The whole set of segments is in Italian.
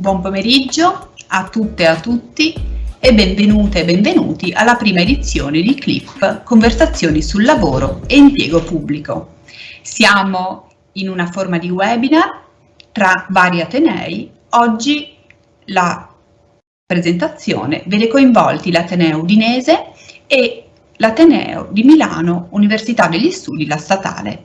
Buon pomeriggio a tutte e a tutti e benvenute e benvenuti alla prima edizione di CLIP, Conversazioni sul lavoro e impiego pubblico. Siamo in una forma di webinar tra vari atenei. Oggi la presentazione vede coinvolti l'Ateneo Udinese e l'Ateneo di Milano, Università degli Studi, la Statale.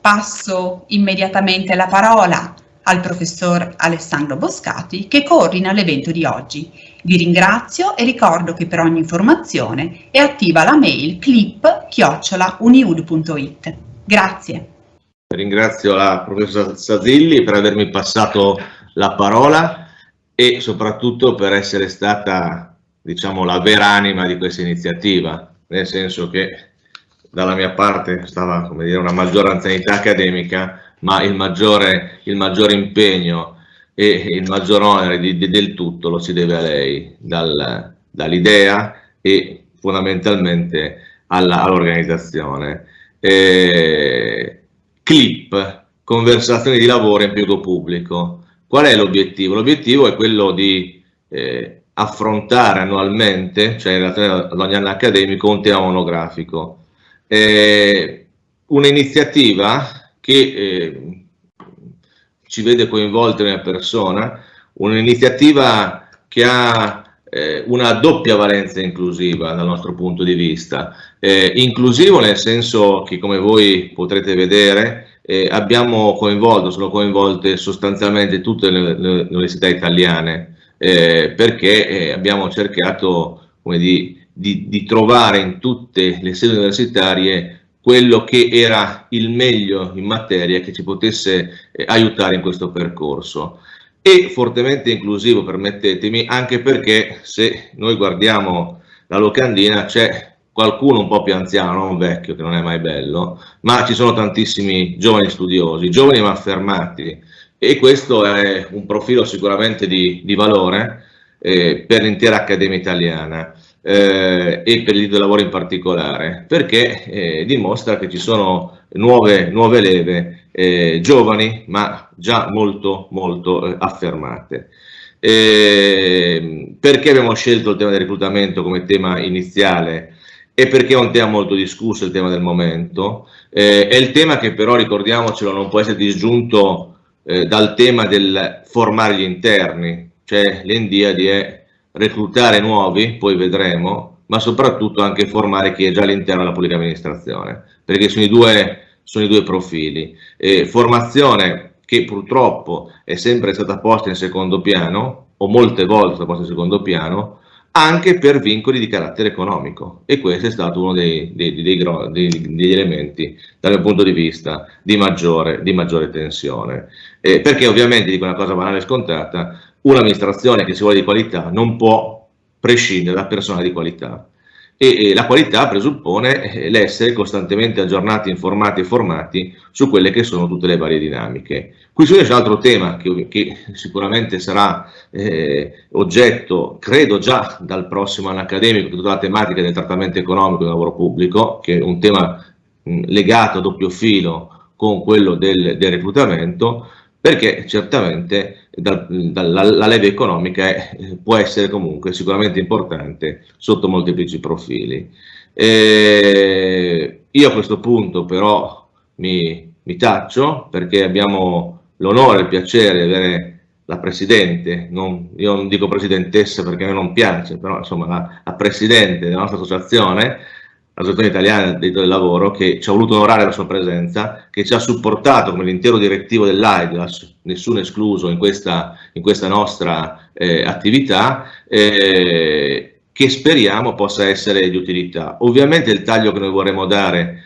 Passo immediatamente la parola al professor Alessandro Boscati che coordina l'evento di oggi. Vi ringrazio e ricordo che per ogni informazione è attiva la mail clip@uniud.it. Grazie. Ringrazio la professoressa Sasilli per avermi passato la parola e soprattutto per essere stata, diciamo, la vera anima di questa iniziativa, nel senso che dalla mia parte stava, come dire, una maggiore anzianità accademica, ma il maggiore impegno e il maggior onere del tutto lo si deve a lei, dall'idea e fondamentalmente all'organizzazione. CLIP, conversazioni di lavoro e impiego pubblico. Qual è l'obiettivo? L'obiettivo è quello di affrontare annualmente, cioè in relazione ad ogni anno accademico, un tema monografico. Un'iniziativa che ci vede coinvolti una persona, un'iniziativa che ha una doppia valenza inclusiva dal nostro punto di vista. Inclusivo nel senso che, come voi potrete vedere, sono coinvolte sostanzialmente tutte le università italiane, perché abbiamo cercato, come di trovare in tutte le sedi universitarie quello che era il meglio in materia che ci potesse aiutare in questo percorso. E fortemente inclusivo, permettetemi, anche perché se noi guardiamo la locandina c'è qualcuno un po' più anziano, non vecchio, che non è mai bello, ma ci sono tantissimi giovani studiosi, giovani ma affermati, e questo è un profilo sicuramente di valore per l'intera Accademia Italiana. E per il diritto del lavoro in particolare, perché dimostra che ci sono nuove leve, giovani ma già molto affermate. Perché abbiamo scelto il tema del reclutamento come tema iniziale? E perché è un tema molto discusso, il tema del momento. È il tema che però, ricordiamocelo, non può essere disgiunto dal tema del formare gli interni, cioè l'endiadi è reclutare nuovi, poi vedremo, ma soprattutto anche formare chi è già all'interno della pubblica amministrazione, perché sono i due profili. Formazione che purtroppo è sempre stata posta in secondo piano, o molte volte è stata posta in secondo piano, anche per vincoli di carattere economico, e questo è stato uno degli elementi, dal mio punto di vista, di maggiore tensione. Perché ovviamente, dico una cosa banale e scontata, un'amministrazione che si vuole di qualità non può prescindere da persone di qualità, e la qualità presuppone l'essere costantemente aggiornati, informati e formati su quelle che sono tutte le varie dinamiche. Qui c'è un altro tema che sicuramente sarà oggetto, credo già dal prossimo anno accademico, tutta la tematica del trattamento economico del lavoro pubblico, che è un tema legato a doppio filo con quello del reclutamento, perché certamente la leva economica può essere comunque sicuramente importante sotto molteplici profili. Io a questo punto però mi taccio, perché abbiamo l'onore e il piacere di avere la Presidente, io non dico Presidentessa perché a me non piace, però insomma la Presidente della nostra associazione, l'Associazione Italiana del Diritto del Lavoro, che ci ha voluto onorare la sua presenza, che ci ha supportato come l'intero direttivo dell'AID, nessuno escluso in questa nostra attività, che speriamo possa essere di utilità. Ovviamente il taglio che noi vorremmo dare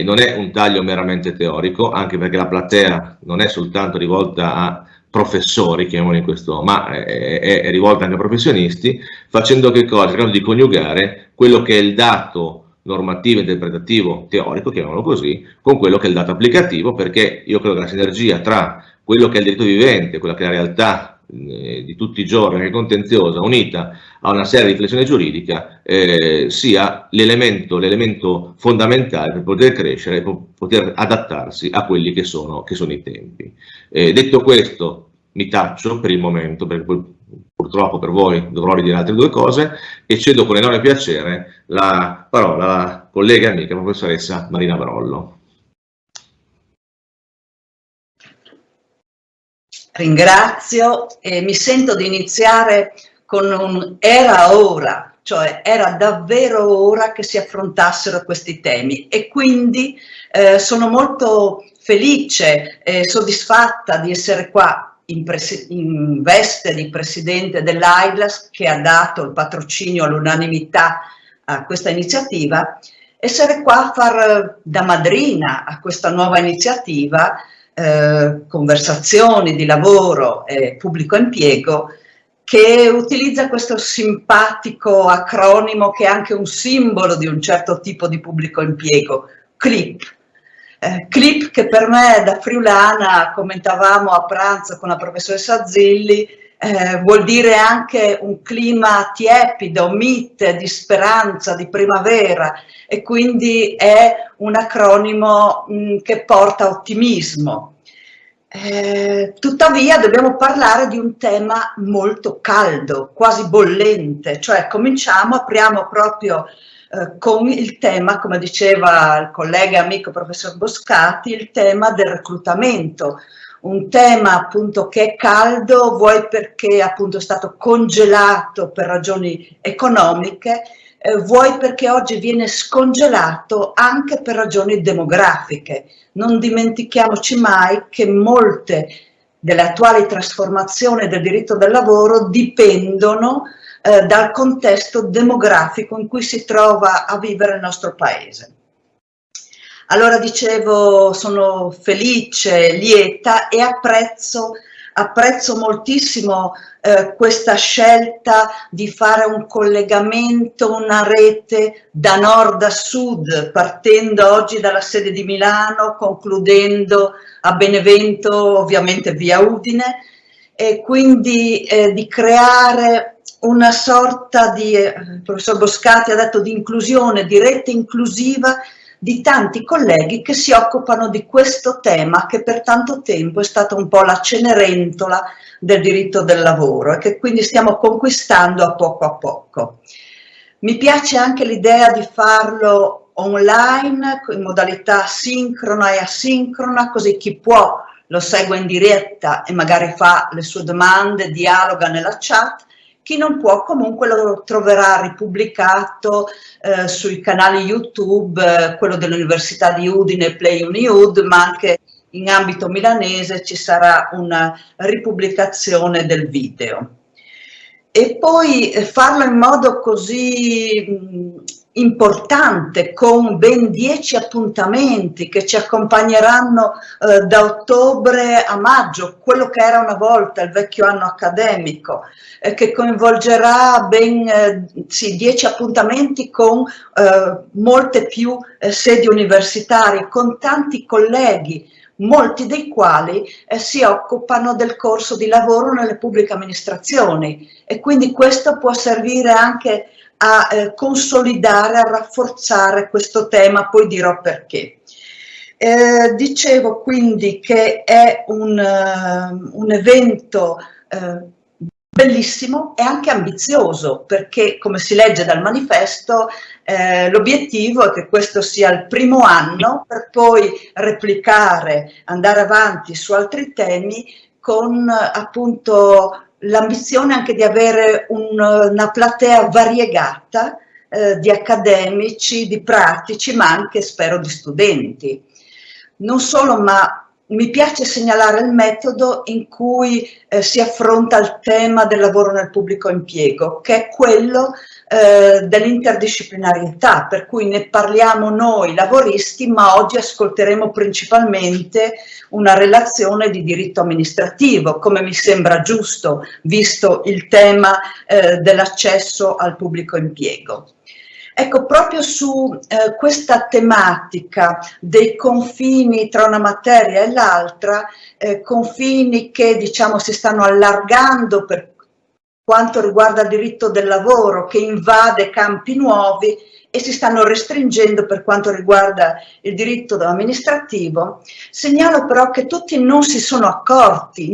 non è un taglio meramente teorico, anche perché la platea non è soltanto rivolta a professori, chiamiamoli in questo, ma è rivolta anche a professionisti, facendo che cosa? Cercando di coniugare quello che è il dato normativo, interpretativo, teorico, chiamiamolo così, con quello che è il dato applicativo, perché io credo che la sinergia tra quello che è il diritto vivente, quella che è la realtà di tutti i giorni, che è contenziosa, unita a una serie di riflessione giuridica, sia l'elemento fondamentale per poter crescere e poter adattarsi a quelli che sono i tempi. Detto questo, mi taccio per il momento, perché poi purtroppo per voi dovrò ridire altre due cose, e cedo con enorme piacere la parola alla collega e amica professoressa Marina Brollo. Ringrazio e mi sento di iniziare con un era ora, cioè era davvero ora che si affrontassero questi temi, e quindi sono molto felice e soddisfatta di essere qua in veste di presidente dell'AIDLAS, che ha dato il patrocinio all'unanimità a questa iniziativa, essere qua a far da madrina a questa nuova iniziativa, conversazioni di lavoro e pubblico impiego, che utilizza questo simpatico acronimo che è anche un simbolo di un certo tipo di pubblico impiego, CLIP. CLIP, che per me da friulana, commentavamo a pranzo con la professoressa Zilli, vuol dire anche un clima tiepido, mite, di speranza, di primavera, e quindi è un acronimo che porta ottimismo. Tuttavia dobbiamo parlare di un tema molto caldo, quasi bollente, cioè apriamo proprio con il tema, come diceva il collega e amico professor Boscati, il tema del reclutamento, un tema appunto che è caldo, vuoi perché appunto è stato congelato per ragioni economiche, vuoi perché oggi viene scongelato anche per ragioni demografiche. Non dimentichiamoci mai che molte delle attuali trasformazioni del diritto del lavoro dipendono dal contesto demografico in cui si trova a vivere il nostro paese. Allora dicevo, sono felice, lieta e apprezzo moltissimo questa scelta di fare un collegamento, una rete da nord a sud, partendo oggi dalla sede di Milano, concludendo a Benevento, ovviamente via Udine, e quindi di creare una sorta di, il professor Boscati ha detto, di inclusione, di rete inclusiva di tanti colleghi che si occupano di questo tema che per tanto tempo è stato un po' la cenerentola del diritto del lavoro e che quindi stiamo conquistando a poco. Mi piace anche l'idea di farlo online, in modalità sincrona e asincrona, così chi può lo segue in diretta e magari fa le sue domande, dialoga nella chat. Chi non può comunque lo troverà ripubblicato sui canali YouTube, quello dell'Università di Udine, Play Uniud, ma anche in ambito milanese ci sarà una ripubblicazione del video. E poi farlo in modo così importante, con ben 10 appuntamenti che ci accompagneranno da ottobre a maggio, quello che era una volta il vecchio anno accademico, che coinvolgerà ben 10 appuntamenti con molte più sedi universitarie, con tanti colleghi, molti dei quali si occupano del corso di lavoro nelle pubbliche amministrazioni, e quindi questo può servire anche a consolidare, a rafforzare questo tema, poi dirò perché. Dicevo quindi che è un evento bellissimo e anche ambizioso, perché come si legge dal manifesto l'obiettivo è che questo sia il primo anno per poi replicare, andare avanti su altri temi con appunto l'ambizione anche di avere una platea variegata di accademici, di pratici, ma anche spero di studenti. Non solo, ma mi piace segnalare il metodo in cui si affronta il tema del lavoro nel pubblico impiego, che è quello dell'interdisciplinarietà, per cui ne parliamo noi lavoristi, ma oggi ascolteremo principalmente una relazione di diritto amministrativo, come mi sembra giusto, visto il tema dell'accesso al pubblico impiego. Ecco, proprio su questa tematica dei confini tra una materia e l'altra, confini che diciamo si stanno allargando per quanto riguarda il diritto del lavoro, che invade campi nuovi, e si stanno restringendo per quanto riguarda il diritto amministrativo. Segnalo però che tutti non si sono accorti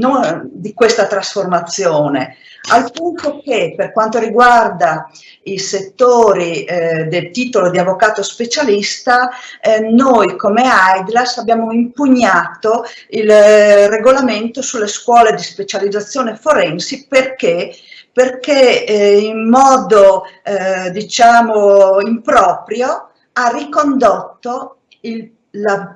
di questa trasformazione, al punto che per quanto riguarda i settori del titolo di avvocato specialista, noi come AIDLAS abbiamo impugnato il regolamento sulle scuole di specializzazione forensi perché in modo diciamo improprio ha ricondotto il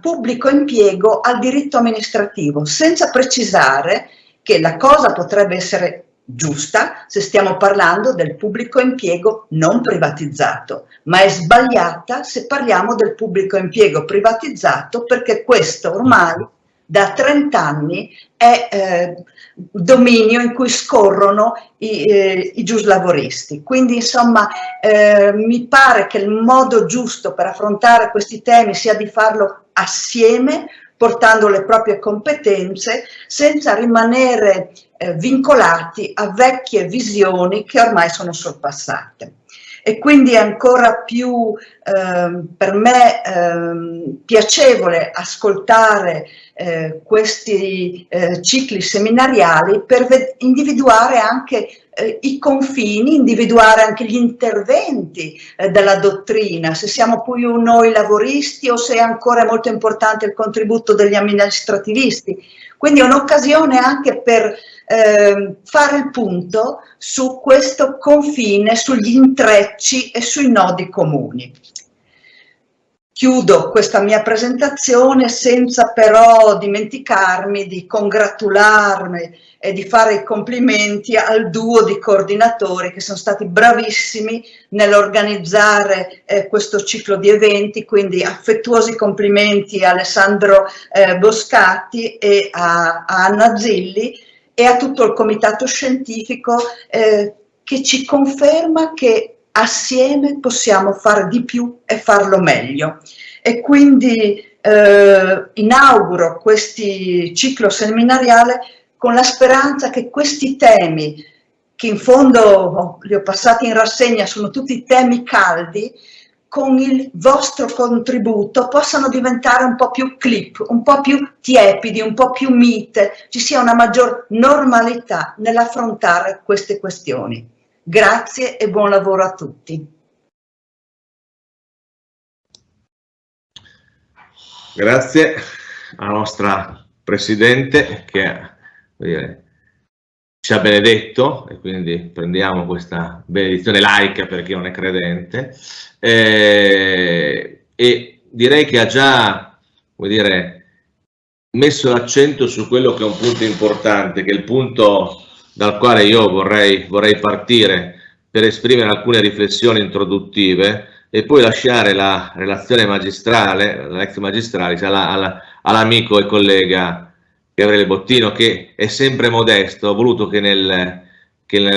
pubblico impiego al diritto amministrativo, senza precisare che la cosa potrebbe essere giusta se stiamo parlando del pubblico impiego non privatizzato, ma è sbagliata se parliamo del pubblico impiego privatizzato, perché questo ormai da 30 anni è dominio in cui scorrono i giuslavoristi. Quindi insomma mi pare che il modo giusto per affrontare questi temi sia di farlo assieme, portando le proprie competenze, senza rimanere vincolati a vecchie visioni che ormai sono sorpassate. E quindi è ancora più per me piacevole ascoltare questi cicli seminariali per individuare anche i confini, individuare anche gli interventi della dottrina, se siamo più noi lavoristi o se è ancora molto importante il contributo degli amministrativisti. Quindi è un'occasione anche per fare il punto su questo confine, sugli intrecci e sui nodi comuni. Chiudo questa mia presentazione senza però dimenticarmi di congratularmi e di fare i complimenti al duo di coordinatori che sono stati bravissimi nell'organizzare questo ciclo di eventi, quindi affettuosi complimenti a Alessandro Boscati e a Anna Zilli e a tutto il comitato scientifico che ci conferma che assieme possiamo fare di più e farlo meglio. E quindi inauguro questi ciclo seminariale con la speranza che questi temi, che in fondo li ho passati in rassegna, sono tutti temi caldi, con il vostro contributo possano diventare un po' più clip, un po' più tiepidi, un po' più mite, ci sia una maggior normalità nell'affrontare queste questioni. Grazie e buon lavoro a tutti. Grazie alla nostra Presidente che ci ha benedetto, e quindi prendiamo questa benedizione laica per chi non è credente, e direi che ha già, come dire, messo l'accento su quello che è un punto importante, che è il punto dal quale io vorrei partire per esprimere alcune riflessioni introduttive e poi lasciare la relazione magistrale, l'ex magistralis, all'amico e collega Gabriele Bottino, che è sempre modesto. Ho voluto che nella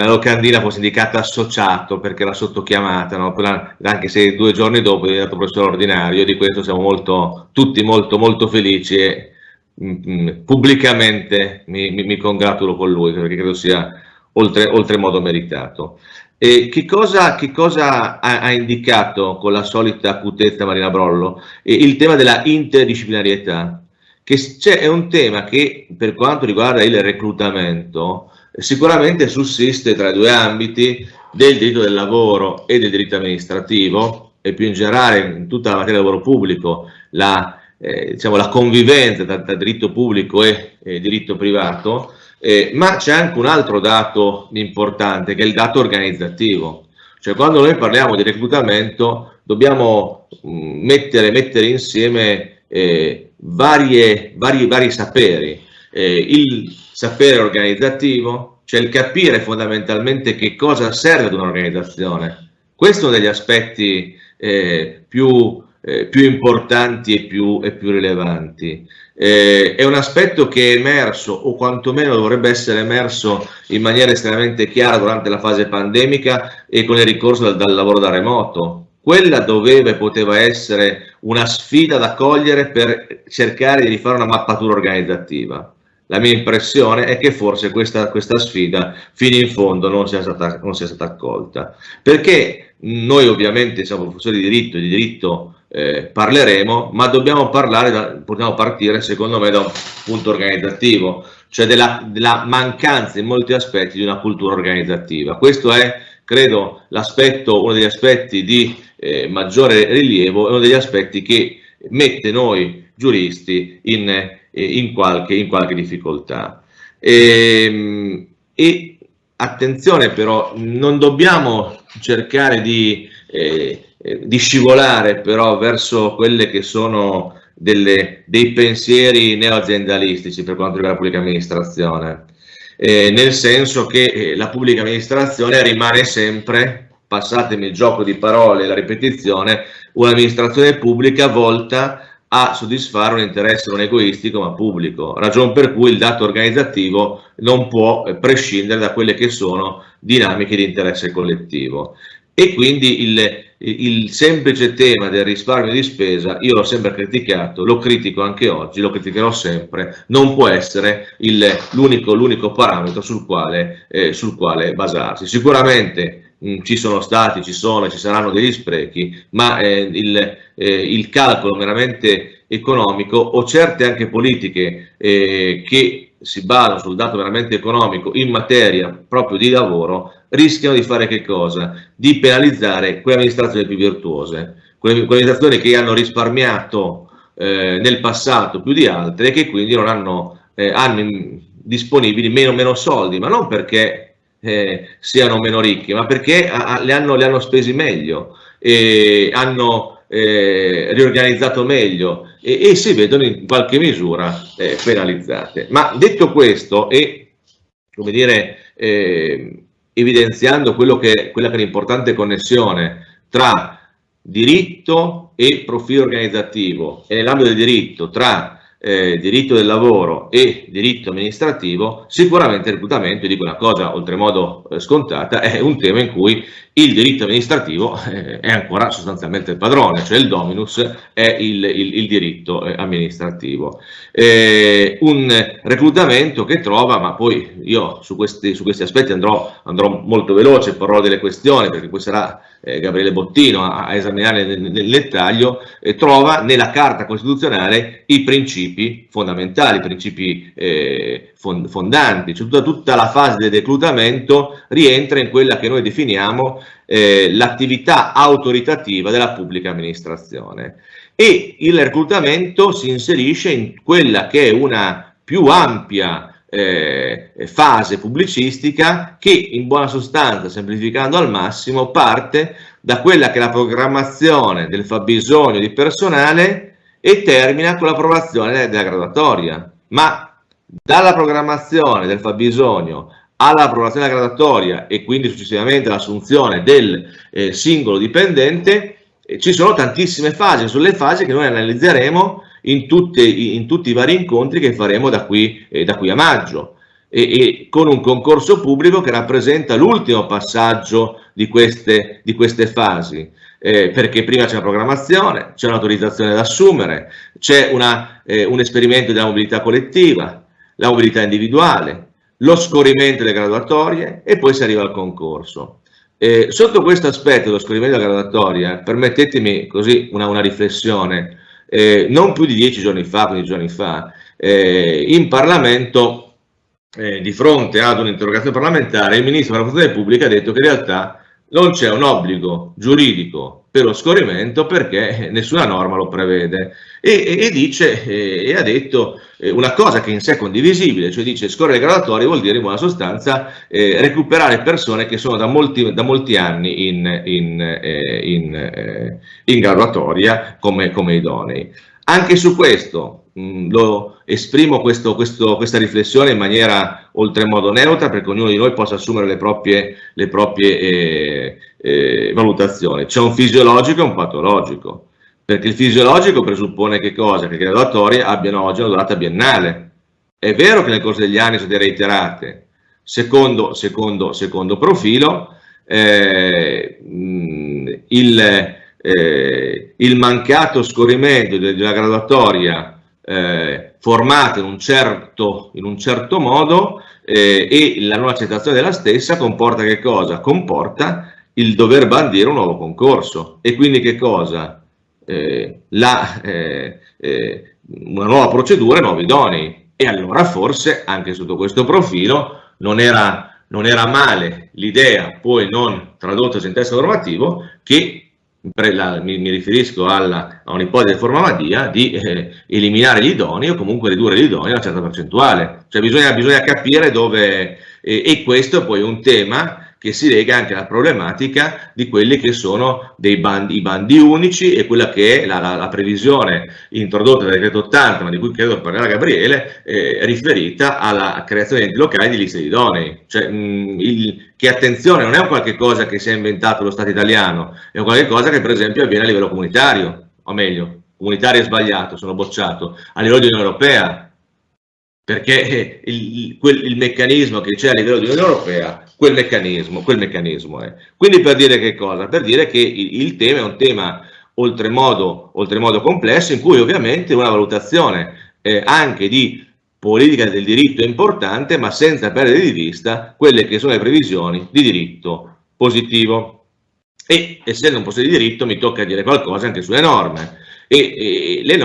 locandina fosse indicata associato perché era sottochiamata, no? Anche se 2 giorni dopo è diventato professore ordinario. Di questo siamo tutti molto felici e pubblicamente mi congratulo con lui, perché credo sia oltremodo meritato. E che cosa ha indicato con la solita acutezza Marina Brollo? Il tema della interdisciplinarietà, che è un tema che per quanto riguarda il reclutamento sicuramente sussiste tra i 2 ambiti del diritto del lavoro e del diritto amministrativo, e più in generale in tutta la materia del lavoro pubblico la convivenza tra diritto pubblico e diritto privato, ma c'è anche un altro dato importante che è il dato organizzativo. Cioè, quando noi parliamo di reclutamento dobbiamo mettere insieme vari saperi, il sapere organizzativo, cioè il capire fondamentalmente che cosa serve ad un'organizzazione. Questo è uno degli aspetti più importanti e più rilevanti. È un aspetto che è emerso, o quantomeno dovrebbe essere emerso in maniera estremamente chiara durante la fase pandemica e con il ricorso dal lavoro da remoto. Quella doveva e poteva essere una sfida da cogliere per cercare di rifare una mappatura organizzativa. La mia impressione è che forse questa sfida fino in fondo non sia stata accolta, perché noi ovviamente siamo professori di diritto parleremo, ma dobbiamo partire secondo me da un punto organizzativo, cioè della mancanza in molti aspetti di una cultura organizzativa. Questo è, credo, uno degli aspetti di maggiore rilievo, uno degli aspetti che mette noi giuristi in qualche difficoltà. E attenzione però, non dobbiamo cercare di scivolare però verso quelle che sono dei pensieri neoaziendalistici per quanto riguarda la pubblica amministrazione, nel senso che la pubblica amministrazione rimane sempre, passatemi il gioco di parole e la ripetizione, un'amministrazione pubblica volta a soddisfare un interesse non egoistico ma pubblico, ragion per cui il dato organizzativo non può prescindere da quelle che sono dinamiche di interesse collettivo. E quindi il semplice tema del risparmio di spesa, io l'ho sempre criticato, lo critico anche oggi, lo criticherò sempre, non può essere l'unico parametro sul quale basarsi. Sicuramente ci sono stati, ci sono e ci saranno degli sprechi, ma il calcolo meramente economico o certe anche politiche che si basano sul dato veramente economico in materia proprio di lavoro rischiano di fare che cosa? Di penalizzare quelle amministrazioni più virtuose, quelle amministrazioni che hanno risparmiato nel passato più di altre e che quindi non hanno disponibili meno soldi, ma non perché siano meno ricchi, ma perché li hanno spesi meglio, hanno riorganizzato meglio e si vedono in qualche misura penalizzate. Ma detto questo e come dire evidenziando quella che è l'importante connessione tra diritto e profilo organizzativo e nell'ambito del diritto tra diritto del lavoro e diritto amministrativo, sicuramente il reclutamento, dico una cosa oltremodo scontata, è un tema in cui il diritto amministrativo è ancora sostanzialmente il padrone, cioè il dominus è il diritto amministrativo. Un reclutamento che trova, ma poi io su questi aspetti andrò molto veloce, parlerò delle questioni perché poi sarà Gabriele Bottino a esaminare nel dettaglio, trova nella Carta Costituzionale i principi fondamentali, i principi fondanti, cioè tutta la fase del reclutamento rientra in quella che noi definiamo l'attività autoritativa della pubblica amministrazione e il reclutamento si inserisce in quella che è una più ampia fase pubblicistica che in buona sostanza, semplificando al massimo, parte da quella che è la programmazione del fabbisogno di personale e termina con l'approvazione della graduatoria. Ma dalla programmazione del fabbisogno all'approvazione della graduatoria e quindi successivamente all'assunzione del singolo dipendente ci sono tantissime fasi, sono le fasi che noi analizzeremo in tutti i vari incontri che faremo da qui a maggio e con un concorso pubblico che rappresenta l'ultimo passaggio di queste fasi, perché prima c'è la programmazione, c'è un'autorizzazione ad assumere, c'è un esperimento della mobilità collettiva, la mobilità individuale, lo scorrimento delle graduatorie e poi si arriva al concorso. Sotto questo aspetto dello scorrimento della graduatoria, permettetemi così una riflessione. Non più di 10 giorni fa, 15 giorni fa, in Parlamento, di fronte ad un'interrogazione parlamentare, il Ministro della Funzione Pubblica ha detto che in realtà non c'è un obbligo giuridico per lo scorrimento perché nessuna norma lo prevede e ha detto una cosa che in sé è condivisibile, cioè dice scorrere le graduatorie vuol dire in buona sostanza recuperare persone che sono da molti anni in graduatoria come idonei. Anche su questo lo esprimo questa riflessione in maniera oltremodo neutra perché ognuno di noi possa assumere le proprie valutazioni. C'è un fisiologico e un patologico, perché il fisiologico presuppone che cosa? Che le graduatorie abbiano oggi una durata biennale. È vero che nel corso degli anni sono state reiterate. Secondo profilo, il mancato scorrimento della graduatoria formata in un certo modo, e la non accettazione della stessa comporta che cosa? Comporta il dover bandire un nuovo concorso, e quindi che cosa? Una nuova procedura e nuovi idonei. E allora forse anche sotto questo profilo non era male l'idea, poi non tradotta in testo normativo, che mi riferisco a un'ipotesi del Forma Madia di eliminare gli idonei o comunque ridurre gli idonei a una certa percentuale. Cioè bisogna capire dove, e questo è poi un tema che si lega anche alla problematica di quelli che sono i bandi unici, e quella che è la previsione introdotta dal decreto 80, ma di cui credo parlerà Gabriele, riferita alla creazione di enti locali di liste di idonei. Cioè, che attenzione, non è un qualche cosa che si è inventato lo Stato italiano, è un qualche cosa che per esempio avviene a livello comunitario, o meglio, comunitario è sbagliato, sono bocciato, a livello di Unione Europea, perché il meccanismo che c'è a livello di Unione Europea, quel meccanismo è. Quindi per dire che cosa? Per dire che il tema è un tema oltremodo complesso, in cui ovviamente una valutazione anche di politica del diritto è importante, ma senza perdere di vista quelle che sono le previsioni di diritto positivo. E essendo un possesso di diritto mi tocca dire qualcosa anche sulle norme. E le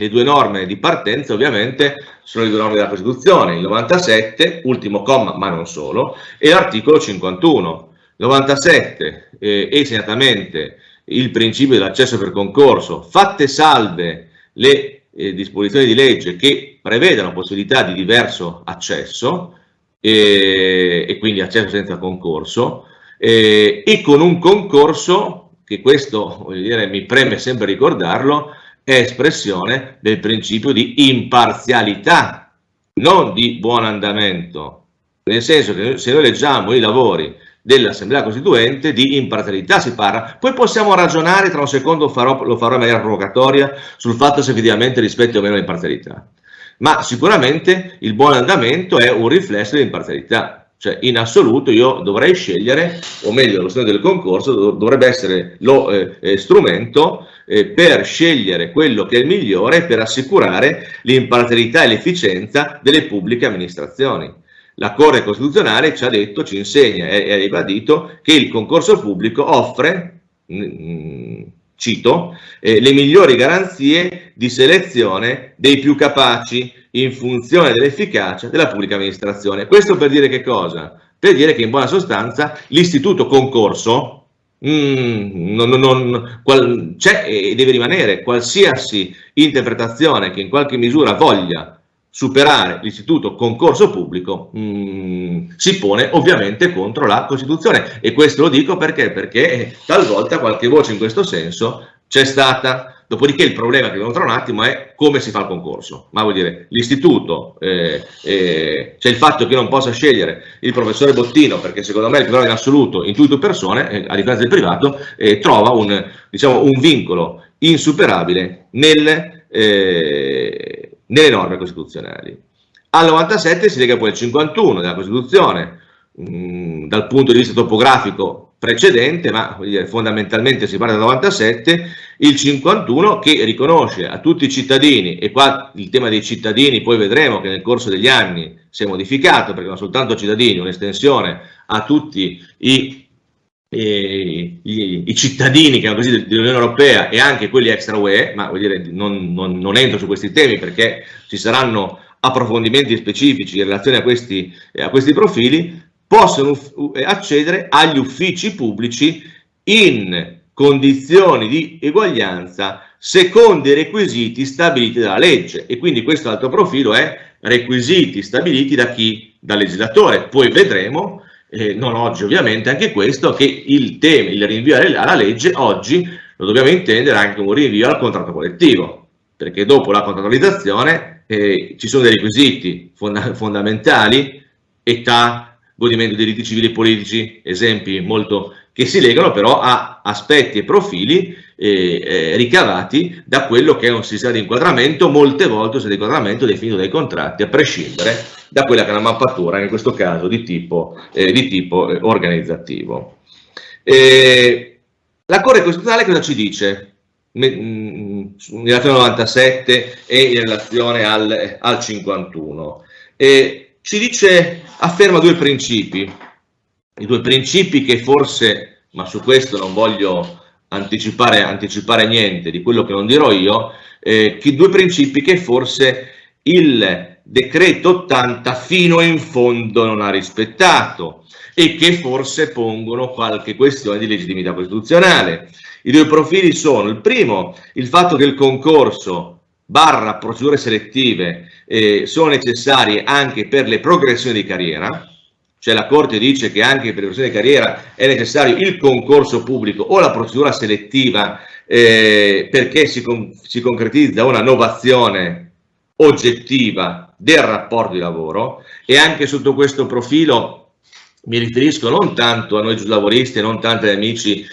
due norme di partenza ovviamente sono le due norme della Costituzione, il 97, ultimo comma ma non solo, e l'articolo 51. Il 97 e segnatamente il principio dell'accesso per concorso, fatte salve le disposizioni di legge che prevedono possibilità di diverso accesso, e quindi accesso senza concorso, e con un concorso che, questo voglio dire, mi preme sempre ricordarlo, è espressione del principio di imparzialità, non di buon andamento, nel senso che se noi leggiamo i lavori dell'Assemblea Costituente di imparzialità si parla. Poi possiamo ragionare, tra un secondo lo farò in maniera provocatoria, sul fatto se effettivamente rispetti o meno l'imparzialità, ma sicuramente il buon andamento è un riflesso dell'imparzialità. Cioè, in assoluto io dovrei scegliere, o meglio, lo strumento del concorso dovrebbe essere lo strumento per scegliere quello che è il migliore per assicurare l'imparzialità e l'efficienza delle pubbliche amministrazioni. La Corte Costituzionale ci ha detto, ci insegna e ha ribadito che il concorso pubblico offre, cito, le migliori garanzie di selezione dei più capaci in funzione dell'efficacia della pubblica amministrazione. Questo per dire che cosa? Per dire che in buona sostanza l'istituto concorso c'è e deve rimanere. Qualsiasi interpretazione che in qualche misura voglia superare l'istituto concorso pubblico si pone ovviamente contro la Costituzione, e questo lo dico perché talvolta qualche voce in questo senso c'è stata. Dopodiché il problema che dobbiamo trovare un attimo è come si fa il concorso, ma vuol dire l'istituto, c'è il fatto che io non possa scegliere il professore Bottino, perché secondo me il più bravo in assoluto in tutte persone, a differenza del privato, trova un vincolo insuperabile nelle norme costituzionali. Al 97 si lega poi il 51 della Costituzione, dal punto di vista topografico precedente, ma voglio dire, fondamentalmente si parla del 97, il 51 che riconosce a tutti i cittadini, e qua il tema dei cittadini poi vedremo che nel corso degli anni si è modificato, perché non soltanto cittadini, un'estensione a tutti i cittadini che così dell'Unione Europea e anche quelli extra UE, ma voglio dire, non entro su questi temi perché ci saranno approfondimenti specifici in relazione a questi profili, possono accedere agli uffici pubblici in condizioni di eguaglianza secondo i requisiti stabiliti dalla legge. E quindi questo altro profilo è requisiti stabiliti da chi? Dal legislatore. Poi vedremo, non oggi ovviamente, anche questo, che il rinvio alla legge oggi lo dobbiamo intendere anche come un rinvio al contratto collettivo, perché dopo la contrattualizzazione ci sono dei requisiti fondamentali, età, godimento dei diritti civili e politici, esempi molto che si legano però a aspetti e profili ricavati da quello che è un sistema di inquadramento, molte volte un sistema di inquadramento definito dai contratti, a prescindere da quella che è una mappatura, in questo caso di tipo organizzativo. La Corte Costituzionale cosa ci dice? in relazione al 97 e in relazione al 51. Ci dice, afferma due principi, i due principi che forse, ma su questo non voglio anticipare niente di quello che non dirò io, che due principi che forse il decreto 80 fino in fondo non ha rispettato e che forse pongono qualche questione di legittimità costituzionale. I due profili sono: il primo, il fatto che il concorso / procedure selettive sono necessarie anche per le progressioni di carriera, cioè la Corte dice che anche per le progressioni di carriera è necessario il concorso pubblico o la procedura selettiva perché si concretizza una novazione oggettiva del rapporto di lavoro. E anche sotto questo profilo mi riferisco non tanto a noi giuslavoristi e non tanto agli amici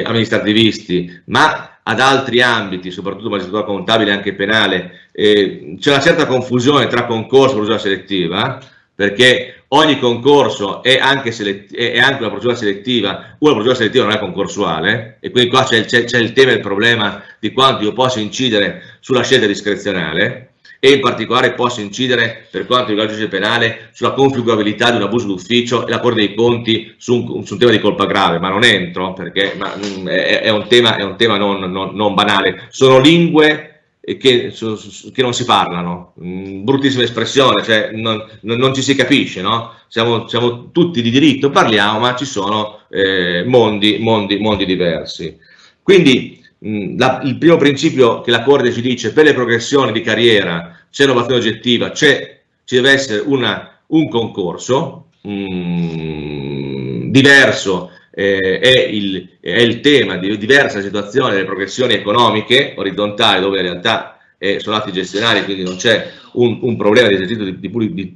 amministrativisti, ma ad altri ambiti, soprattutto magistratura contabile e anche penale. C'è una certa confusione tra concorso e procedura selettiva, perché ogni concorso è anche una procedura selettiva, una procedura selettiva non è concorsuale, e quindi qua c'è il tema e il problema di quanto io posso incidere sulla scelta discrezionale, e in particolare posso incidere, per quanto riguarda il giudice penale, sulla configurabilità di un abuso d'ufficio e la Corte dei Conti su un tema di colpa grave, ma non entro perché è un tema non banale. Sono lingue che non si parlano, bruttissima espressione, cioè non ci si capisce, no? Siamo tutti di diritto, parliamo, ma ci sono mondi diversi. Quindi il primo principio che la Corte ci dice: per le progressioni di carriera c'è innovazione oggettiva, ci deve essere un concorso. Diverso è il tema di diversa situazione delle progressioni economiche orizzontali, dove in realtà sono atti gestionali, quindi non c'è un problema di esercizio di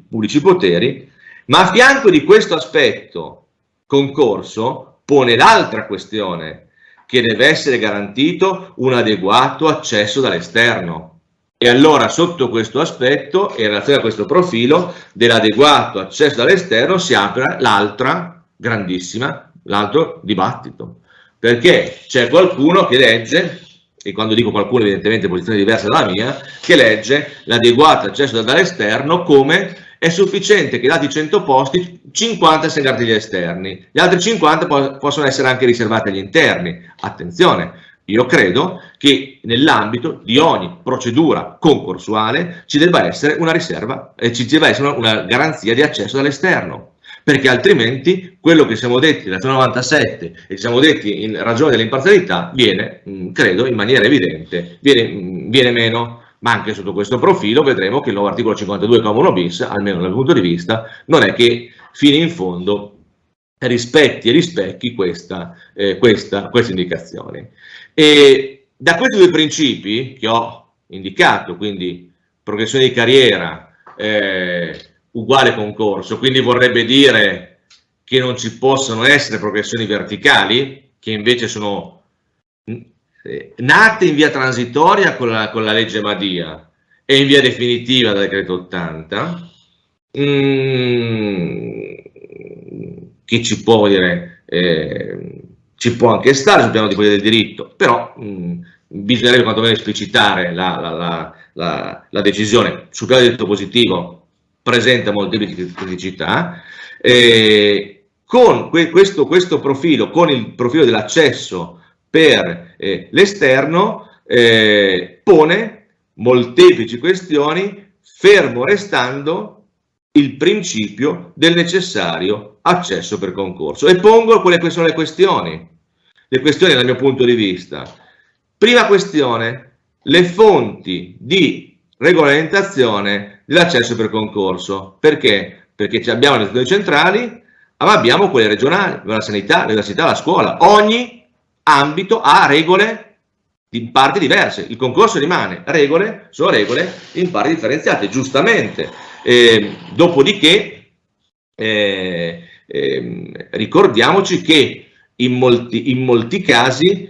pubblici poteri. Ma a fianco di questo aspetto concorso pone l'altra questione, che deve essere garantito un adeguato accesso dall'esterno. E allora sotto questo aspetto, in relazione a questo profilo dell'adeguato accesso dall'esterno, si apre l'altro dibattito, perché c'è qualcuno che legge, e quando dico qualcuno evidentemente posizione diversa dalla mia, che legge l'adeguato accesso dall'esterno come: è sufficiente che dati 100 posti, 50 siano garantiti agli esterni, gli altri 50 possono essere anche riservati agli interni. Attenzione, io credo che nell'ambito di ogni procedura concorsuale ci debba essere una riserva, ci debba essere una garanzia di accesso dall'esterno, perché altrimenti quello che siamo detti nel 97 e siamo detti in ragione dell'imparzialità viene, credo, in maniera evidente, viene meno. Ma anche sotto questo profilo vedremo che il nuovo articolo 52, comma 1 bis, almeno dal mio punto di vista, non è che fino in fondo rispetti e rispecchi queste indicazioni. E da questi due principi che ho indicato, quindi progressione di carriera uguale concorso, quindi vorrebbe dire che non ci possono essere progressioni verticali, che invece sono nate in via transitoria con la legge Madia e in via definitiva dal decreto 80, che ci può dire, ci può anche stare sul piano di quelli del diritto, però bisognerebbe quantomeno esplicitare la decisione. Sul piano del diritto positivo presenta molteplici criticità. Con questo profilo, con il profilo dell'accesso per l'esterno, pone molteplici questioni, fermo restando il principio del necessario accesso per concorso. E pongo quelle che sono le questioni dal mio punto di vista. Prima questione: le fonti di regolamentazione dell'accesso per concorso. Perché? Perché abbiamo le istituzioni centrali, ma abbiamo quelle regionali, la sanità, l'università, la scuola. Ogni ambito ha regole in parti diverse. Il concorso rimane, sono regole in parti differenziate, giustamente. Dopodiché ricordiamoci che in molti casi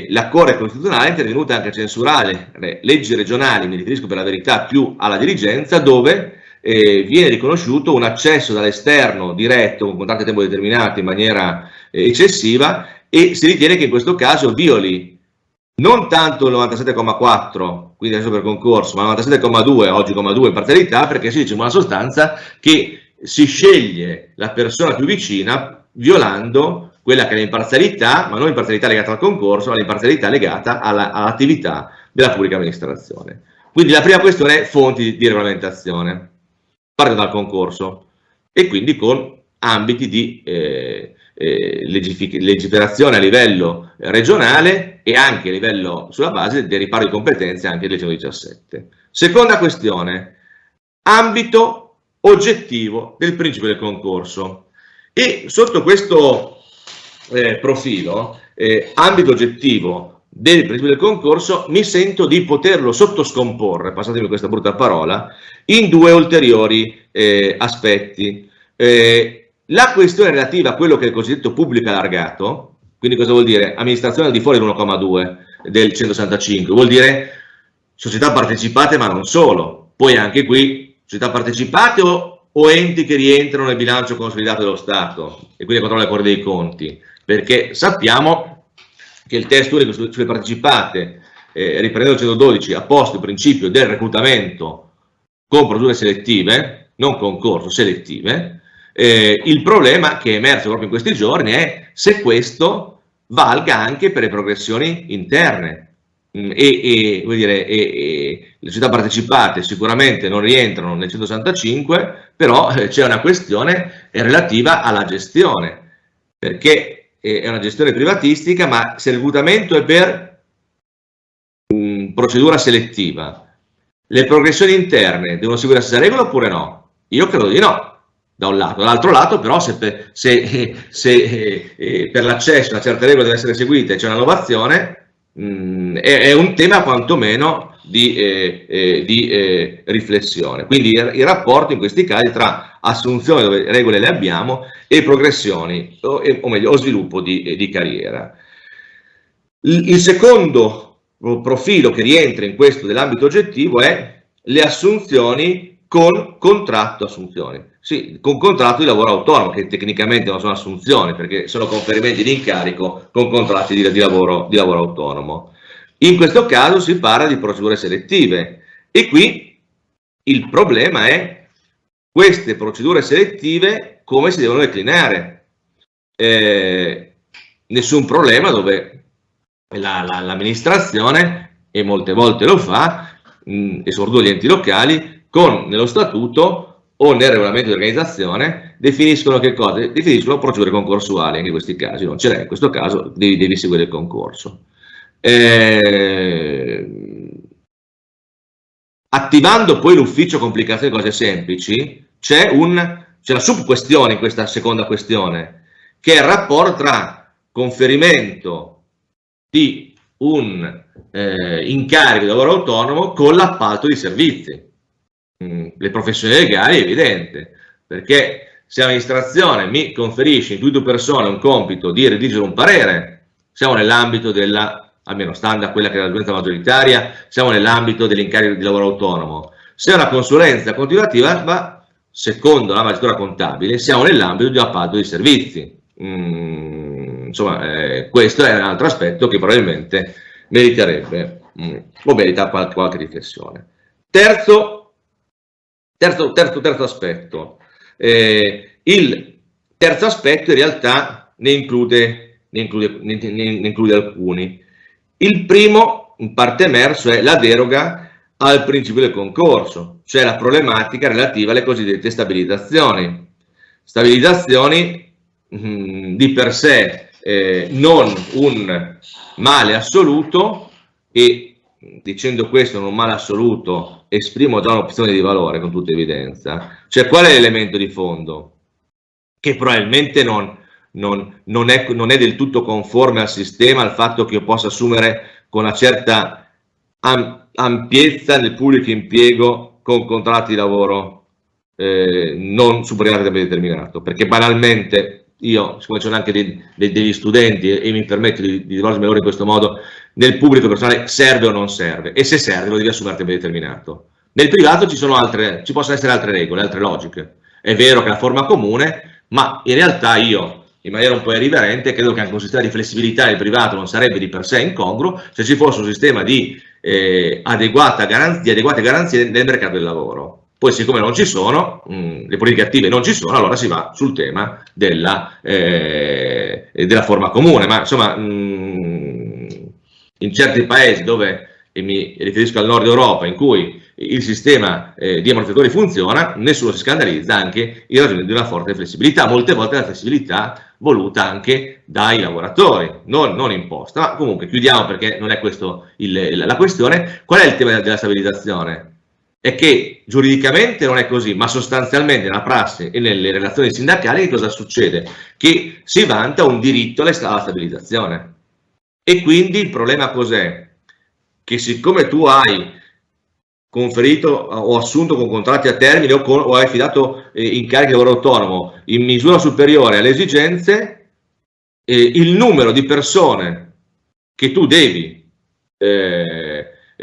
la Corte Costituzionale è intervenuta anche a censurare le leggi regionali, mi riferisco per la verità più alla dirigenza, dove viene riconosciuto un accesso dall'esterno diretto con contratti a tempo determinato in maniera eccessiva, e si ritiene che in questo caso violi non tanto il 97,4, quindi adesso per concorso, ma il 97,2, oggi 2 in parzialità, perché si dice in buona sostanza che si sceglie la persona più vicina violando quella che è l'imparzialità, ma non l'imparzialità legata al concorso, ma l'imparzialità legata all'attività della pubblica amministrazione. Quindi la prima questione è fonti di regolamentazione, parte dal concorso e quindi con ambiti di legiferazione a livello regionale e anche a livello sulla base del riparo di competenze anche del 117. Seconda questione, ambito oggettivo del principio del concorso. E sotto questo profilo, ambito oggettivo del principio del concorso, mi sento di poterlo sottoscomporre, passatemi questa brutta parola, in due ulteriori aspetti. La questione relativa a quello che è il cosiddetto pubblico allargato, quindi cosa vuol dire? Amministrazione al di fuori dell'1,2 del 165, vuol dire società partecipate ma non solo, poi anche qui società partecipate o enti che rientrano nel bilancio consolidato dello Stato e quindi controlla la Corte dei Conti, perché sappiamo che il testo unico sulle partecipate, riprendendo il 112, ha posto il principio del reclutamento con procedure selettive, non concorso, selettive. Il problema che è emerso proprio in questi giorni è se questo valga anche per le progressioni interne. Le società partecipate sicuramente non rientrano nel 165, però c'è una questione relativa alla gestione, perché è una gestione privatistica, ma se il reclutamento è per procedura selettiva, le progressioni interne devono seguire la stessa regola oppure no? Io credo di no, da un lato. Dall'altro lato però se per l'accesso a una certa regola deve essere seguita e c'è un'innovazione, è un tema quantomeno di riflessione. Quindi il rapporto in questi casi tra assunzioni dove regole le abbiamo e progressioni, o meglio, o sviluppo di carriera. Il secondo profilo che rientra in questo dell'ambito oggettivo è le assunzioni con contratto assunzioni. Sì, con contratto di lavoro autonomo, che tecnicamente non sono assunzioni, perché sono conferimenti di incarico con contratti di lavoro autonomo. In questo caso si parla di procedure selettive e qui il problema è queste procedure selettive come si devono declinare. Nessun problema dove l'amministrazione, e molte volte lo fa, e soprattutto gli enti locali, nello statuto o nel regolamento di organizzazione definiscono che cosa? Definiscono procedure concorsuali, anche in questi casi non ce l'è, in questo caso devi seguire il concorso. Attivando poi l'ufficio complicazioni cose semplici, c'è la subquestione in questa seconda questione, che è il rapporto tra conferimento di un incarico di lavoro autonomo con l'appalto di servizi. Le professioni legali è evidente, perché se l'amministrazione mi conferisce in più di 2 persone un compito di redigere un parere, siamo nell'ambito almeno stando a quella che è la giudicanza maggioritaria, siamo nell'ambito dell'incarico di lavoro autonomo. Se è una consulenza continuativa, ma secondo la magistratura contabile, siamo nell'ambito di un appalto di servizi. Insomma, questo è un altro aspetto che probabilmente meriterebbe o merita qualche riflessione. Terzo aspetto. Il terzo aspetto in realtà ne include alcuni. Il primo, in parte emerso, è la deroga al principio del concorso, cioè la problematica relativa alle cosiddette stabilizzazioni. Stabilizzazioni di per sé non un male assoluto, e dicendo questo non un male assoluto esprimo già un'opzione di valore con tutta evidenza. Cioè, qual è l'elemento di fondo? Che probabilmente non è del tutto conforme al sistema il fatto che io possa assumere con una certa ampiezza nel pubblico impiego con contratti di lavoro non superiori a tempo determinato, perché banalmente io, siccome ci sono anche degli studenti e mi permetto di rivolgermi loro in questo modo, nel pubblico personale serve o non serve, e se serve lo devi assumere a tempo determinato. Nel privato ci possono essere altre regole, altre logiche. È vero che è la forma comune, ma in realtà io in maniera un po' irriverente, credo che anche un sistema di flessibilità del privato non sarebbe di per sé incongruo se ci fosse un sistema di adeguate garanzie nel mercato del lavoro. Poi, siccome non ci sono, le politiche attive non ci sono, allora si va sul tema della forma comune, ma insomma in certi paesi dove, e mi riferisco al nord Europa, in cui il sistema di ammortizzatori funziona, nessuno si scandalizza anche in ragione di una forte flessibilità, molte volte la flessibilità voluta anche dai lavoratori, non imposta. Ma comunque chiudiamo, perché non è questo la questione. Qual è il tema della stabilizzazione? È che giuridicamente non è così, ma sostanzialmente nella prassi e nelle relazioni sindacali che cosa succede? Che si vanta un diritto alla stabilizzazione. E quindi il problema cos'è? Che siccome tu hai conferito o assunto con contratti a termine o hai affidato incarichi di lavoro autonomo in misura superiore alle esigenze, il numero di persone che tu devi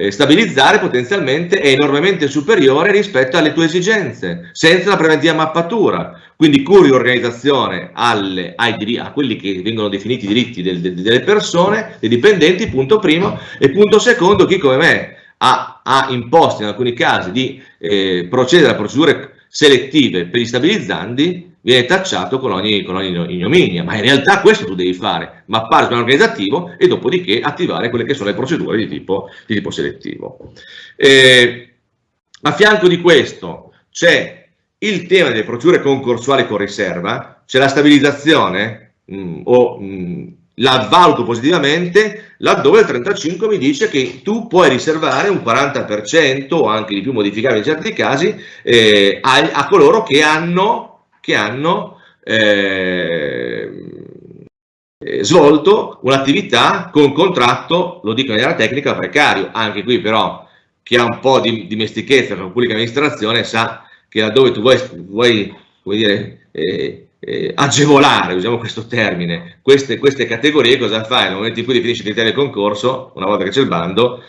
stabilizzare potenzialmente è enormemente superiore rispetto alle tue esigenze, senza la preventiva mappatura. Quindi con riorganizzazione a quelli che vengono definiti i diritti delle persone, dei dipendenti, punto primo, e punto secondo, chi come me ha imposto in alcuni casi di procedere a procedure selettive per gli stabilizzandi, viene tacciato con ogni ignominia, ma in realtà questo tu devi fare, mappare il piano organizzativo e dopodiché attivare quelle che sono le procedure di tipo selettivo. A fianco di questo c'è il tema delle procedure concorsuali con riserva, c'è la stabilizzazione la valuto positivamente laddove il 35 mi dice che tu puoi riservare un 40% o anche di più modificabile in certi casi a coloro che hanno svolto un'attività con contratto, lo dico in maniera tecnica, precario. Anche qui però chi ha un po' di dimestichezza con la pubblica amministrazione sa che laddove tu vuoi come dire, agevolare, usiamo questo termine, queste categorie, cosa fai? Nel momento in cui definisci i criteri del concorso, una volta che c'è il bando,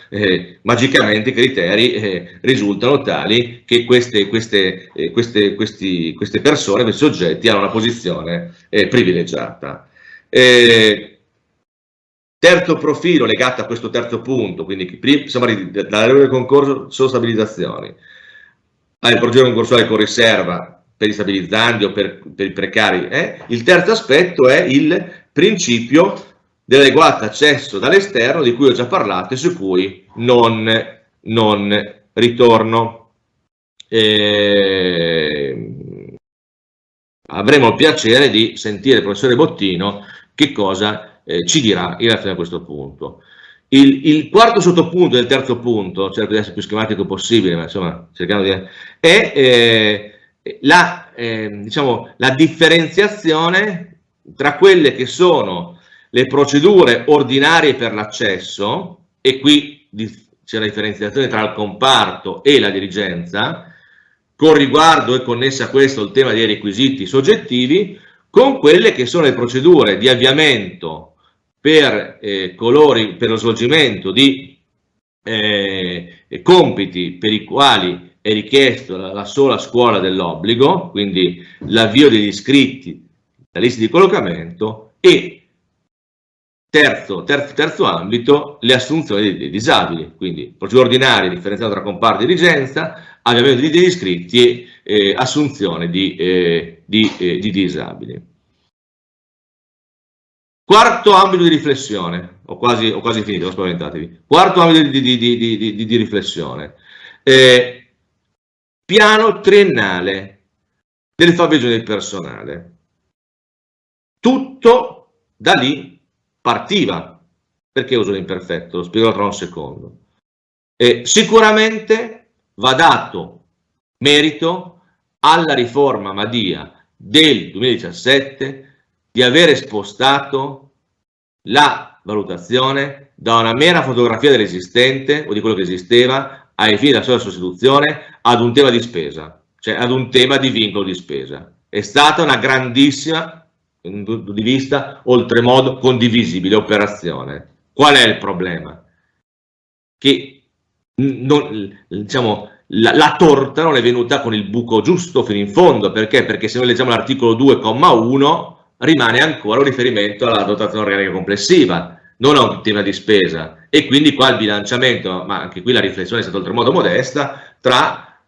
magicamente i criteri risultano tali che queste persone, questi soggetti hanno una posizione privilegiata. Terzo profilo legato a questo terzo punto, quindi insomma dalla regola del concorso sono stabilizzazioni, alle procedure concorsuali con riserva per gli stabilizzandi o per i precari. Il terzo aspetto è il principio dell'adeguato accesso dall'esterno, di cui ho già parlato e su cui non ritorno. Avremo il piacere di sentire il professore Bottino che cosa ci dirà in relazione a questo punto. Il quarto sottopunto del terzo punto, cerco di essere più schematico possibile, ma insomma cercando di è diciamo, la differenziazione tra quelle che sono le procedure ordinarie per l'accesso, e qui c'è la differenziazione tra il comparto e la dirigenza, con riguardo e connessa a questo il tema dei requisiti soggettivi, con quelle che sono le procedure di avviamento per lo svolgimento di compiti per i quali è richiesto la sola scuola dell'obbligo, quindi l'avvio degli iscritti da liste di collocamento, e terzo ambito, le assunzioni dei disabili, quindi procedura ordinaria differenziata tra comparto e dirigenza, avviamento degli iscritti e assunzione di disabili. Quarto ambito di riflessione, ho quasi finito, non spaventatevi. Quarto ambito di riflessione. Piano triennale del fabbisogno del personale. Tutto da lì partiva. Perché uso l'imperfetto? Lo spiegherò tra un secondo. Sicuramente va dato merito alla riforma Madia del 2017 di avere spostato la valutazione da una mera fotografia dell'esistente o di quello che esisteva ai fini della sua sostituzione ad un tema di spesa, cioè ad un tema di vincolo di spesa. È stata una grandissima, da un punto di vista oltremodo condivisibile, operazione. Qual è il problema? Che diciamo, la torta non è venuta con il buco giusto fino in fondo. Perché? Perché se noi leggiamo l'articolo 2,1 rimane ancora un riferimento alla dotazione organica complessiva, non a un tema di spesa, e quindi qua il bilanciamento, ma anche qui la riflessione è stata oltremodo modesta, tra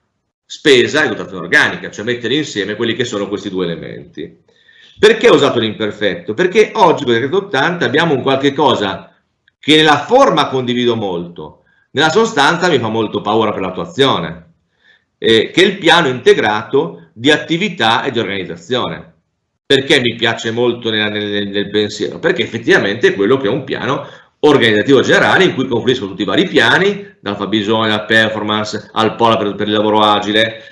spesa e dotazione organica, cioè mettere insieme quelli che sono questi due elementi. Perché ho usato l'imperfetto? Perché oggi con il decreto 80 abbiamo un qualche cosa che nella forma condivido molto, nella sostanza mi fa molto paura per l'attuazione, che è il piano integrato di attività e di organizzazione. Perché mi piace molto nel pensiero? Perché effettivamente è quello che è un piano organizzativo generale in cui confluiscono tutti i vari piani, dal fabbisogno, alla performance, al polo per il lavoro agile,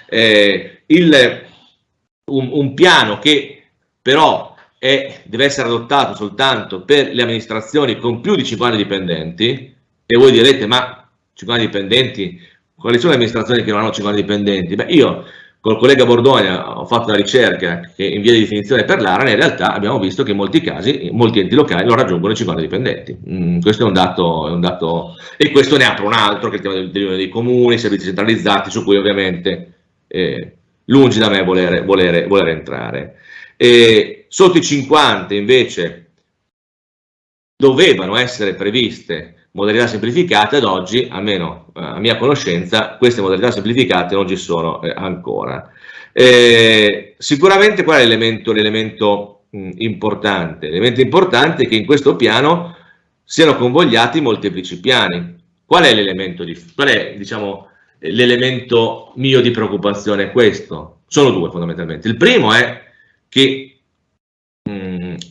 un piano che però deve essere adottato soltanto per le amministrazioni con più di 50 dipendenti, e voi direte, ma 50 dipendenti, quali sono le amministrazioni che non hanno 50 dipendenti? Beh, io col collega Bordogna ho fatto una ricerca che in via di definizione per l'ARAN, e in realtà abbiamo visto che in molti casi, molti enti locali non raggiungono i 50 dipendenti. Questo è un dato, e questo ne apre un altro, che è il tema dell'unione dei comuni, servizi centralizzati, su cui ovviamente lungi da me voler entrare. Sotto i 50 invece dovevano essere previste modalità semplificate, ad oggi, almeno a mia conoscenza, queste modalità semplificate non ci sono ancora. Sicuramente qual è l'elemento importante? L'elemento importante è che in questo piano siano convogliati molteplici piani. Qual è l'elemento diciamo, l'elemento mio di preoccupazione? Questo. Sono due fondamentalmente. Il primo è che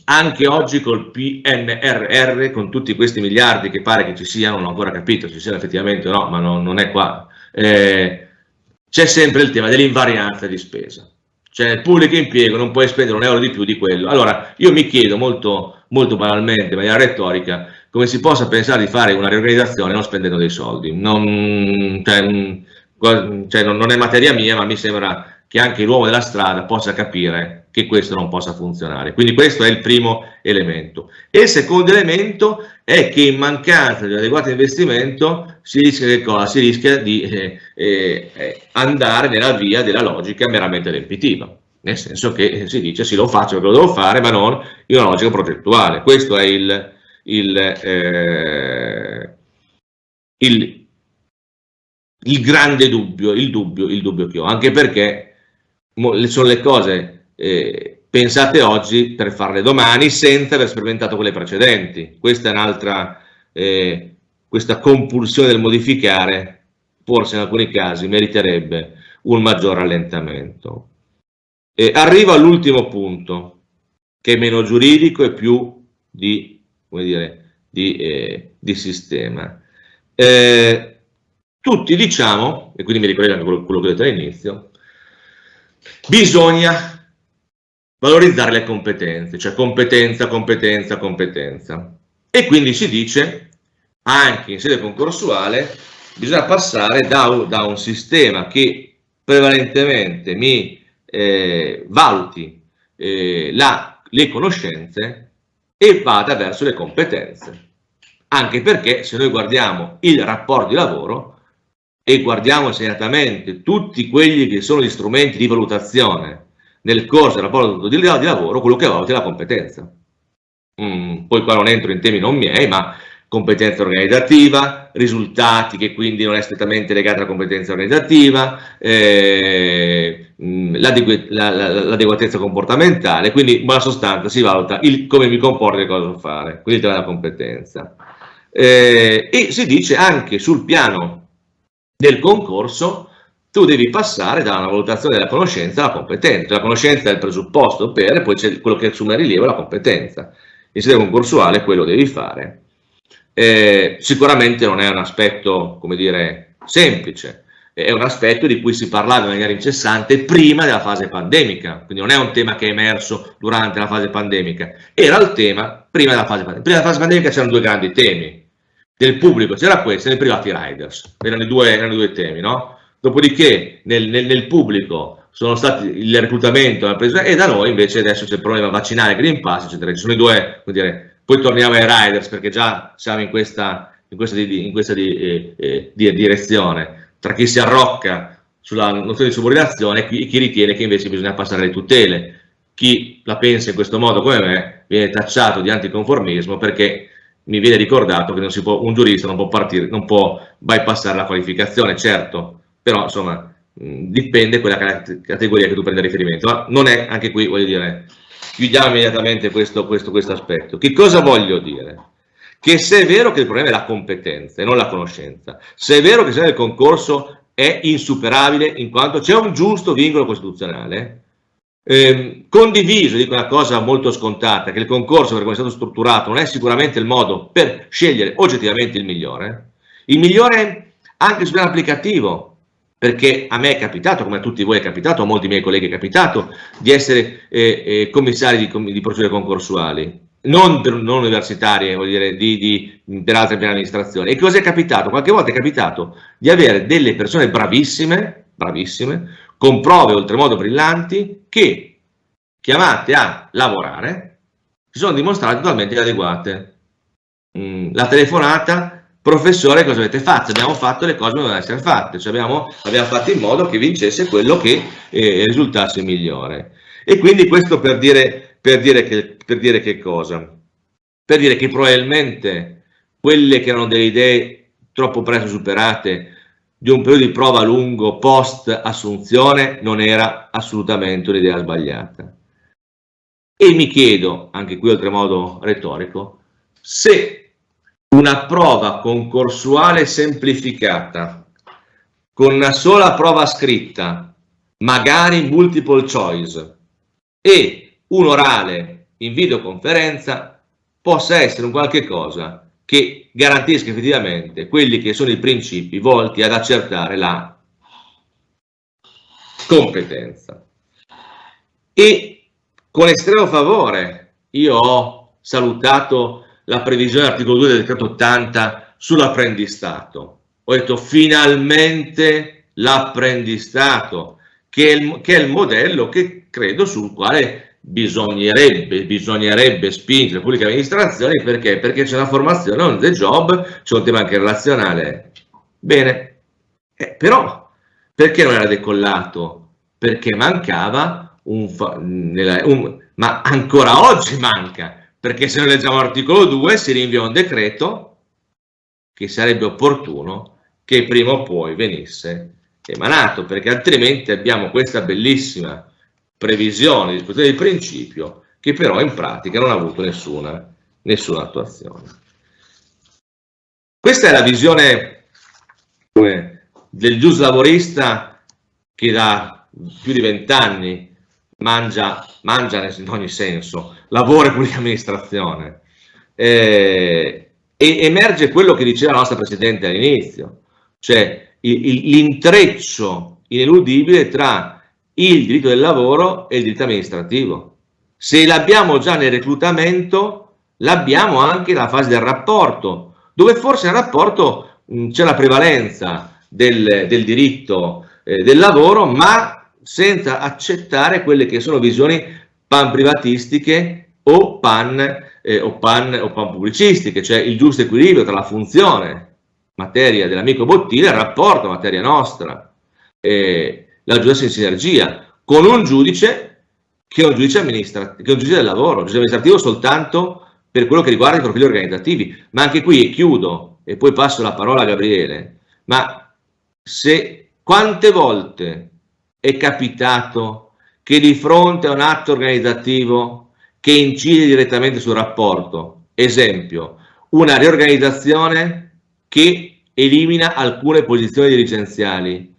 anche oggi col PNRR, con tutti questi miliardi che pare che ci siano, non ho ancora capito se ci siano effettivamente o no, ma non è qua, c'è sempre il tema dell'invarianza di spesa. Cioè nel pubblico impiego non puoi spendere un euro di più di quello. Allora io mi chiedo molto banalmente, in maniera retorica, come si possa pensare di fare una riorganizzazione non spendendo dei soldi. Non è materia mia, ma mi sembra che anche l'uomo della strada possa capire che questo non possa funzionare. Quindi questo è il primo elemento. E il secondo elemento è che in mancanza di un adeguato investimento si rischia di andare nella via della logica meramente riempitiva, nel senso che si dice sì, lo faccio perché lo devo fare, ma non in una logica progettuale. Questo è il grande dubbio, il dubbio che ho, anche perché sono le cose pensate oggi per farle domani senza aver sperimentato quelle precedenti. Questa è un'altra, questa compulsione del modificare forse in alcuni casi meriterebbe un maggior rallentamento. Arrivo all'ultimo punto, che è meno giuridico e più di, come dire, di sistema. Tutti diciamo, e quindi mi ricordo anche quello che ho detto all'inizio, bisogna valorizzare le competenze, cioè competenza. E quindi si dice, anche in sede concorsuale, bisogna passare da un sistema che prevalentemente mi valuti le conoscenze e vada verso le competenze. Anche perché se noi guardiamo il rapporto di lavoro e guardiamo segnatamente tutti quelli che sono gli strumenti di valutazione nel corso del rapporto di lavoro, quello che valuta è la competenza. Poi qua non entro in temi non miei, ma competenza organizzativa, risultati che quindi non è strettamente legata alla competenza organizzativa, l'adeguatezza comportamentale, quindi in buona sostanza si valuta come mi comporto e cosa devo fare, quindi il tema della competenza. E si dice anche sul piano del concorso tu devi passare da una valutazione della conoscenza alla competenza. La conoscenza è il presupposto per, poi c'è quello che assume rilievo, la competenza. In sede concorsuale quello devi fare. Sicuramente non è un aspetto, come dire, semplice, è un aspetto di cui si parlava in maniera incessante prima della fase pandemica, quindi non è un tema che è emerso durante la fase pandemica, era il tema prima della fase pandemica. Prima della fase pandemica c'erano due grandi temi. Del pubblico c'era questo e nei privati riders, erano i due temi, no? Dopodiché nel pubblico sono stati il reclutamento e da noi invece adesso c'è il problema vaccinale, Green Pass, eccetera. Ci sono i due, come dire, poi torniamo ai riders perché già siamo in questa direzione, tra chi si arrocca sulla nozione di subordinazione e chi ritiene che invece bisogna passare le tutele. chi la pensa in questo modo come me viene tacciato di anticonformismo, perché mi viene ricordato che un giurista non può bypassare la qualificazione, certo, però insomma dipende quella categoria che tu prendi a riferimento, ma non è, anche qui voglio dire, chiudiamo immediatamente questo aspetto. Che cosa voglio dire? Che se è vero che il problema è la competenza e non la conoscenza, se è vero che il concorso è insuperabile in quanto c'è un giusto vincolo costituzionale, condiviso, dico una cosa molto scontata, che il concorso, per come è stato strutturato, non è sicuramente il modo per scegliere oggettivamente il migliore anche sul piano applicativo, perché a me è capitato, come a tutti voi è capitato, a molti miei colleghi è capitato, di essere commissari di procedure concorsuali, non universitarie, voglio dire, per altre amministrazioni. E cosa è capitato? Qualche volta è capitato di avere delle persone bravissime, con prove oltremodo brillanti, che, chiamate a lavorare, si sono dimostrate totalmente inadeguate. La telefonata: professore, cosa avete fatto? Abbiamo fatto le cose che dovevano essere fatte, cioè abbiamo fatto in modo che vincesse quello che risultasse migliore. E quindi questo per dire che cosa? Per dire che probabilmente quelle che erano delle idee troppo presto superate di un periodo di prova lungo post assunzione non era assolutamente un'idea sbagliata. E mi chiedo, anche qui oltremodo retorico, se una prova concorsuale semplificata con una sola prova scritta, magari multiple choice, e un orale in videoconferenza possa essere un qualche cosa che garantisca effettivamente quelli che sono i principi volti ad accertare la competenza. E con estremo favore io ho salutato la previsione dell'articolo 2 del decreto 80 sull'apprendistato. Ho detto finalmente l'apprendistato, che è il modello che credo sul quale bisognerebbe spingere le pubbliche amministrazioni. Perché? Perché c'è una formazione on the job, c'è un tema anche relazionale. Bene, però perché non era decollato? Perché mancava ma ancora oggi manca, perché se noi leggiamo l'articolo 2 si rinvia un decreto che sarebbe opportuno che prima o poi venisse emanato, perché altrimenti abbiamo questa bellissima previsione di disposizione di principio che però in pratica non ha avuto nessuna attuazione. Questa è la visione del giuslavorista che da più di 20 anni mangia in ogni senso, lavora in pubblica amministrazione, e emerge quello che diceva la nostra Presidente all'inizio, cioè l'intreccio ineludibile tra il diritto del lavoro e il diritto amministrativo. Se l'abbiamo già nel reclutamento, l'abbiamo anche nella fase del rapporto, dove forse nel rapporto c'è la prevalenza del diritto del lavoro, ma senza accettare quelle che sono visioni panprivatistiche o pan pubblicistiche, cioè il giusto equilibrio tra la funzione materia dell'amico Bottini e il rapporto materia nostra. La giustizia in sinergia con un giudice che è un giudice del lavoro, un giudice amministrativo soltanto per quello che riguarda i profili organizzativi. Ma anche qui, e chiudo e poi passo la parola a Gabriele, ma quante volte è capitato che di fronte a un atto organizzativo che incide direttamente sul rapporto, esempio, una riorganizzazione che elimina alcune posizioni dirigenziali,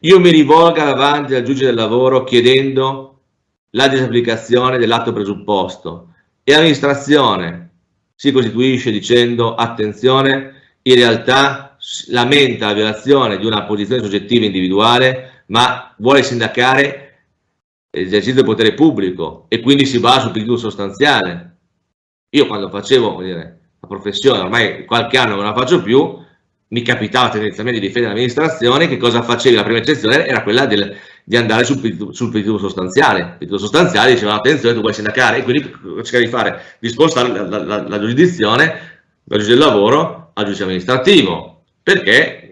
io mi rivolga davanti al giudice del lavoro chiedendo la disapplicazione dell'atto presupposto e l'amministrazione si costituisce dicendo attenzione, in realtà lamenta la violazione di una posizione soggettiva individuale, ma vuole sindacare l'esercizio del potere pubblico e quindi si basa sul principio sostanziale. Io quando facevo la professione, ormai qualche anno non la faccio più, mi capitava tendenzialmente di difendere l'amministrazione. Che cosa facevi? La prima eccezione era quella di andare sul principio sostanziale. Il principio sostanziale diceva attenzione, tu vuoi sindacare, e quindi cercare di fare, di spostare la giurisdizione dal giudice del lavoro al giudice amministrativo, perché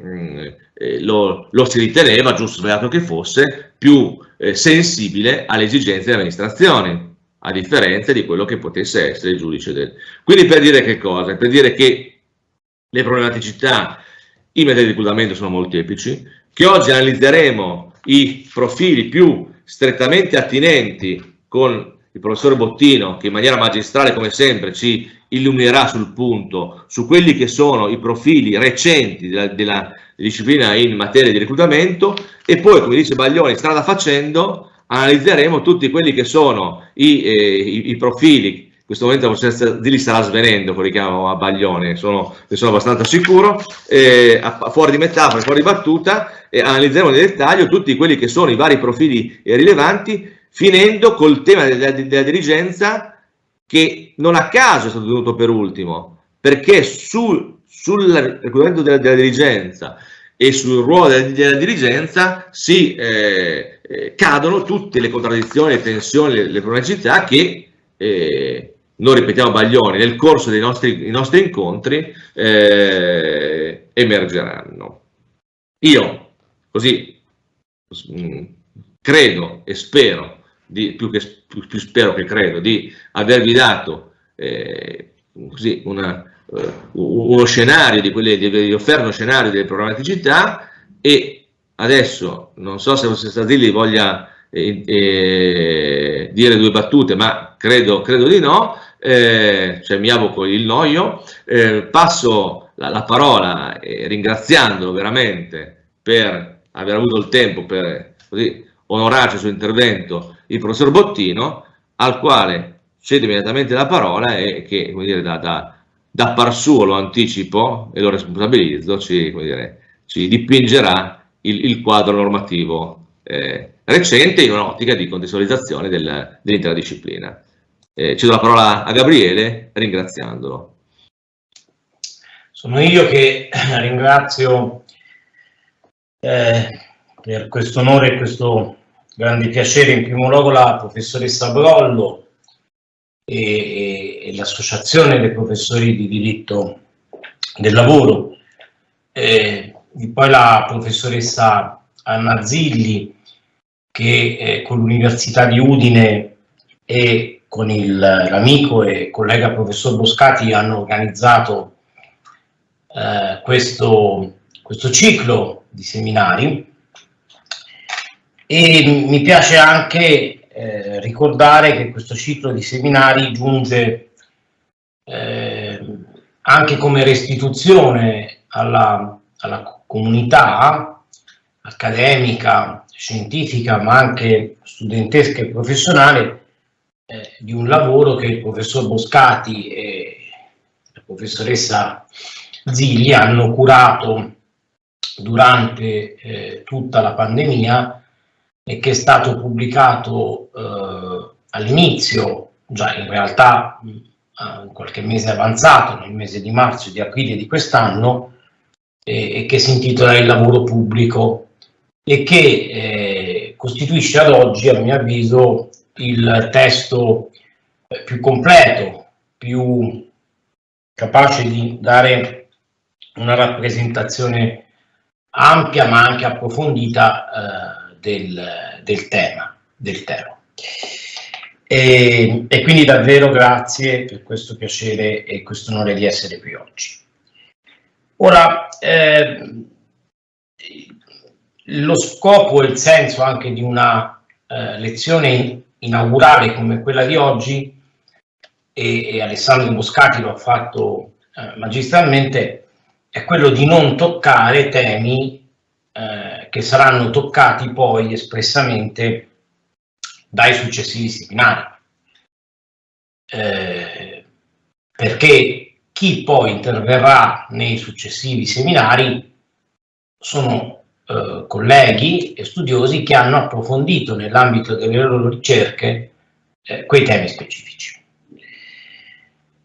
lo si riteneva, giusto o sbagliato che fosse, più sensibile alle esigenze delle amministrazioni. a differenza di quello che potesse essere il giudice del... Quindi per dire che cosa? Per dire che le problematicità in materia di reclutamento sono molteplici, che oggi analizzeremo i profili più strettamente attinenti con il professor Bottino, che in maniera magistrale come sempre ci illuminerà sul punto, su quelli che sono i profili recenti della disciplina in materia di reclutamento, e poi, come dice Baglioni, strada facendo, analizzeremo tutti quelli che sono i profili. In questo momento la professoressa Zilli starà svenendo con il richiamo a Baglioni, ne sono abbastanza sicuro, fuori di metafora, fuori di battuta, analizzeremo nel dettaglio tutti quelli che sono i vari profili rilevanti, finendo col tema della dirigenza, che non a caso è stato tenuto per ultimo, perché sul reclutamento della dirigenza e sul ruolo della dirigenza si cadono tutte le contraddizioni, le tensioni, le problematicità che non ripetiamo Baglioni, nel corso dei nostri incontri emergeranno. Io così credo e spero, più spero che credo, di avervi dato così uno scenario di offerto uno scenario delle problematicità, e adesso non so se la professoressa Zilli voglia dire due battute, ma credo di no. Cioè mi avoco il noio, passo la parola ringraziandolo veramente per aver avuto il tempo per così onorarci il suo intervento, il professor Bottino, al quale cedo immediatamente la parola e che, come dire, da par suo, lo anticipo e lo responsabilizzo, ci dipingerà il quadro normativo recente in un'ottica di contestualizzazione dell'intera disciplina. Cedo la parola a Gabriele ringraziandolo. Sono io che ringrazio per questo onore e questo grande piacere in primo luogo la professoressa Brollo e l'associazione dei professori di diritto del lavoro, e poi la professoressa Anna Zilli, che con l'Università di Udine e con l'amico e collega professor Boscati hanno organizzato questo ciclo di seminari. E mi piace anche ricordare che questo ciclo di seminari giunge anche come restituzione alla comunità accademica, scientifica, ma anche studentesca e professionale, di un lavoro che il professor Boscati e la professoressa Zilli hanno curato durante tutta la pandemia e che è stato pubblicato all'inizio, già in realtà qualche mese avanzato, nel mese di marzo e di aprile di quest'anno, e che si intitola Il lavoro pubblico, e che costituisce ad oggi, a mio avviso, il testo più completo, più capace di dare una rappresentazione ampia ma anche approfondita del tema. E quindi davvero grazie per questo piacere e questo onore di essere qui oggi. Ora, lo scopo e il senso anche di una lezione inaugurale come quella di oggi, e Alessandro Boscati lo ha fatto magistralmente, è quello di non toccare temi che saranno toccati poi espressamente dai successivi seminari, perché chi poi interverrà nei successivi seminari sono colleghi e studiosi che hanno approfondito nell'ambito delle loro ricerche quei temi specifici.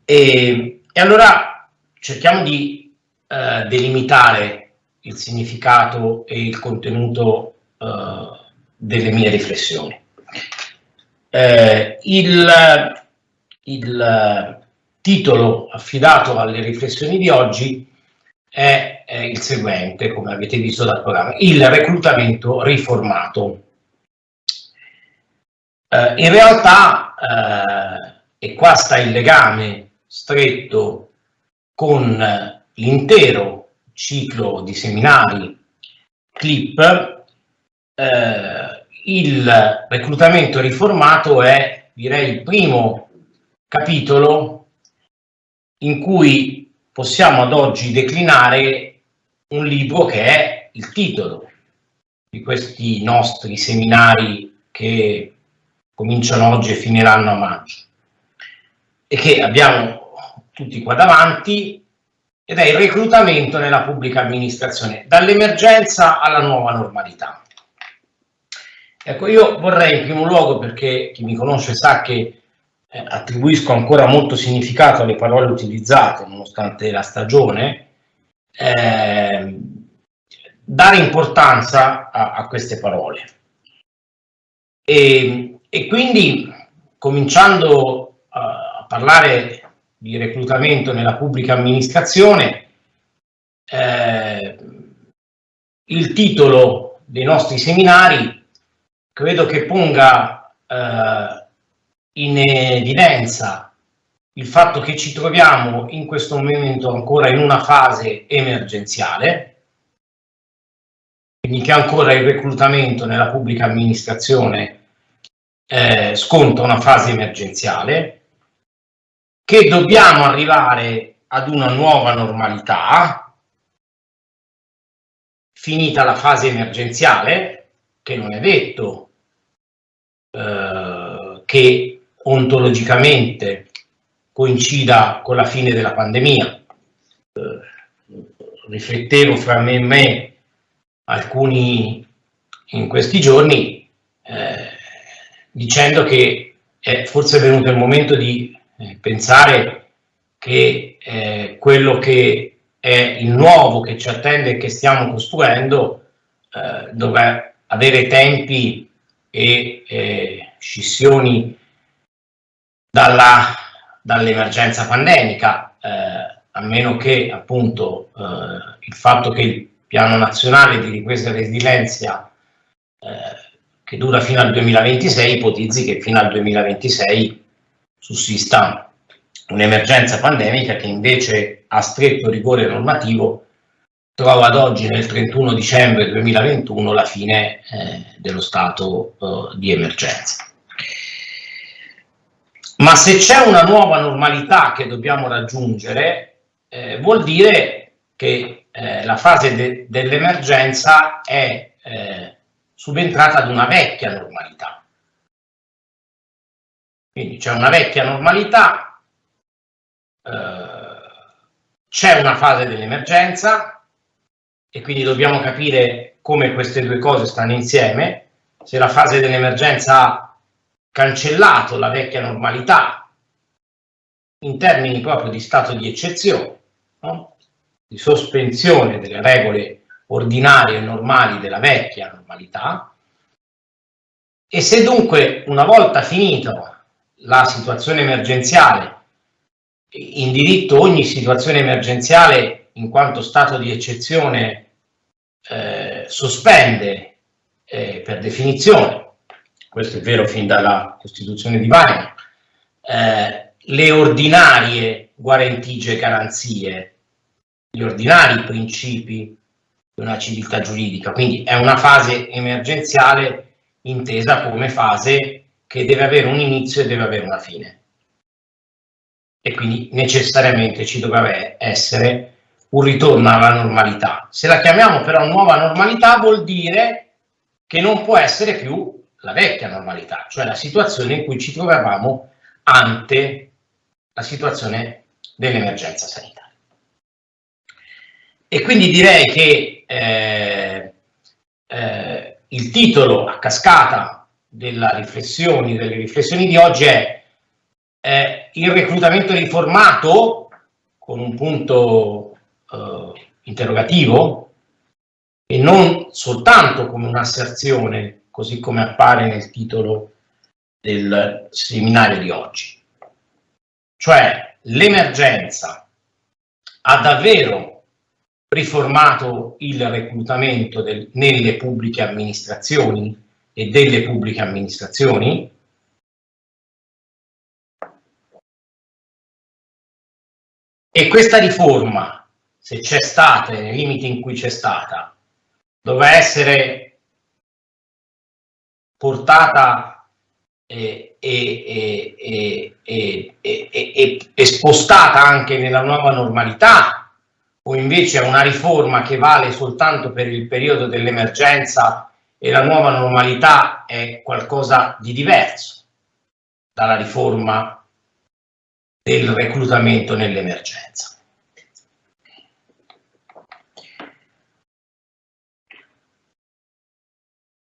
E allora cerchiamo di delimitare il significato e il contenuto delle mie riflessioni. Il titolo affidato alle riflessioni di oggi è il seguente, come avete visto dal programma: il reclutamento riformato. In realtà, e qua sta il legame stretto con l'intero ciclo di seminari CLIP, il reclutamento riformato è, direi, il primo capitolo in cui possiamo ad oggi declinare un libro che è il titolo di questi nostri seminari che cominciano oggi e finiranno a maggio, e che abbiamo tutti qua davanti, ed è il reclutamento nella pubblica amministrazione, dall'emergenza alla nuova normalità. Ecco, io vorrei in primo luogo, perché chi mi conosce sa che attribuisco ancora molto significato alle parole utilizzate, nonostante la stagione, dare importanza a queste parole. E quindi, cominciando a parlare di reclutamento nella pubblica amministrazione, il titolo dei nostri seminari credo che ponga in evidenza il fatto che ci troviamo in questo momento ancora in una fase emergenziale, quindi che ancora il reclutamento nella pubblica amministrazione sconta una fase emergenziale, che dobbiamo arrivare ad una nuova normalità, finita la fase emergenziale, che non è detto che ontologicamente coincida con la fine della pandemia. Riflettevo fra me e me alcuni in questi giorni, dicendo che è forse venuto il momento di pensare che quello che è il nuovo che ci attende e che stiamo costruendo dovrà avere tempi e scissioni dall'emergenza pandemica, a meno che appunto il fatto che il piano nazionale di ripresa e resilienza che dura fino al 2026 ipotizzi che fino al 2026 sussista un'emergenza pandemica che invece a stretto rigore normativo trova ad oggi, nel 31 dicembre 2021, la fine dello stato di emergenza. Ma se c'è una nuova normalità che dobbiamo raggiungere, vuol dire che la fase dell'emergenza è subentrata ad una vecchia normalità. Quindi c'è una vecchia normalità, c'è una fase dell'emergenza, e quindi dobbiamo capire come queste due cose stanno insieme. Se la fase dell'emergenza ha cancellato la vecchia normalità in termini proprio di stato di eccezione, no? Di sospensione delle regole ordinarie e normali della vecchia normalità, e se dunque una volta finita la situazione emergenziale, in diritto ogni situazione emergenziale in quanto stato di eccezione sospende per definizione, questo è vero fin dalla Costituzione di Weimar, le ordinarie guarentigie e garanzie, gli ordinari principi di una civiltà giuridica. Quindi è una fase emergenziale intesa come fase che deve avere un inizio e deve avere una fine, e quindi necessariamente ci dovrebbe essere un ritorno alla normalità. Se la chiamiamo però nuova normalità, vuol dire che non può essere più la vecchia normalità, cioè la situazione in cui ci trovavamo ante la situazione dell'emergenza sanitaria. E quindi direi che il titolo a cascata delle riflessioni di oggi è il reclutamento riformato, con un punto interrogativo, e non soltanto come un'asserzione, così come appare nel titolo del seminario di oggi. Cioè, l'emergenza ha davvero riformato il reclutamento nelle pubbliche amministrazioni e delle pubbliche amministrazioni, E questa riforma, se c'è stata, nei limiti in cui c'è stata, dovrà essere portata e spostata anche nella nuova normalità, o invece è una riforma che vale soltanto per il periodo dell'emergenza e la nuova normalità è qualcosa di diverso dalla riforma del reclutamento nell'emergenza.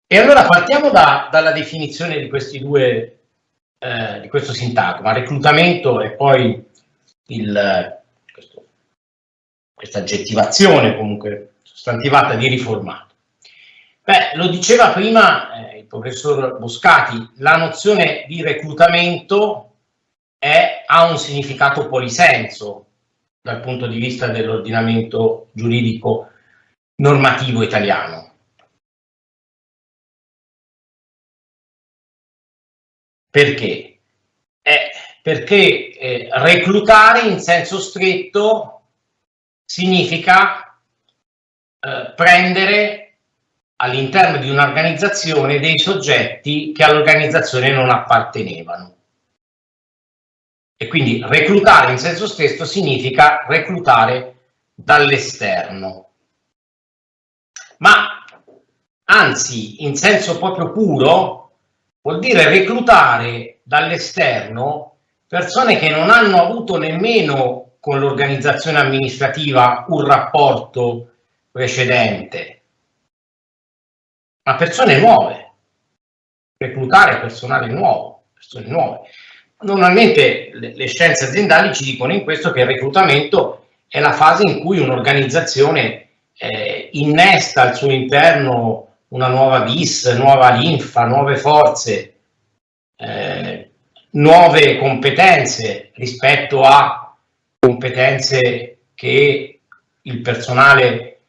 E allora partiamo dalla definizione di questi due, di questo sintagma, reclutamento e poi questa aggettivazione comunque sostantivata di riformato. Beh, lo diceva prima il professor Boscati, la nozione di reclutamento ha un significato polisenso dal punto di vista dell'ordinamento giuridico normativo italiano. Perché? Perché reclutare in senso stretto significa prendere all'interno di un'organizzazione dei soggetti che all'organizzazione non appartenevano. E quindi reclutare in senso stretto significa reclutare dall'esterno. Ma anzi, in senso proprio puro, vuol dire reclutare dall'esterno persone che non hanno avuto nemmeno con l'organizzazione amministrativa un rapporto precedente, ma persone nuove, reclutare personale nuovo, persone nuove. Normalmente le scienze aziendali ci dicono in questo che il reclutamento è la fase in cui un'organizzazione innesta al suo interno una nuova vis, nuova linfa, nuove forze, nuove competenze rispetto a competenze che il personale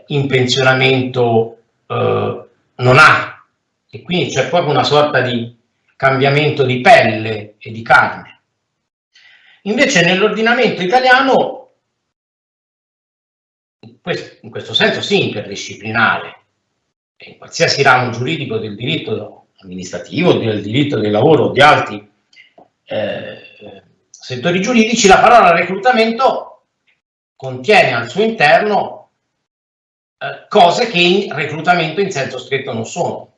in pensionamento non ha. E quindi c'è proprio una sorta di cambiamento di pelle e di carne. Invece nell'ordinamento italiano, in questo senso sì, interdisciplinare, in qualsiasi ramo giuridico del diritto amministrativo, del diritto del lavoro o di altri settori giuridici, la parola reclutamento contiene al suo interno cose che in reclutamento in senso stretto non sono.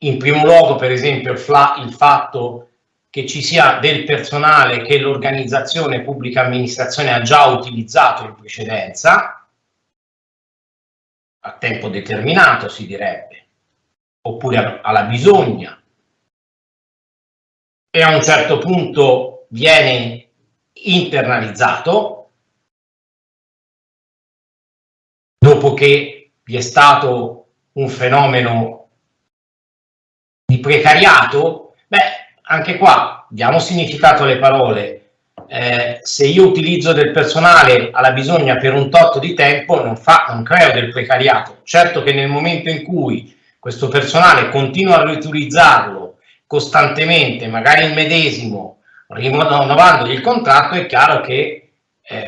In primo luogo, per esempio, il fatto che ci sia del personale che l'organizzazione pubblica amministrazione ha già utilizzato in precedenza, a tempo determinato si direbbe, oppure alla bisogna, e a un certo punto viene internalizzato, dopo che vi è stato un fenomeno di precariato. Anche qua diamo significato alle parole. Se io utilizzo del personale alla bisogna per un tot di tempo non creo del precariato. Certo che nel momento in cui questo personale continua a riutilizzarlo costantemente, magari il medesimo, rinnovandogli il contratto, è chiaro che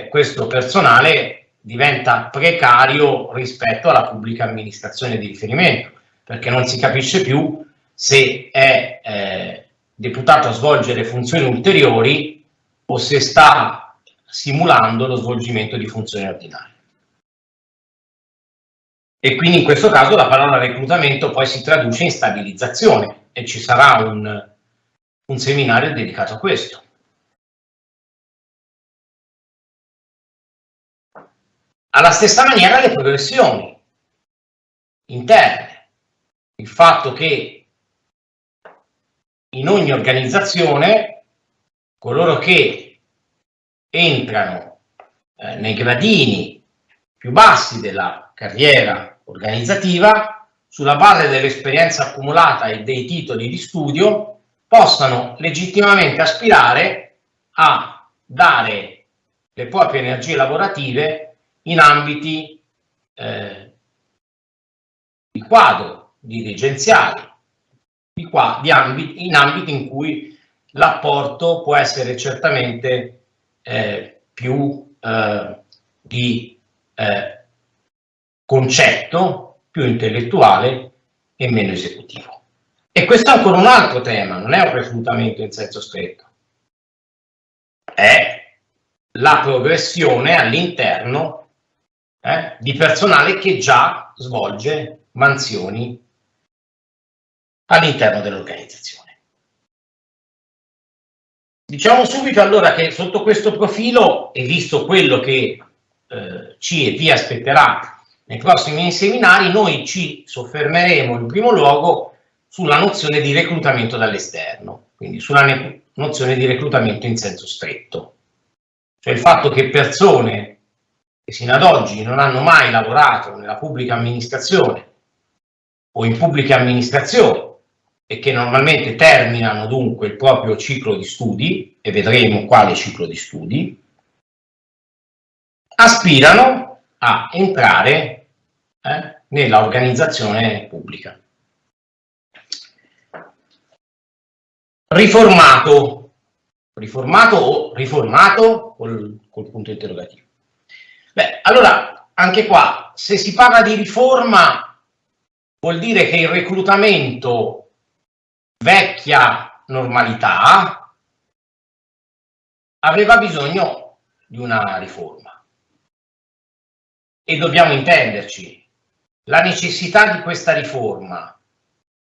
questo personale diventa precario rispetto alla pubblica amministrazione di riferimento, perché non si capisce più se è deputato a svolgere funzioni ulteriori o se sta simulando lo svolgimento di funzioni ordinarie. E quindi in questo caso la parola reclutamento poi si traduce in stabilizzazione e ci sarà un seminario dedicato a questo. Alla stessa maniera le progressioni interne, il fatto che in ogni organizzazione coloro che entrano nei gradini più bassi della carriera organizzativa, sulla base dell'esperienza accumulata e dei titoli di studio, possano legittimamente aspirare a dare le proprie energie lavorative in ambiti di quadro dirigenziali, in ambiti in cui l'apporto può essere certamente più di concetto, più intellettuale e meno esecutivo. E questo è ancora un altro tema, non è un reclutamento in senso stretto, è la progressione all'interno di personale che già svolge mansioni all'interno dell'organizzazione. Diciamo subito allora che sotto questo profilo, e visto quello che ci e vi aspetterà nei prossimi seminari, noi ci soffermeremo in primo luogo sulla nozione di reclutamento dall'esterno, quindi sulla nozione di reclutamento in senso stretto, cioè il fatto che persone che sino ad oggi non hanno mai lavorato nella pubblica amministrazione o in pubbliche amministrazioni e che normalmente terminano dunque il proprio ciclo di studi, e vedremo quale ciclo di studi, aspirano a entrare nella organizzazione pubblica. Riformato o riformato col punto interrogativo. Beh, allora, anche qua, se si parla di riforma, vuol dire che il reclutamento vecchia normalità aveva bisogno di una riforma. E dobbiamo intenderci, la necessità di questa riforma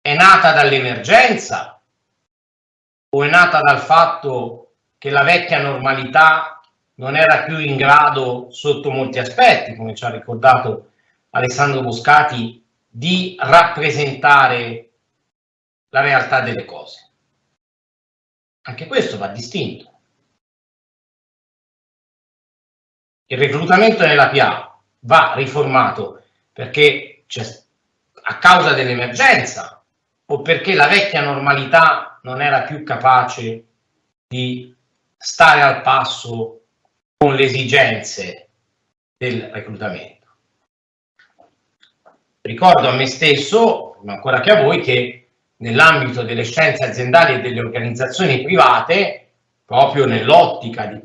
è nata dall'emergenza o è nata dal fatto che la vecchia normalità non era più in grado, sotto molti aspetti, come ci ha ricordato Alessandro Boscati, di rappresentare la realtà delle cose? Anche questo va distinto. Il reclutamento nella PA va riformato perché a causa dell'emergenza o perché la vecchia normalità non era più capace di stare al passo con le esigenze del reclutamento. Ricordo a me stesso, ma ancora che a voi, che nell'ambito delle scienze aziendali e delle organizzazioni private, proprio nell'ottica di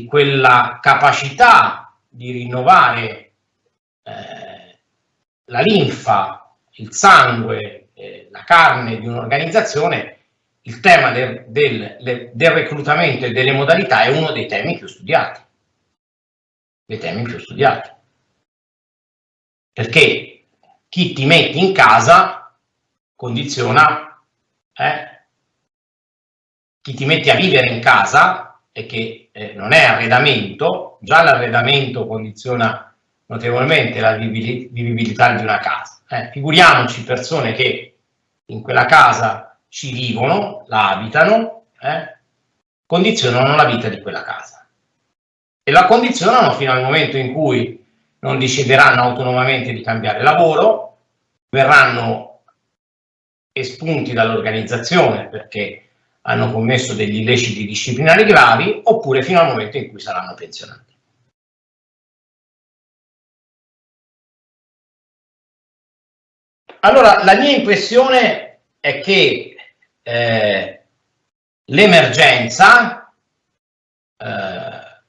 quella capacità di rinnovare la linfa, il sangue, la carne di un'organizzazione, il tema del reclutamento e delle modalità è uno dei temi più studiati. Perché chi ti metti in casa condiziona, chi ti metti a vivere in casa e che non è arredamento, già l'arredamento condiziona notevolmente la vivibilità di una casa. Figuriamoci persone che in quella casa ci vivono, la abitano, condizionano la vita di quella casa. E la condizionano fino al momento in cui non decideranno autonomamente di cambiare lavoro, verranno espunti dall'organizzazione perché hanno commesso degli illeciti disciplinari gravi, oppure fino al momento in cui saranno pensionati. Allora, la mia impressione è che l'emergenza,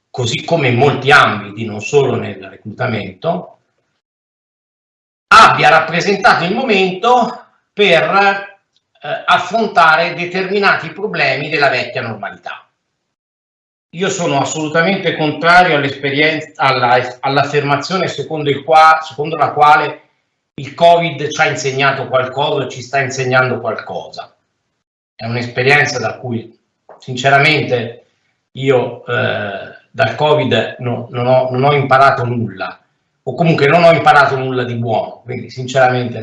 così come in molti ambiti, non solo nel reclutamento, abbia rappresentato il momento per affrontare determinati problemi della vecchia normalità. Io sono assolutamente contrario all'affermazione secondo la quale il Covid ci ha insegnato qualcosa, ci sta insegnando qualcosa. È un'esperienza da cui sinceramente io dal Covid non ho imparato nulla, o comunque non ho imparato nulla di buono, quindi sinceramente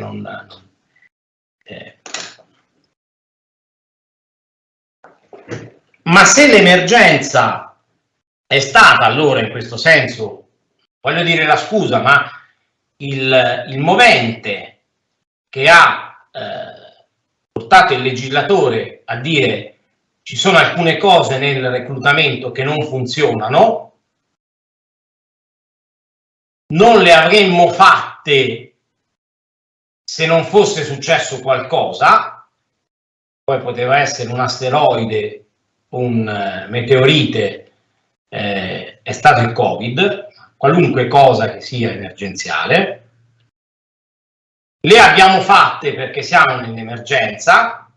ma se l'emergenza è stata allora in questo senso, voglio dire la scusa, ma il movente che ha portato il legislatore a dire ci sono alcune cose nel reclutamento che non funzionano, non le avremmo fatte se non fosse successo qualcosa, poi poteva essere un asteroide, un meteorite, è stato il Covid, qualunque cosa che sia emergenziale. Le abbiamo fatte perché siamo in emergenza,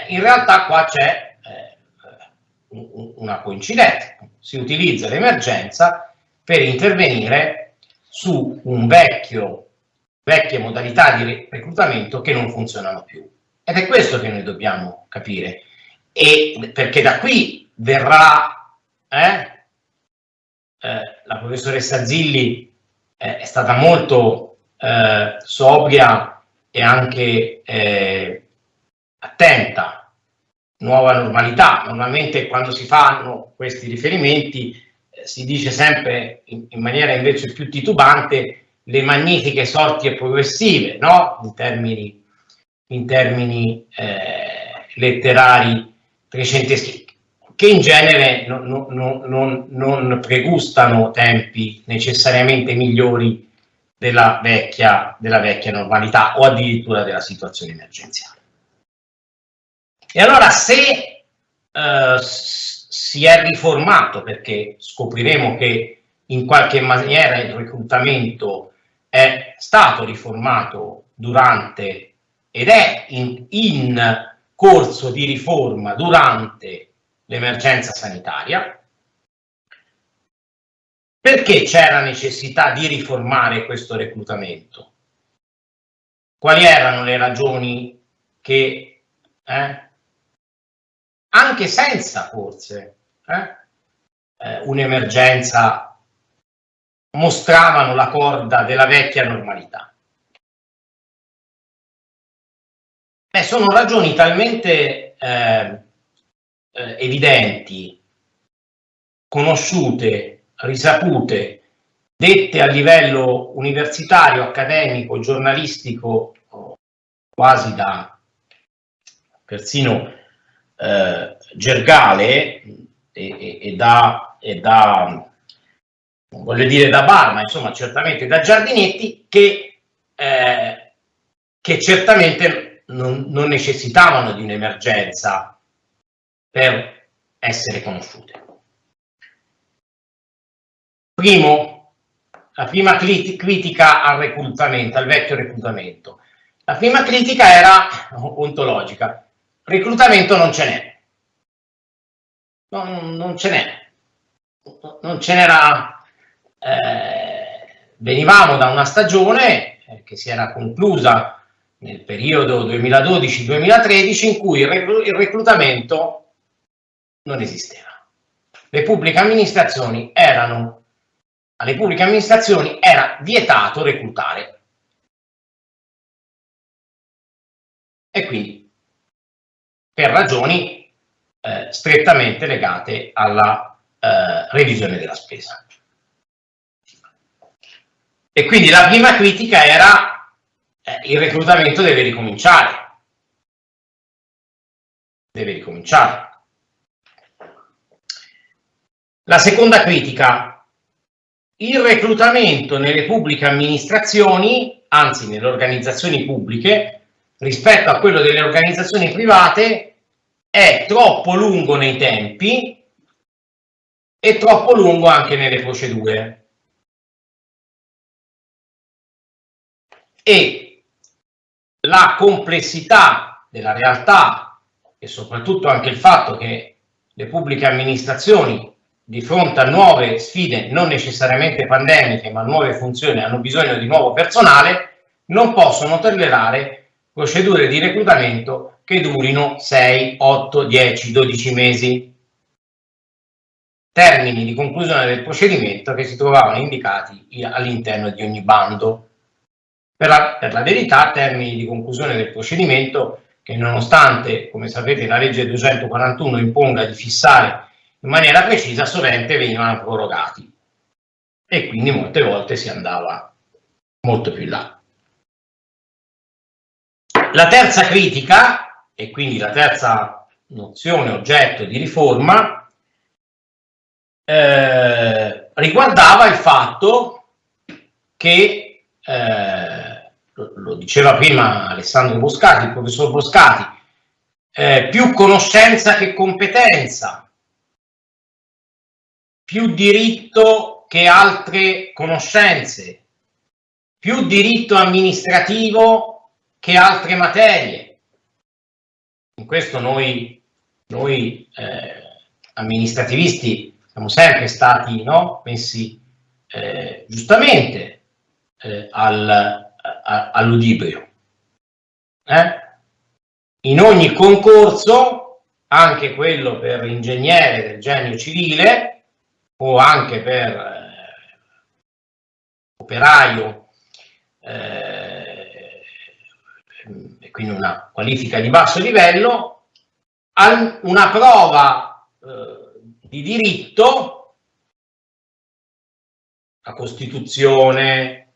in realtà qua c'è una coincidenza, si utilizza l'emergenza per intervenire su vecchie modalità di reclutamento che non funzionano più. Ed è questo che noi dobbiamo capire, e perché da qui verrà, la professoressa Zilli è stata molto sobria e anche attenta. Nuova normalità. Normalmente quando si fanno questi riferimenti si dice sempre in maniera invece più titubante le magnifiche sorti e progressive, no? In termini letterari trecenteschi, che in genere non pregustano tempi necessariamente migliori della vecchia normalità o addirittura della situazione emergenziale. E allora se si è riformato, perché scopriremo che in qualche maniera il reclutamento è stato riformato durante ed è in corso di riforma durante l'emergenza sanitaria, perché c'era necessità di riformare questo reclutamento? Quali erano le ragioni che anche senza forse un'emergenza mostravano la corda della vecchia normalità? Sono ragioni talmente evidenti, conosciute, risapute, dette a livello universitario, accademico, giornalistico, quasi da persino gergale e da voglio dire da bar, ma insomma certamente da giardinetti, che certamente non necessitavano di un'emergenza per essere conosciute. Primo, la prima critica al reclutamento, al vecchio reclutamento. La prima critica era ontologica. Reclutamento non ce n'è. Non ce n'è. Non ce n'era. Venivamo da una stagione che si era conclusa nel periodo 2012-2013 in cui il reclutamento non esisteva. Alle pubbliche amministrazioni era vietato reclutare. E quindi per ragioni strettamente legate alla revisione della spesa. E quindi la prima critica era il reclutamento deve ricominciare. Deve ricominciare. La seconda critica: il reclutamento nelle pubbliche amministrazioni, anzi nelle organizzazioni pubbliche, rispetto a quello delle organizzazioni private, è troppo lungo nei tempi e troppo lungo anche nelle procedure. E la complessità della realtà e soprattutto anche il fatto che le pubbliche amministrazioni di fronte a nuove sfide, non necessariamente pandemiche, ma nuove funzioni, hanno bisogno di nuovo personale, non possono tollerare procedure di reclutamento che durino 6, 8, 10, 12 mesi. Termini di conclusione del procedimento che si trovavano indicati all'interno di ogni bando. Per la verità, termini di conclusione del procedimento che, nonostante, come sapete, la legge 241 imponga di fissare in maniera precisa, sovente venivano prorogati e quindi molte volte si andava molto più in là. La terza critica, e quindi la terza nozione oggetto di riforma, riguardava il fatto che lo diceva prima Alessandro Boscati, il professor Boscati, più conoscenza che competenza, più diritto che altre conoscenze, più diritto amministrativo che altre materie. In questo noi amministrativisti siamo sempre stati, no, messi giustamente all'udibrio. In ogni concorso, anche quello per ingegnere del genio civile o anche per operaio, e quindi una qualifica di basso livello, una prova di diritto, la Costituzione,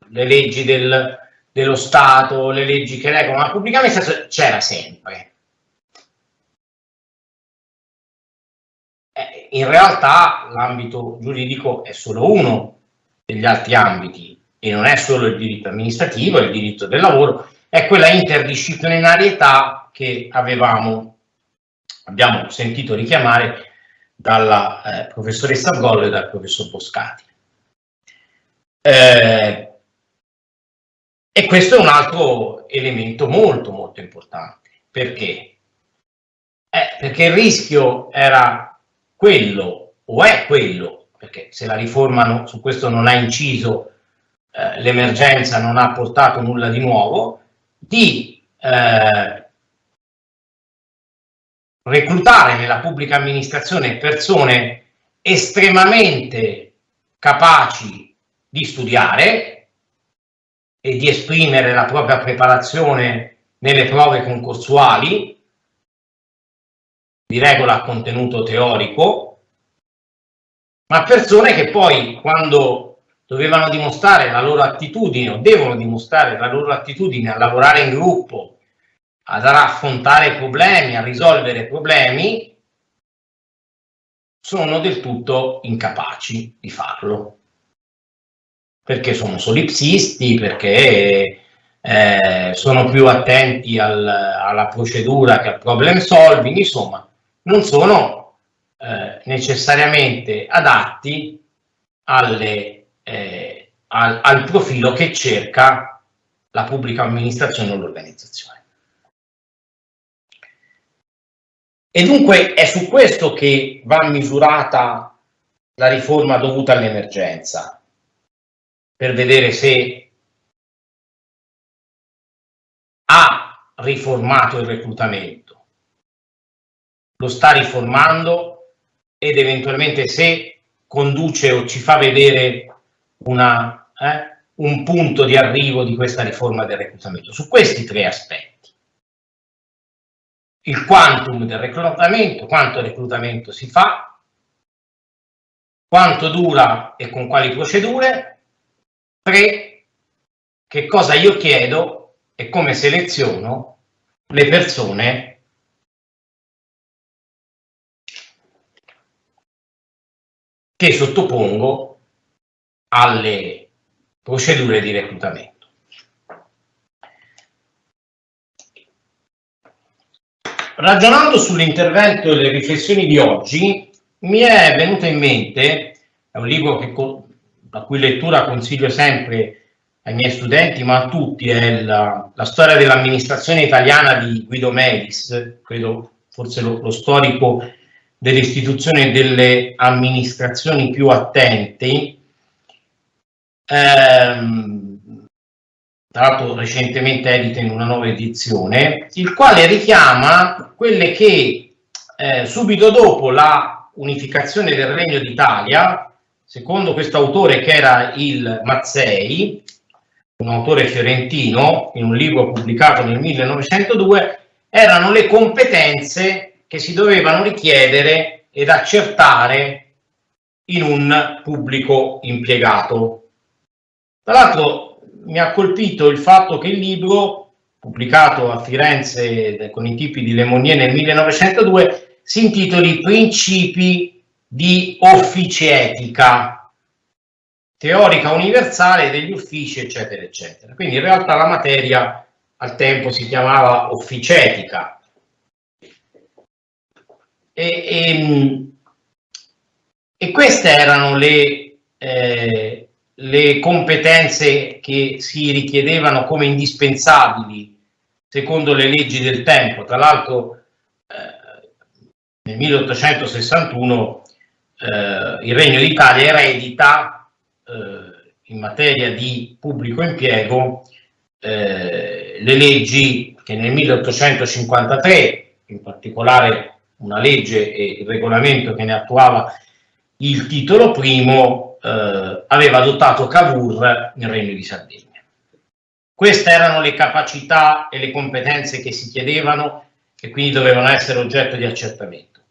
le leggi dello Stato, le leggi che regolano la pubblica amministrazione, c'era sempre. In realtà l'ambito giuridico è solo uno degli altri ambiti e non è solo il diritto amministrativo, è il diritto del lavoro, è quella interdisciplinarietà che abbiamo sentito richiamare dalla professoressa Gollo e dal professor Boscati. E questo è un altro elemento molto molto importante. Perché? Perché il rischio era quello, o è quello, perché se la riforma su questo non ha inciso, l'emergenza non ha portato nulla di nuovo, di reclutare nella pubblica amministrazione persone estremamente capaci di studiare e di esprimere la propria preparazione nelle prove concorsuali, di regola a contenuto teorico, ma persone che poi, quando dovevano dimostrare la loro attitudine o devono dimostrare la loro attitudine a lavorare in gruppo, ad affrontare problemi, a risolvere problemi, sono del tutto incapaci di farlo. Perché sono solipsisti, perché sono più attenti alla procedura che al problem solving, insomma, non sono necessariamente adatti al profilo che cerca la pubblica amministrazione o l'organizzazione. E dunque è su questo che va misurata la riforma dovuta all'emergenza, per vedere se ha riformato il reclutamento, lo sta riformando ed eventualmente se conduce o ci fa vedere un punto di arrivo di questa riforma del reclutamento. Su questi tre aspetti: il quantum del reclutamento, quanto reclutamento si fa, quanto dura e con quali procedure. 3. Che cosa io chiedo e come seleziono le persone che sottopongo alle procedure di reclutamento. Ragionando sull'intervento e le riflessioni di oggi, mi è venuto in mente, è un libro la cui lettura consiglio sempre ai miei studenti, ma a tutti, è la storia dell'amministrazione italiana di Guido Melis, credo forse lo storico dell'istituzione delle amministrazioni più attenti, tra l'altro recentemente edita in una nuova edizione, il quale richiama quelle che subito dopo la unificazione del Regno d'Italia, secondo questo autore che era il Mazzei, un autore fiorentino, in un libro pubblicato nel 1902, erano le competenze che si dovevano richiedere ed accertare in un pubblico impiegato. Tra l'altro mi ha colpito il fatto che il libro, pubblicato a Firenze con i tipi di Le Monnier nel 1902, si intitoli Principi di officietica, teorica universale degli uffici, eccetera, eccetera. Quindi in realtà la materia al tempo si chiamava officetica, E queste erano le competenze che si richiedevano come indispensabili secondo le leggi del tempo. Tra l'altro nel 1861 il Regno d'Italia eredita in materia di pubblico impiego le leggi che nel 1853, in particolare una legge e il regolamento che ne attuava il titolo primo, aveva adottato Cavour nel Regno di Sardegna. Queste erano le capacità e le competenze che si chiedevano e quindi dovevano essere oggetto di accertamento.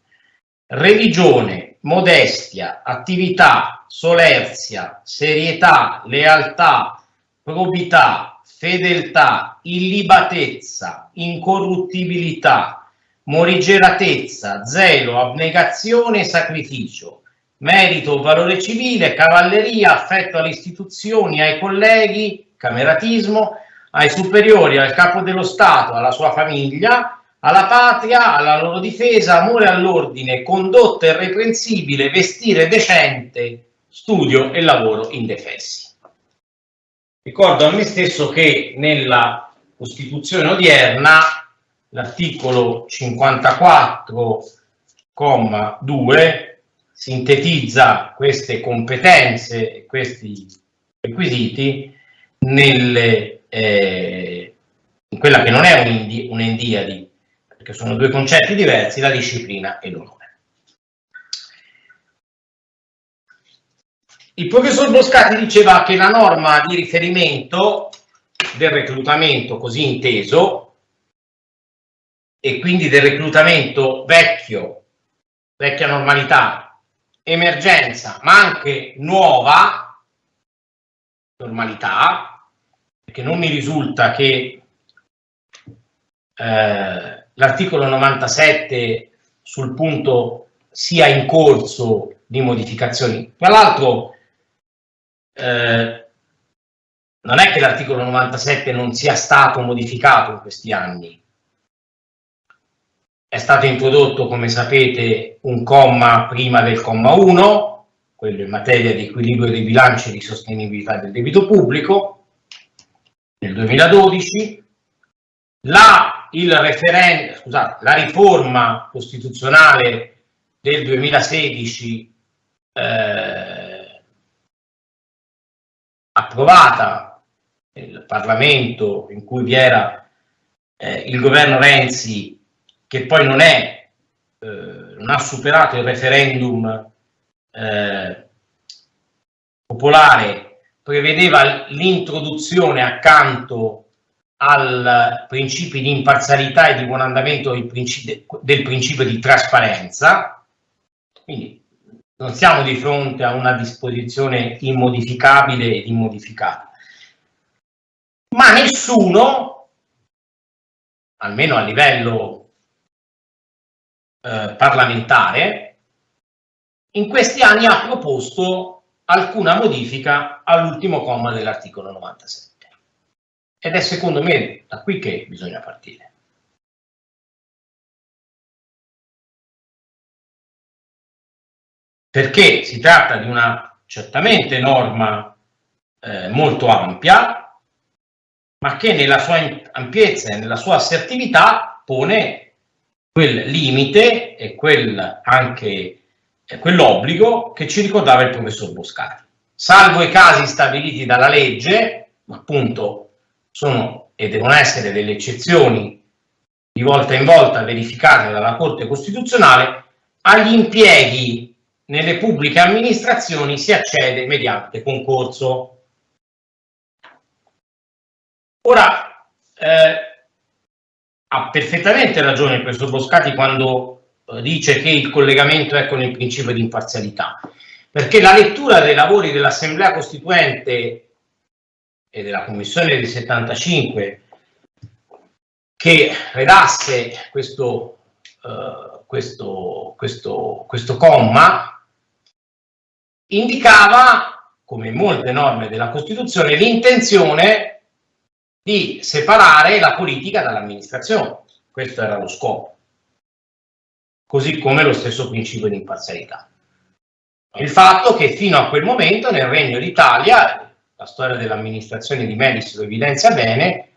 Religione, modestia, attività, solerzia, serietà, lealtà, probità, fedeltà, illibatezza, incorruttibilità, morigeratezza, zelo, abnegazione e sacrificio, merito, valore civile, cavalleria, affetto alle istituzioni, ai colleghi, cameratismo, ai superiori, al capo dello Stato, alla sua famiglia, alla patria, alla loro difesa, amore all'ordine, condotta irreprensibile, vestire decente, studio e lavoro indefessi. Ricordo a me stesso che nella Costituzione odierna l'articolo 54,2 sintetizza queste competenze e questi requisiti in quella che non è un'endiadi, perché sono due concetti diversi, la disciplina e l'onore. Il professor Boscati diceva che la norma di riferimento del reclutamento così inteso, e quindi del reclutamento vecchia normalità, emergenza, ma anche nuova normalità, perché non mi risulta che l'articolo 97 sul punto sia in corso di modificazioni. Tra l'altro non è che l'articolo 97 non sia stato modificato in questi anni. È stato introdotto, come sapete, un comma prima del comma 1, quello in materia di equilibrio dei bilanci e di sostenibilità del debito pubblico, nel 2012. La riforma costituzionale del 2016 approvata nel Parlamento, in cui vi era il governo Renzi, che poi non ha superato il referendum popolare, prevedeva l'introduzione accanto al principio di imparzialità e di buon andamento del principio di trasparenza. Quindi non siamo di fronte a una disposizione immodificabile ed immodificata, ma nessuno, almeno a livello parlamentare, in questi anni ha proposto alcuna modifica all'ultimo comma dell'articolo 97. Ed è secondo me da qui che bisogna partire. Perché si tratta di una certamente norma molto ampia, ma che nella sua ampiezza e nella sua assertività pone quel limite e quell'obbligo che ci ricordava il professor Boscati. Salvo i casi stabiliti dalla legge, ma appunto sono e devono essere delle eccezioni di volta in volta verificate dalla Corte Costituzionale, agli impieghi nelle pubbliche amministrazioni si accede mediante concorso. Ora, ha perfettamente ragione il professor Boscati quando dice che il collegamento è con il principio di imparzialità, perché la lettura dei lavori dell'Assemblea Costituente e della Commissione del 75 che redasse questo comma indicava, come in molte norme della Costituzione, l'intenzione di separare la politica dall'amministrazione. Questo era lo scopo. così come lo stesso principio di imparzialità. Il fatto che fino a quel momento nel Regno d'Italia, la storia dell'amministrazione di Medici lo evidenzia bene,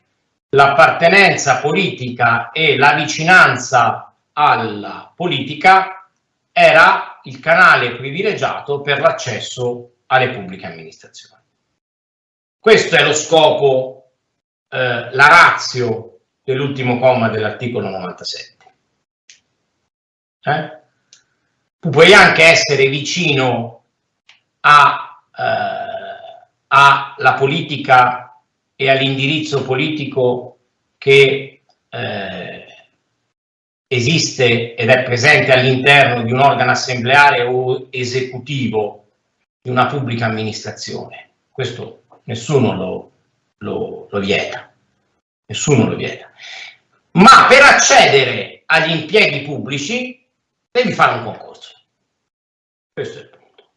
l'appartenenza politica e la vicinanza alla politica era il canale privilegiato per l'accesso alle pubbliche amministrazioni. Questo è lo scopo, la ratio dell'ultimo comma dell'articolo 97. Tu puoi anche essere vicino alla politica e all'indirizzo politico che esiste ed è presente all'interno di un organo assembleare o esecutivo di una pubblica amministrazione. Questo nessuno lo vieta. Nessuno lo vieta. Ma per accedere agli impieghi pubblici devi fare un concorso. Questo è il punto.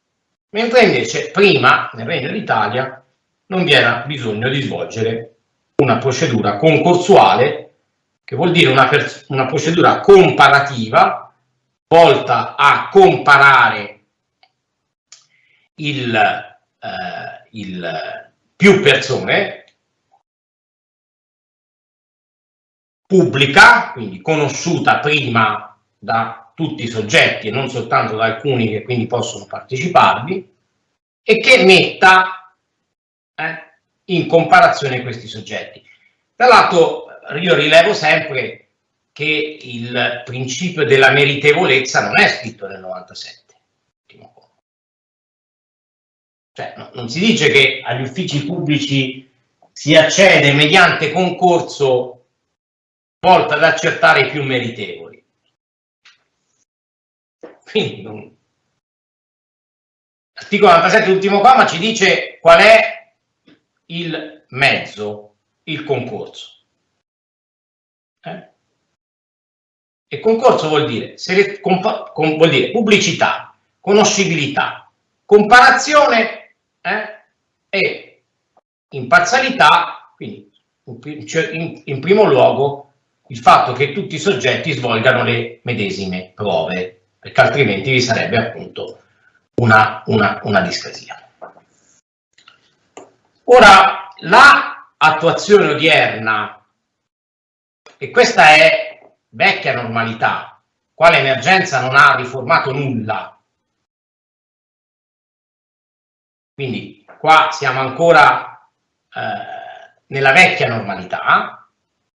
Mentre invece prima, nel Regno d'Italia, non vi era bisogno di svolgere una procedura concorsuale, che vuol dire una procedura comparativa, volta a comparare più persone, pubblica, quindi conosciuta prima da tutti i soggetti e non soltanto da alcuni che quindi possono parteciparvi, e che metta in comparazione questi soggetti. Tra l'altro io rilevo sempre che il principio della meritevolezza non è scritto nel 97. Cioè, non si dice che agli uffici pubblici si accede mediante concorso volto ad accertare i più meritevoli. Quindi l'articolo 97, ultimo comma, ci dice qual è il mezzo, il concorso. E concorso vuol dire, vuol dire pubblicità, conoscibilità, comparazione e imparzialità, quindi in primo luogo il fatto che tutti i soggetti svolgano le medesime prove, perché altrimenti vi sarebbe appunto una discrasia. Ora, la attuazione odierna, e questa è vecchia normalità, quale emergenza non ha riformato nulla, quindi qua siamo ancora nella vecchia normalità,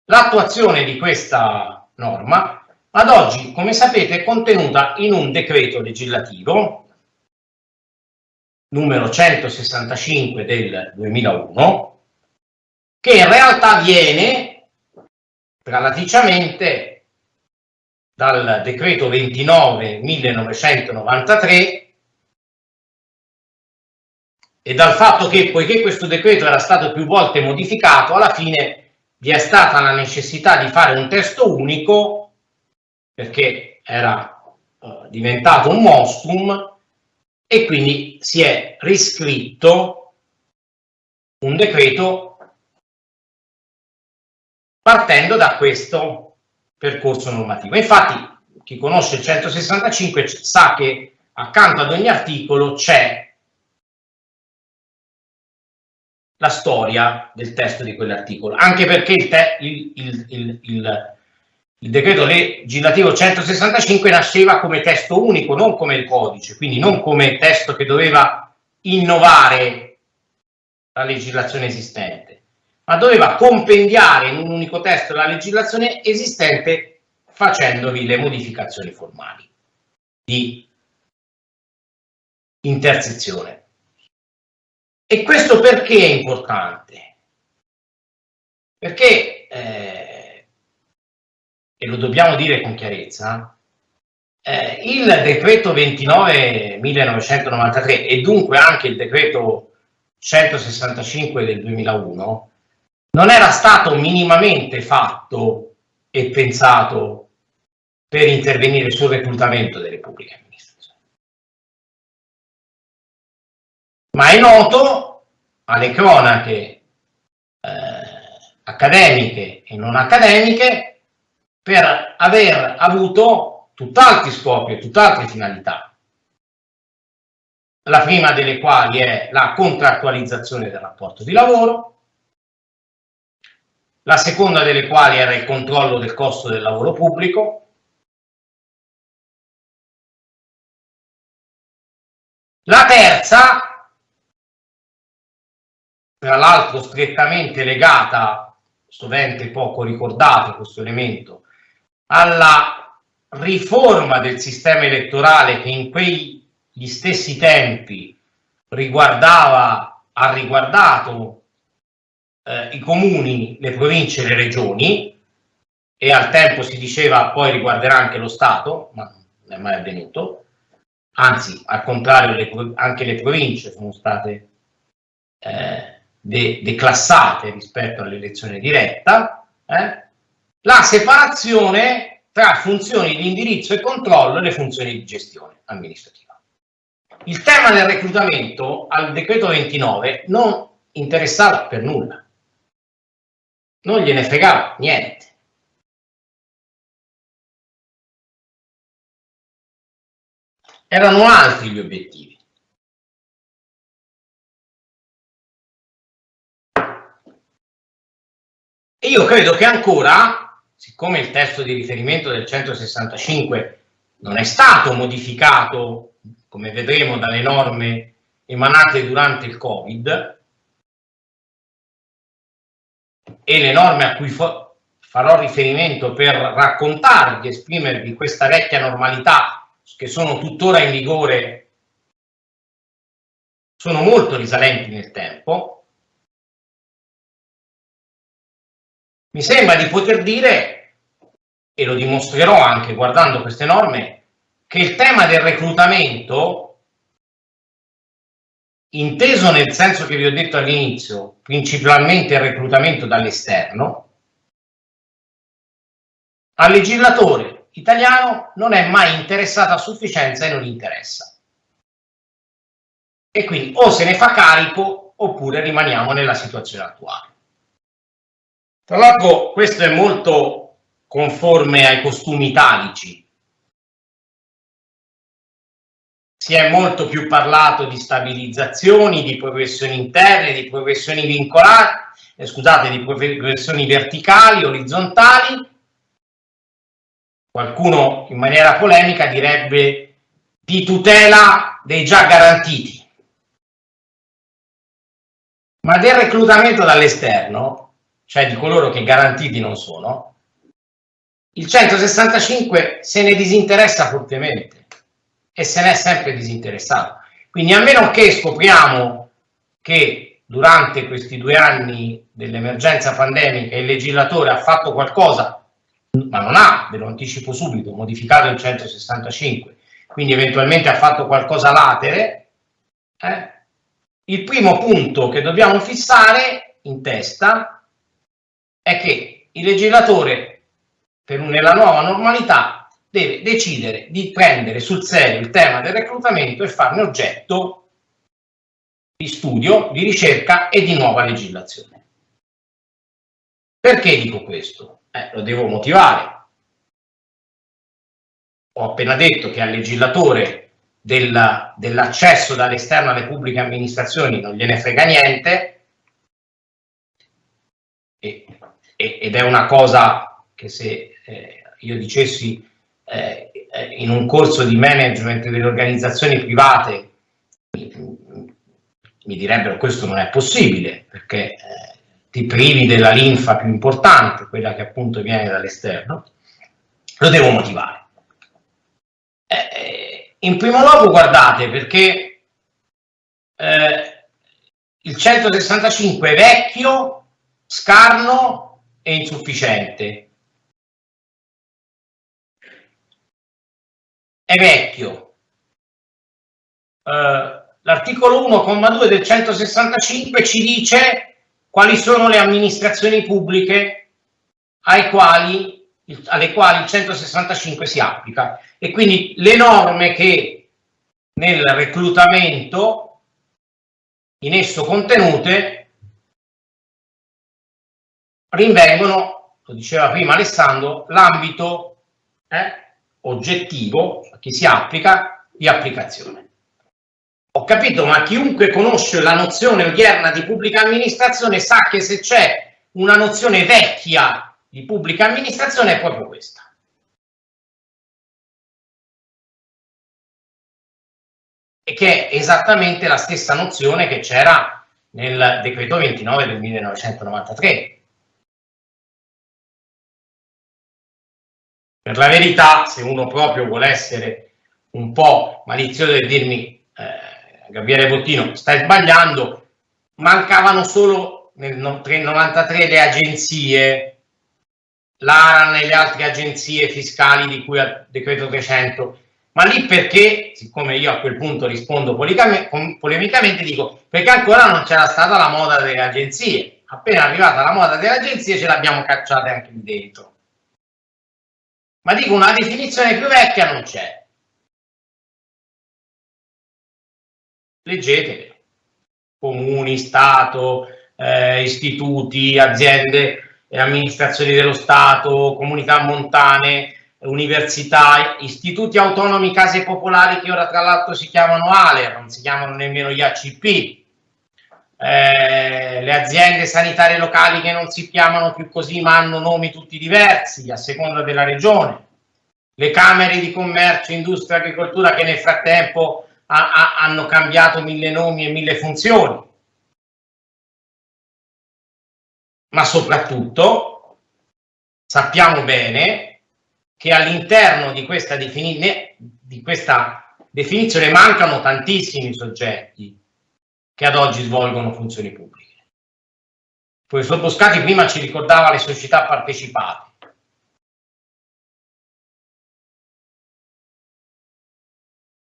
l'attuazione di questa norma ad oggi, come sapete, è contenuta in un decreto legislativo numero 165 del 2001, che in realtà viene tralaticciamente dal decreto 29/1993 e dal fatto che, poiché questo decreto era stato più volte modificato, alla fine vi è stata la necessità di fare un testo unico, perché era diventato un mostrum, e quindi si è riscritto un decreto partendo da questo percorso normativo. Infatti, chi conosce il 165 sa che accanto ad ogni articolo c'è la storia del testo di quell'articolo, anche perché il decreto legislativo 165 nasceva come testo unico, non come il codice, quindi non come testo che doveva innovare la legislazione esistente, ma doveva compendiare in un unico testo la legislazione esistente facendovi le modificazioni formali di intersezione. E questo perché è importante? Perché, e lo dobbiamo dire con chiarezza, il decreto 29/1993 e dunque anche il decreto 165 del 2001 non era stato minimamente fatto e pensato per intervenire sul reclutamento delle pubbliche amministrazioni. Ma è noto alle cronache accademiche e non accademiche per aver avuto tutt'altri scopi e tutt'altre finalità. La prima delle quali è la contrattualizzazione del rapporto di lavoro, la seconda delle quali era il controllo del costo del lavoro pubblico, la terza, tra l'altro strettamente legata, sovente poco ricordato questo elemento, alla riforma del sistema elettorale che in quegli stessi tempi ha riguardato i comuni, le province e le regioni, e al tempo si diceva poi riguarderà anche lo Stato, ma non è mai avvenuto. Anzi, al contrario, anche le province sono state declassate rispetto all'elezione diretta. La separazione tra funzioni di indirizzo e controllo e le funzioni di gestione amministrativa. Il tema del reclutamento al decreto 29 non interessava per nulla, non gliene fregava niente. Erano altri gli obiettivi. E io credo che ancora, siccome il testo di riferimento del 165 non è stato modificato, come vedremo, dalle norme emanate durante il Covid, e le norme a cui farò riferimento per raccontarvi, esprimervi questa vecchia normalità che sono tuttora in vigore, sono molto risalenti nel tempo, mi sembra di poter dire, e lo dimostrerò anche guardando queste norme, che il tema del reclutamento, inteso nel senso che vi ho detto all'inizio, principalmente il reclutamento dall'esterno, al legislatore italiano non è mai interessato a sufficienza e non interessa. E quindi o se ne fa carico oppure rimaniamo nella situazione attuale. Tra l'altro questo è molto conforme ai costumi italici. Si è molto più parlato di stabilizzazioni, di progressioni interne, di progressioni vincolate, di progressioni verticali, orizzontali. Qualcuno in maniera polemica direbbe di tutela dei già garantiti. Ma del reclutamento dall'esterno, cioè di coloro che garantiti non sono, il 165 se ne disinteressa fortemente e se ne è sempre disinteressato. Quindi a meno che scopriamo che durante questi 2 anni dell'emergenza pandemica il legislatore ha fatto qualcosa, ma non ha, ve lo anticipo subito, modificato il 165, quindi eventualmente ha fatto qualcosa latere, il primo punto che dobbiamo fissare in testa è che il legislatore, nella nuova normalità, deve decidere di prendere sul serio il tema del reclutamento e farne oggetto di studio, di ricerca e di nuova legislazione. Perché dico questo? Lo devo motivare. Ho appena detto che al legislatore dell'accesso dall'esterno alle pubbliche amministrazioni non gliene frega niente, ed è una cosa che se io dicessi in un corso di management delle organizzazioni private mi direbbero questo non è possibile, perché ti privi della linfa più importante, quella che appunto viene dall'esterno. Lo devo motivare. In primo luogo, guardate, perché il 165 è vecchio, scarno e insufficiente. È vecchio. L'articolo 1,2 del 165 ci dice quali sono le amministrazioni pubbliche alle quali il 165 si applica, e quindi le norme che nel reclutamento in esso contenute rinvengono, lo diceva prima Alessandro, l'ambito oggettivo, a chi si applica, di applicazione. Ho capito, ma chiunque conosce la nozione odierna di pubblica amministrazione sa che se c'è una nozione vecchia di pubblica amministrazione è proprio questa. E che è esattamente la stessa nozione che c'era nel decreto 29 del 1993. Per la verità, se uno proprio vuole essere un po' malizioso e dirmi Gabriele Bottino, stai sbagliando, mancavano solo nel 93 le agenzie, l'ARAN e le altre agenzie fiscali di cui al decreto 300, ma lì perché, siccome io a quel punto rispondo polemicamente, dico perché ancora non c'era stata la moda delle agenzie, appena arrivata la moda delle agenzie ce l'abbiamo cacciate anche lì dentro. Ma dico, una definizione più vecchia non c'è. Leggetele. Comuni, Stato, istituti, aziende, amministrazioni dello Stato, comunità montane, università, istituti autonomi, case popolari che ora tra l'altro si chiamano ALER, non si chiamano nemmeno gli ACP, le aziende sanitarie locali che non si chiamano più così ma hanno nomi tutti diversi a seconda della regione, le camere di commercio, industria e agricoltura che nel frattempo hanno cambiato 1000 nomi e 1000 funzioni. Ma soprattutto sappiamo bene che all'interno di questa definizione mancano tantissimi soggetti che ad oggi svolgono funzioni pubbliche. Il professor Boscati prima ci ricordava le società partecipate.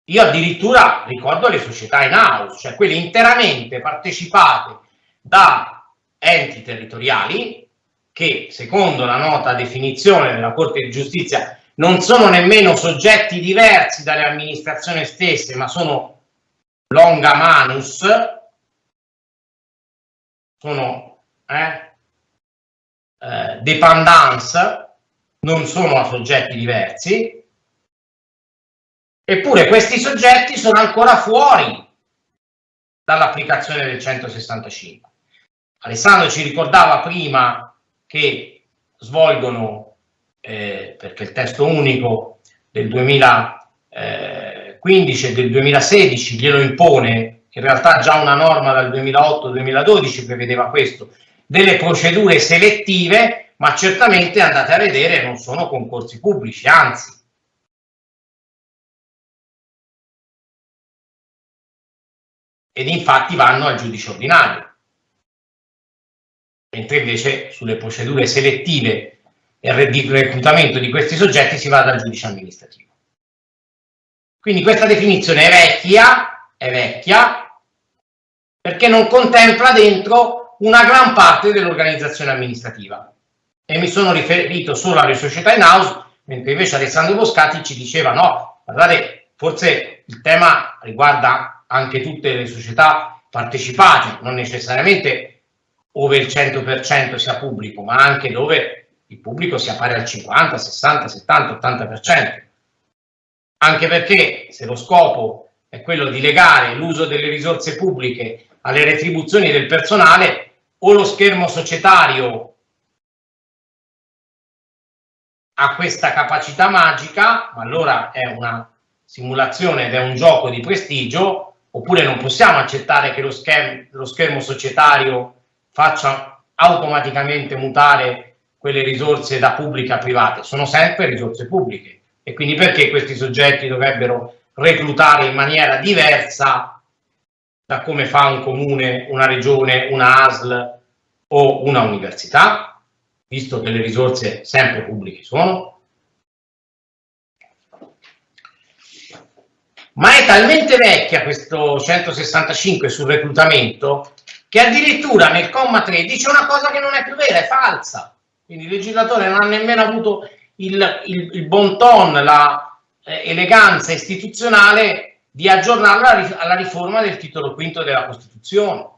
Io addirittura ricordo le società in house, cioè quelle interamente partecipate da enti territoriali che, secondo la nota definizione della Corte di Giustizia, non sono nemmeno soggetti diversi dalle amministrazioni stesse, ma sono longa manus, sono dépendance, non sono a soggetti diversi. Eppure questi soggetti sono ancora fuori dall'applicazione del 165. Alessandro ci ricordava prima che svolgono, perché il testo unico del 2015 e del 2016 glielo impone, in realtà già una norma dal 2008-2012 prevedeva questo, delle procedure selettive, ma certamente andate a vedere non sono concorsi pubblici, anzi. Ed infatti vanno al giudice ordinario, mentre invece sulle procedure selettive e di reclutamento di questi soggetti si va dal giudice amministrativo. Quindi questa definizione è vecchia, perché non contempla dentro una gran parte dell'organizzazione amministrativa. E mi sono riferito solo alle società in house, mentre invece Alessandro Boscati ci diceva no, guardate, forse il tema riguarda anche tutte le società partecipate, non necessariamente dove il 100% sia pubblico, ma anche dove il pubblico sia pari al 50, 60, 70, 80%. Anche perché se lo scopo è quello di legare l'uso delle risorse pubbliche alle retribuzioni del personale, o lo schermo societario ha questa capacità magica, ma allora è una simulazione ed è un gioco di prestigio, oppure non possiamo accettare che lo schermo societario faccia automaticamente mutare quelle risorse da pubbliche a private. Sono sempre risorse pubbliche e quindi perché questi soggetti dovrebbero reclutare in maniera diversa da come fa un comune, una regione, una ASL o una università, visto che le risorse sempre pubbliche sono? Ma è talmente vecchia questo 165 sul reclutamento che addirittura nel comma 3 dice una cosa che non è più vera, è falsa. Quindi il legislatore non ha nemmeno avuto il bon ton, la eleganza istituzionale di aggiornarla alla riforma del titolo quinto della Costituzione,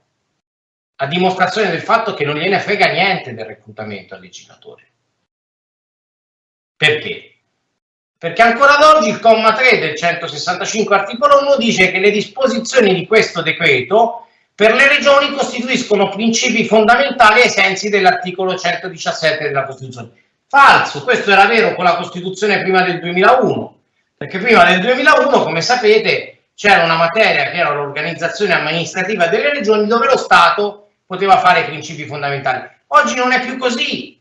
a dimostrazione del fatto che non gliene frega niente del reclutamento al legislatore. Perché? Perché ancora ad oggi il comma 3 del 165 articolo 1 dice che le disposizioni di questo decreto per le regioni costituiscono principi fondamentali ai sensi dell'articolo 117 della Costituzione. Falso, questo era vero con la Costituzione prima del 2001, perché prima del 2001, come sapete, c'era una materia che era l'organizzazione amministrativa delle regioni, dove lo Stato poteva fare principi fondamentali. Oggi non è più così,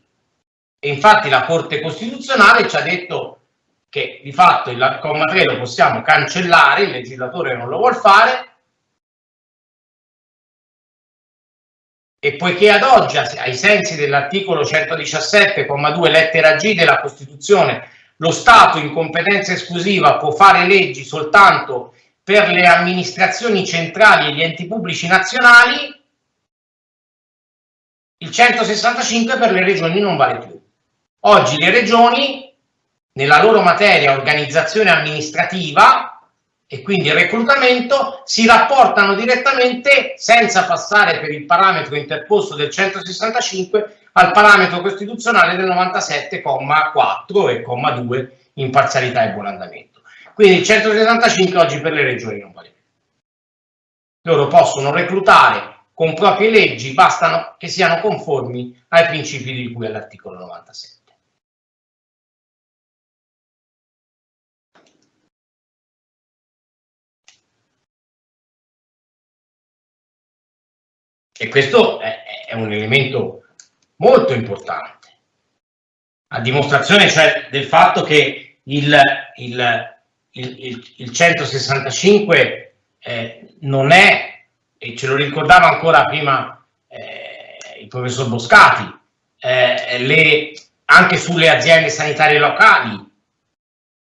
e infatti la Corte Costituzionale ci ha detto che di fatto il comma 3 lo possiamo cancellare, il legislatore non lo vuol fare, e poiché ad oggi, ai sensi dell'articolo 117,2 lettera G della Costituzione, lo Stato in competenza esclusiva può fare leggi soltanto per le amministrazioni centrali e gli enti pubblici nazionali, il 165 per le regioni non vale più. Oggi le regioni, nella loro materia organizzazione amministrativa e quindi reclutamento, si rapportano direttamente, senza passare per il parametro interposto del 165, al parametro costituzionale del 97,4 e comma 2, imparzialità e buon andamento. Quindi il 165 oggi per le regioni non vale più. Loro possono reclutare con proprie leggi, bastano che siano conformi ai principi di cui all'articolo 97. E questo è un elemento molto importante, a dimostrazione cioè del fatto che il 165 non è, e ce lo ricordava ancora prima il professor Boscati, anche sulle aziende sanitarie locali,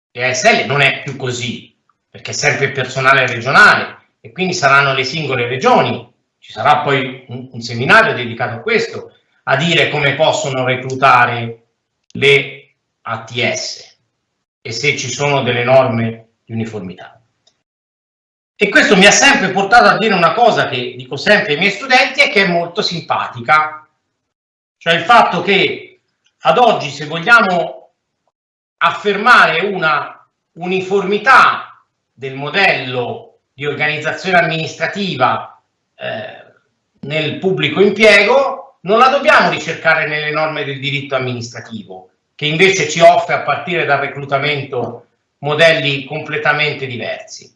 le ASL, non è più così, perché è sempre il personale regionale e quindi saranno le singole regioni. Ci sarà poi un seminario dedicato a questo, a dire come possono reclutare le ATS e se ci sono delle norme di uniformità. E questo mi ha sempre portato a dire una cosa che dico sempre ai miei studenti e che è molto simpatica, cioè il fatto che ad oggi, se vogliamo affermare una uniformità del modello di organizzazione amministrativa nel pubblico impiego, non la dobbiamo ricercare nelle norme del diritto amministrativo, che invece ci offre a partire dal reclutamento modelli completamente diversi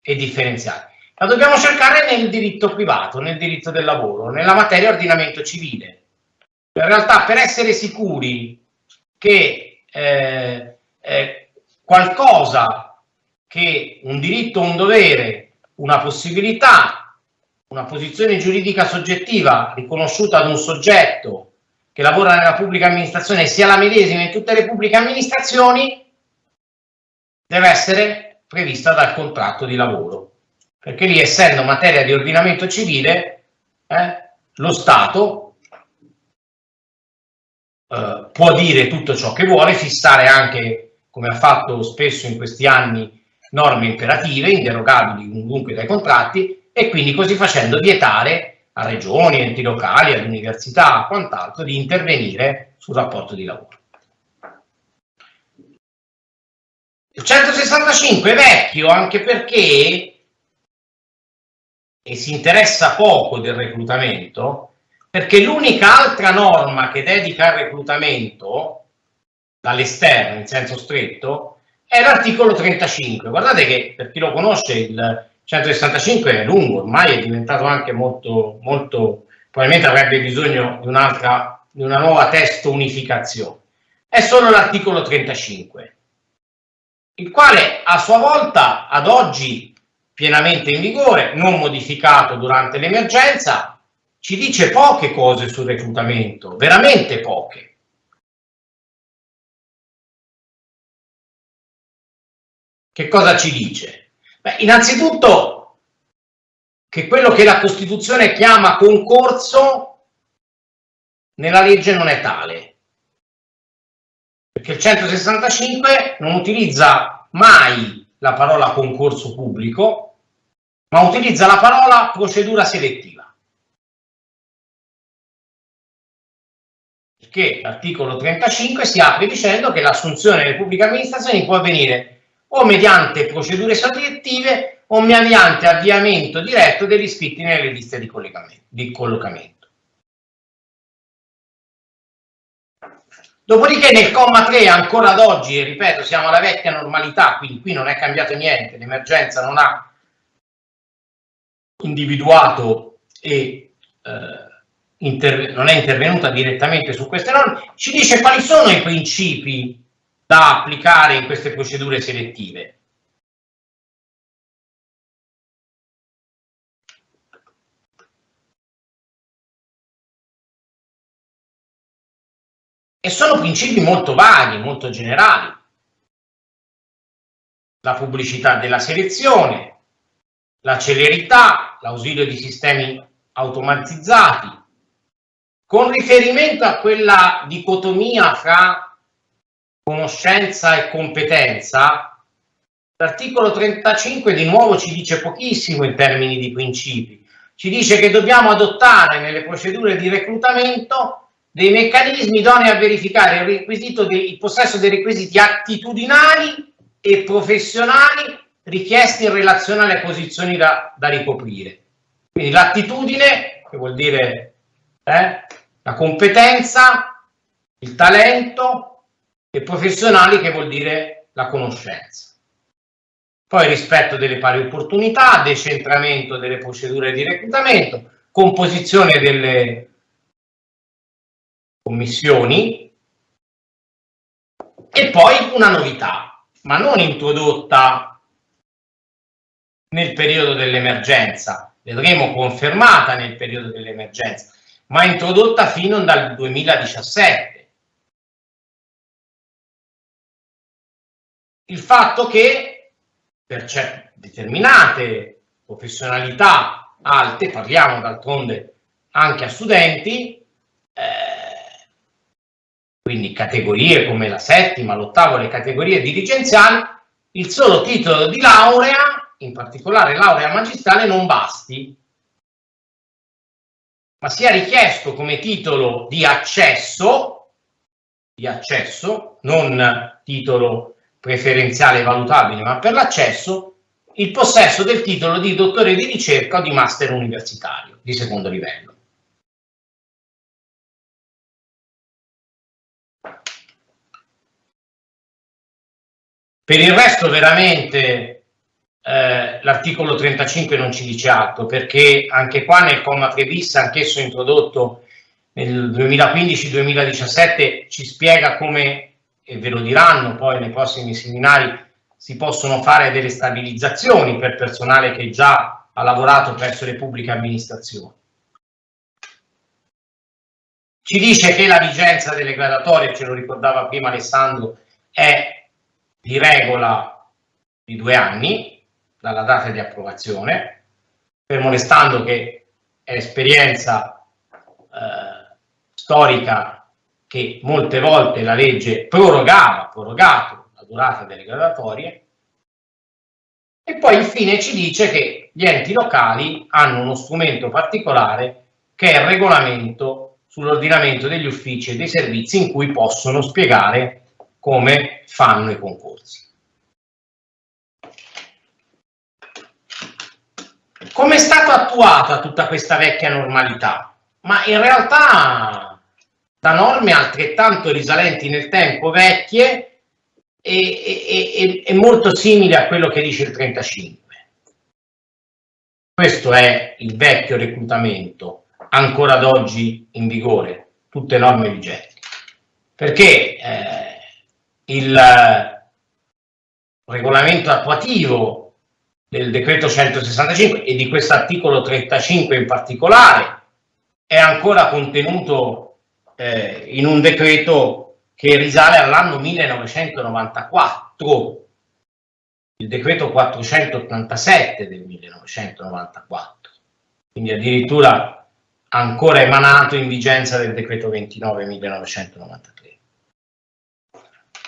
e differenziati. La dobbiamo cercare nel diritto privato, nel diritto del lavoro, nella materia ordinamento civile. In realtà, per essere sicuri che qualcosa, che un diritto o un dovere, una possibilità, una posizione giuridica soggettiva riconosciuta ad un soggetto che lavora nella pubblica amministrazione sia la medesima in tutte le pubbliche amministrazioni, deve essere prevista dal contratto di lavoro, perché lì, essendo materia di ordinamento civile, lo Stato può dire tutto ciò che vuole, fissare anche, come ha fatto spesso in questi anni, norme imperative, inderogabili dunque dai contratti, e quindi così facendo vietare a regioni, enti locali, ad università, quant'altro, di intervenire sul rapporto di lavoro. Il 165 è vecchio anche perché, e si interessa poco del reclutamento, perché l'unica altra norma che dedica al reclutamento dall'esterno, in senso stretto, è l'articolo 35. Guardate che, per chi lo conosce, il 165 è lungo, ormai è diventato anche molto, probabilmente avrebbe bisogno di una nuova testo unificazione. È solo l'articolo 35, il quale a sua volta, ad oggi pienamente in vigore, non modificato durante l'emergenza, ci dice poche cose sul reclutamento, veramente poche. Che cosa ci dice? Beh, innanzitutto che quello che la Costituzione chiama concorso nella legge non è tale, perché il 165 non utilizza mai la parola concorso pubblico, ma utilizza la parola procedura selettiva. che l'articolo 35 si apre dicendo che l'assunzione delle pubbliche amministrazioni può avvenire o mediante procedure selettive o mediante avviamento diretto degli iscritti nelle liste di collocamento. Dopodiché nel comma 3 ancora ad oggi, e ripeto, siamo alla vecchia normalità, quindi qui non è cambiato niente, l'emergenza non ha individuato e non è intervenuta direttamente su queste norme, ci dice quali sono i principi da applicare in queste procedure selettive. E sono principi molto vaghi, molto generali. La pubblicità della selezione, la celerità, l'ausilio di sistemi automatizzati, con riferimento a quella dicotomia fra conoscenza e competenza, l'articolo 35 di nuovo ci dice pochissimo in termini di principi. Ci dice che dobbiamo adottare nelle procedure di reclutamento dei meccanismi idonei a verificare il possesso dei requisiti attitudinali e professionali richiesti in relazione alle posizioni da ricoprire. Quindi l'attitudine, che vuol dire la competenza, il talento, e professionali, che vuol dire la conoscenza. Poi rispetto delle pari opportunità, decentramento delle procedure di reclutamento, composizione delle commissioni e poi una novità, ma non introdotta nel periodo dell'emergenza, vedremo confermata nel periodo dell'emergenza, ma introdotta fino dal 2017. Il fatto che per determinate professionalità alte, parliamo d'altronde anche a studenti, quindi categorie come la settima, l'ottava, le categorie dirigenziali, il solo titolo di laurea, in particolare laurea magistrale, non basti, ma sia richiesto come titolo di accesso, non titolo preferenziale valutabile, ma per l'accesso, il possesso del titolo di dottore di ricerca o di master universitario di secondo livello. Per il resto veramente l'articolo 35 non ci dice altro, perché anche qua nel comma 3 bis, anch'esso introdotto nel 2015-2017, ci spiega come, e ve lo diranno poi nei prossimi seminari, si possono fare delle stabilizzazioni per personale che già ha lavorato presso le pubbliche amministrazioni. Ci dice che la vigenza delle graduatorie, ce lo ricordava prima Alessandro, è di regola di 2 anni dalla data di approvazione, fermo restando che è esperienza storica che molte volte la legge prorogato la durata delle graduatorie. E poi infine ci dice che gli enti locali hanno uno strumento particolare che è il regolamento sull'ordinamento degli uffici e dei servizi, in cui possono spiegare come fanno i concorsi. Come è stata attuata tutta questa vecchia normalità? Ma in realtà da norme altrettanto risalenti nel tempo, vecchie e molto simili a quello che dice il 35. Questo è il vecchio reclutamento, ancora ad oggi in vigore, tutte norme vigenti. Perché il regolamento attuativo del decreto 165 e di questo articolo 35 in particolare è ancora contenuto in un decreto che risale all'anno 1994, il decreto 487 del 1994, quindi addirittura ancora emanato in vigenza del decreto 29 1993.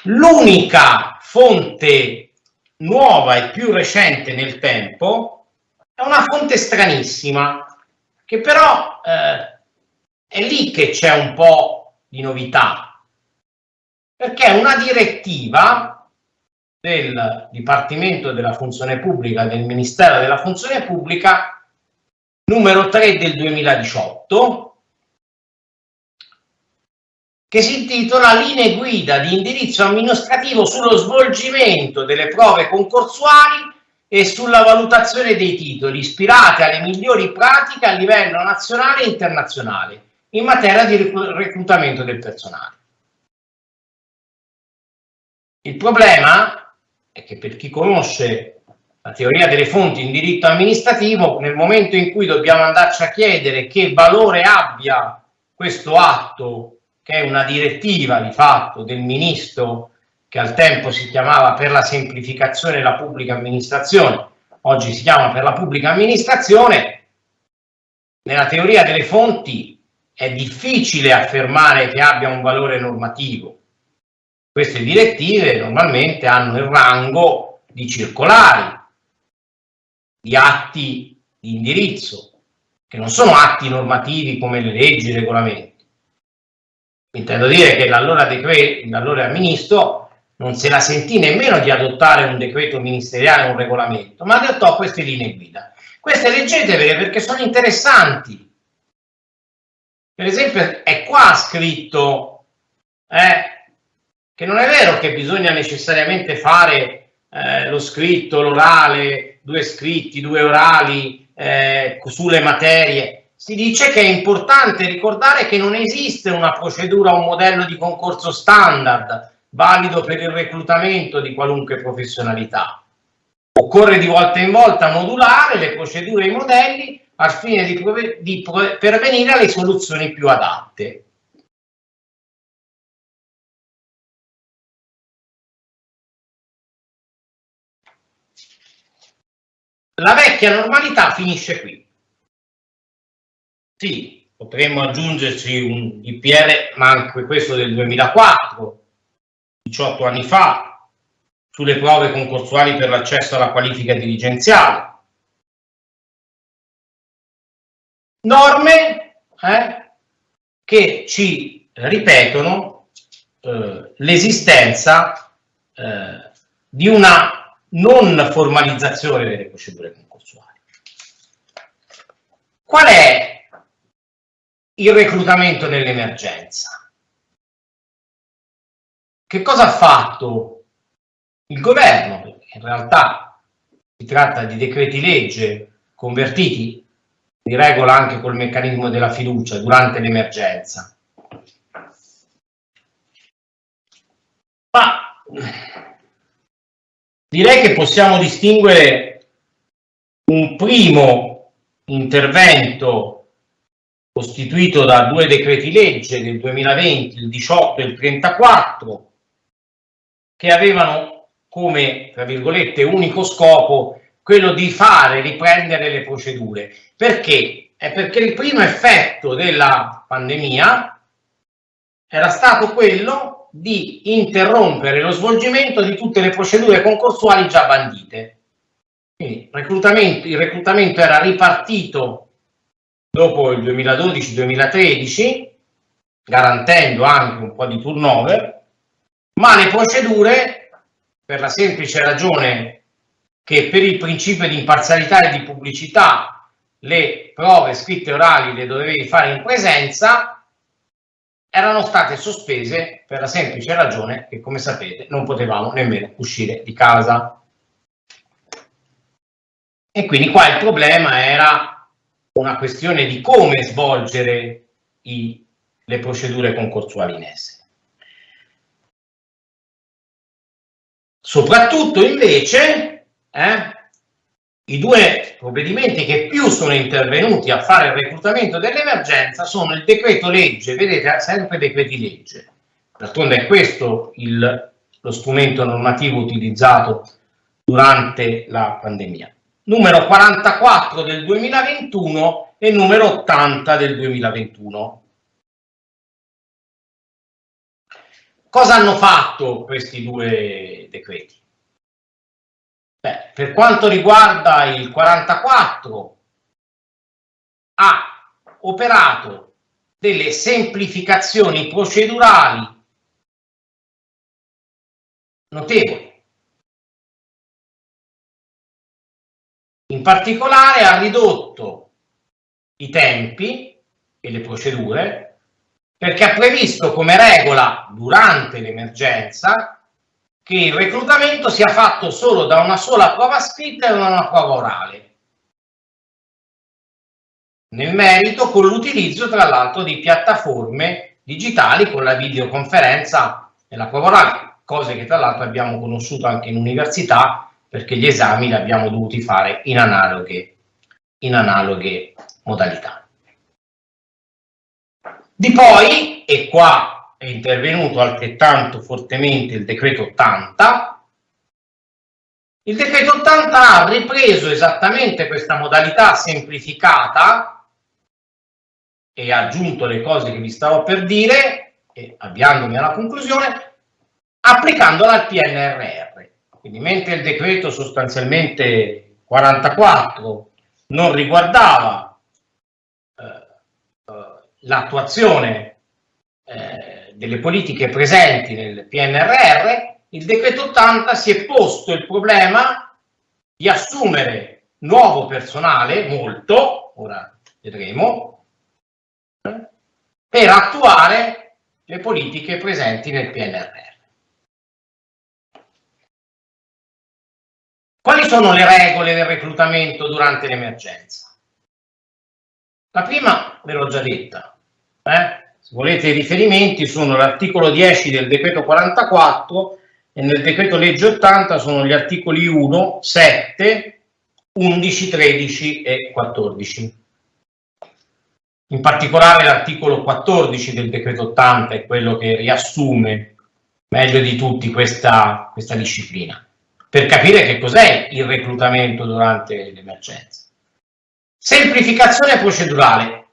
L'unica fonte nuova e più recente nel tempo è una fonte stranissima, che però è lì che c'è un po' di novità, perché è una direttiva del Dipartimento della Funzione Pubblica, del Ministero della Funzione Pubblica, numero 3 del 2018, che si intitola Linee guida di indirizzo amministrativo sullo svolgimento delle prove concorsuali e sulla valutazione dei titoli, ispirate alle migliori pratiche a livello nazionale e internazionale in materia di reclutamento del personale. Il problema è che, per chi conosce la teoria delle fonti in diritto amministrativo, nel momento in cui dobbiamo andarci a chiedere che valore abbia questo atto, che è una direttiva di fatto del ministro, che al tempo si chiamava per la semplificazione della pubblica amministrazione, oggi si chiama per la pubblica amministrazione, nella teoria delle fonti è difficile affermare che abbia un valore normativo. Queste direttive normalmente hanno il rango di circolari, di atti di indirizzo, che non sono atti normativi come le leggi e i regolamenti. Intendo dire che l'allora ministro non se la sentì nemmeno di adottare un decreto ministeriale o un regolamento, ma adottò queste linee guida. Queste leggetevele perché sono interessanti. Per esempio, è qua scritto che non è vero che bisogna necessariamente fare lo scritto, l'orale, 2 scritti, 2 orali sulle materie. Si dice che è importante ricordare che non esiste una procedura o un modello di concorso standard valido per il reclutamento di qualunque professionalità. Occorre di volta in volta modulare le procedure e i modelli al fine di pervenire alle soluzioni più adatte. La vecchia normalità finisce qui. Sì, potremmo aggiungerci un DPR, ma anche questo del 2004, 18 anni fa, sulle prove concorsuali per l'accesso alla qualifica dirigenziale. Norme che ci ripetono l'esistenza di una non formalizzazione delle procedure concorsuali. Qual è il reclutamento nell'emergenza? Che cosa ha fatto il governo? Perché in realtà si tratta di decreti legge convertiti di regola anche col meccanismo della fiducia durante l'emergenza. Ma direi che possiamo distinguere un primo intervento costituito da 2 decreti legge del 2020, il 18 e il 34, che avevano come, tra virgolette, unico scopo quello di fare riprendere le procedure. Perché? È perché il primo effetto della pandemia era stato quello di interrompere lo svolgimento di tutte le procedure concorsuali già bandite. Quindi il reclutamento era ripartito dopo il 2012-2013, garantendo anche un po' di turnover, ma le procedure, per la semplice ragione che per il principio di imparzialità e di pubblicità le prove scritte e orali le dovevi fare in presenza, erano state sospese per la semplice ragione che, come sapete, non potevamo nemmeno uscire di casa. E quindi qua il problema era una questione di come svolgere le procedure concorsuali in essere. Soprattutto invece i 2 provvedimenti che più sono intervenuti a fare il reclutamento dell'emergenza sono il decreto legge, vedete sempre decreti legge, d'altronde è questo lo strumento normativo utilizzato durante la pandemia, numero 44 del 2021 e numero 80 del 2021. Cosa hanno fatto questi 2 decreti? Per quanto riguarda il 44, ha operato delle semplificazioni procedurali notevoli. In particolare ha ridotto i tempi e le procedure, perché ha previsto come regola durante l'emergenza che il reclutamento sia fatto solo da una sola prova scritta e da una prova orale. Nel merito, con l'utilizzo tra l'altro di piattaforme digitali con la videoconferenza e la prova orale, cose che tra l'altro abbiamo conosciuto anche in università, perché gli esami li abbiamo dovuti fare in analoghe modalità. Di poi, e qua è intervenuto altrettanto fortemente il decreto 80, il decreto 80 ha ripreso esattamente questa modalità semplificata e ha aggiunto le cose che vi starò per dire, e avviandomi alla conclusione, applicandola al PNRR. Quindi mentre il decreto sostanzialmente 44 non riguardava l'attuazione delle politiche presenti nel PNRR, il decreto 80 si è posto il problema di assumere nuovo personale, molto, ora vedremo, per attuare le politiche presenti nel PNRR. Quali sono le regole del reclutamento durante l'emergenza? La prima ve l'ho già detta, se volete i riferimenti sono l'articolo 10 del decreto 44 e nel decreto legge 80 sono gli articoli 1, 7, 11, 13 e 14. In particolare l'articolo 14 del decreto 80 è quello che riassume meglio di tutti questa disciplina, per capire che cos'è il reclutamento durante l'emergenza. Semplificazione procedurale.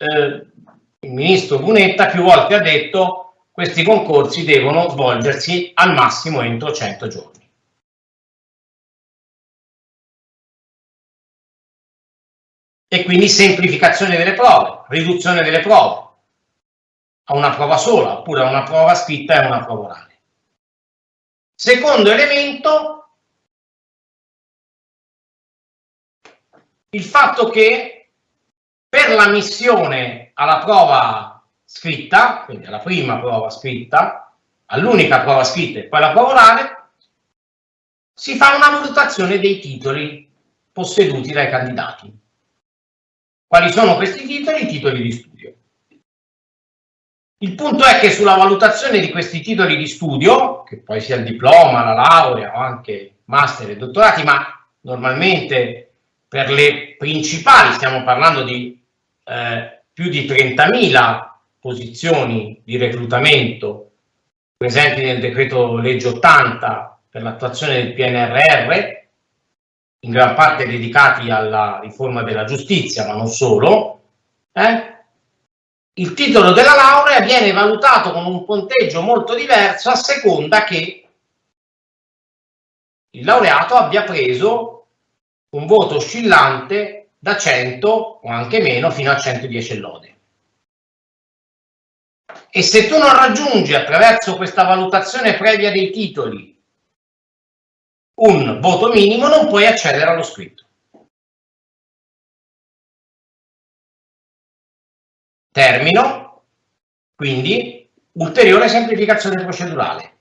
Il ministro Brunetta più volte ha detto che questi concorsi devono svolgersi al massimo entro 100 giorni. E quindi semplificazione delle prove, riduzione delle prove a una prova sola, oppure a una prova scritta e a una prova orale. Secondo elemento, il fatto che per l'ammissione alla prova scritta, quindi alla prima prova scritta, all'unica prova scritta e poi alla prova orale, si fa una valutazione dei titoli posseduti dai candidati. Quali sono questi titoli? I titoli di studio. Il punto è che sulla valutazione di questi titoli di studio, che poi sia il diploma, la laurea o anche master e dottorati, ma normalmente per le principali stiamo parlando di più di 30.000 posizioni di reclutamento presenti nel decreto legge 80 per l'attuazione del PNRR, in gran parte dedicati alla riforma della giustizia, ma non solo, il titolo della laurea viene valutato con un punteggio molto diverso a seconda che il laureato abbia preso un voto oscillante da 100 o anche meno fino a 110 lode. E se tu non raggiungi attraverso questa valutazione previa dei titoli un voto minimo, non puoi accedere allo scritto. Termino, quindi, ulteriore semplificazione procedurale.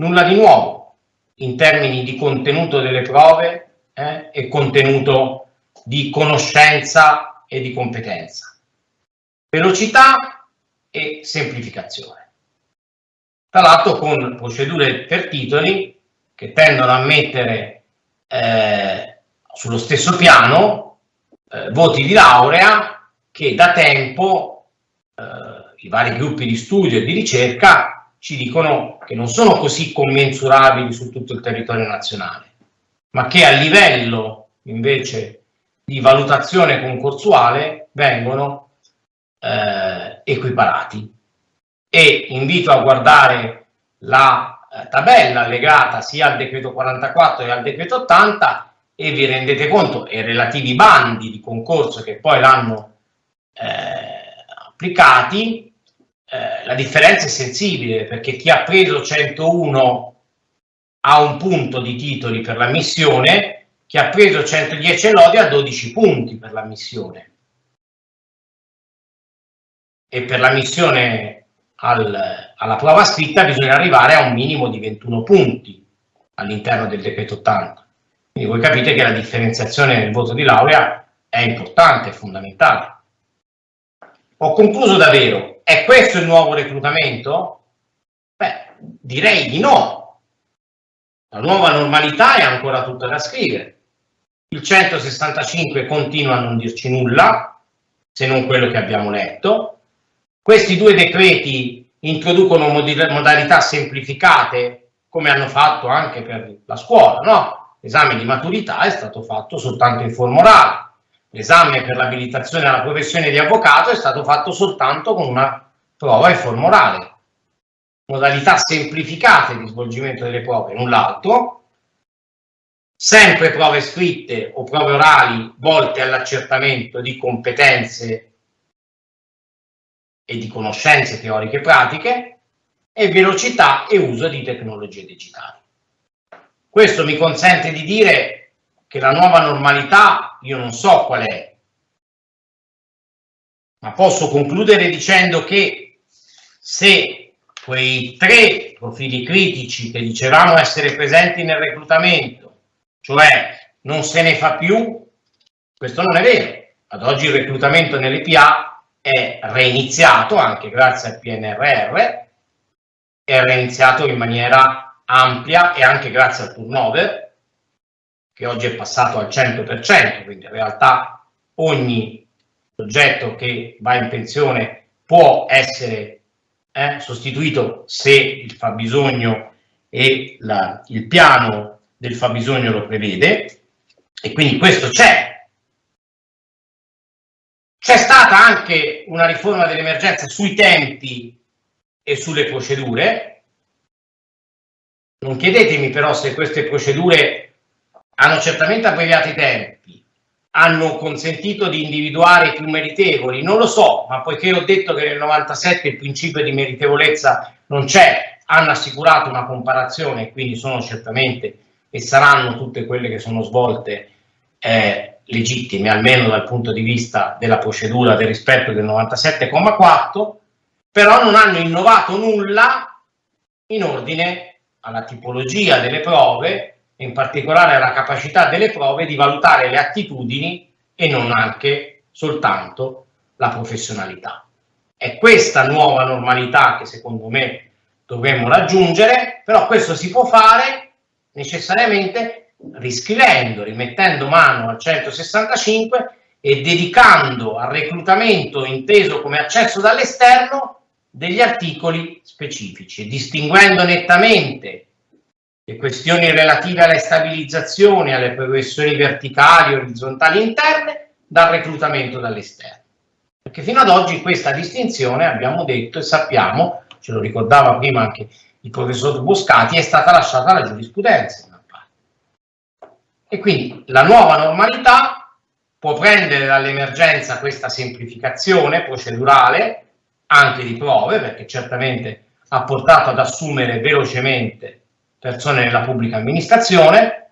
Nulla di nuovo in termini di contenuto delle prove e contenuto di conoscenza e di competenza. Velocità e semplificazione. Tra l'altro con procedure per titoli che tendono a mettere sullo stesso piano voti di laurea che da tempo i vari gruppi di studio e di ricerca ci dicono che non sono così commensurabili su tutto il territorio nazionale, ma che a livello invece di valutazione concorsuale vengono equiparati. E invito a guardare la tabella allegata sia al decreto 44 che al decreto 80 e vi rendete conto, e relativi bandi di concorso che poi l'hanno applicati, la differenza è sensibile, perché chi ha preso 101 ha un punto di titoli per l'ammissione, chi ha preso 110 e lode ha 12 punti per l'ammissione. E per l'ammissione alla prova scritta bisogna arrivare a un minimo di 21 punti all'interno del decreto 80. Quindi voi capite che la differenziazione nel voto di laurea è importante, è fondamentale. Ho concluso davvero. È questo il nuovo reclutamento? Beh, direi di no. La nuova normalità è ancora tutta da scrivere. Il 165 continua a non dirci nulla, se non quello che abbiamo letto. Questi due decreti introducono modalità semplificate, come hanno fatto anche per la scuola, no? L'esame di maturità è stato fatto soltanto in forma orale. L'esame per l'abilitazione alla professione di avvocato è stato fatto soltanto con una prova in forma orale. Modalità semplificate di svolgimento delle prove, null'altro. Sempre prove scritte o prove orali volte all'accertamento di competenze e di conoscenze teoriche e pratiche, e velocità e uso di tecnologie digitali. Questo mi consente di dire che la nuova normalità io non so qual è, ma posso concludere dicendo che se quei 3 profili critici che dicevamo essere presenti nel reclutamento, cioè non se ne fa più, questo non è vero. Ad oggi il reclutamento nelle PA è reiniziato anche grazie al PNRR, è reiniziato in maniera ampia e anche grazie al turnover, che oggi è passato al 100%, quindi in realtà ogni soggetto che va in pensione può essere sostituito se il fabbisogno e il piano del fabbisogno lo prevede, e quindi questo c'è. C'è stata anche una riforma dell'emergenza sui tempi e sulle procedure. Non chiedetemi però se queste procedure hanno certamente abbreviato i tempi, hanno consentito di individuare i più meritevoli, non lo so, ma poiché ho detto che nel 97 il principio di meritevolezza non c'è, hanno assicurato una comparazione e quindi sono certamente e saranno tutte quelle che sono svolte legittime, almeno dal punto di vista della procedura del rispetto del 97,4, però non hanno innovato nulla in ordine alla tipologia delle prove, in particolare alla capacità delle prove di valutare le attitudini e non anche soltanto la professionalità. È questa nuova normalità che secondo me dovremmo raggiungere, però questo si può fare necessariamente riscrivendo, rimettendo mano al 165 e dedicando al reclutamento inteso come accesso dall'esterno degli articoli specifici, distinguendo nettamente le questioni relative alla stabilizzazione, alle progressioni verticali, orizzontali interne, dal reclutamento dall'esterno. Perché fino ad oggi questa distinzione, abbiamo detto e sappiamo, ce lo ricordava prima anche il professor Boscati, è stata lasciata alla giurisprudenza. E quindi la nuova normalità può prendere dall'emergenza questa semplificazione procedurale, anche di prove, perché certamente ha portato ad assumere velocemente persone nella pubblica amministrazione,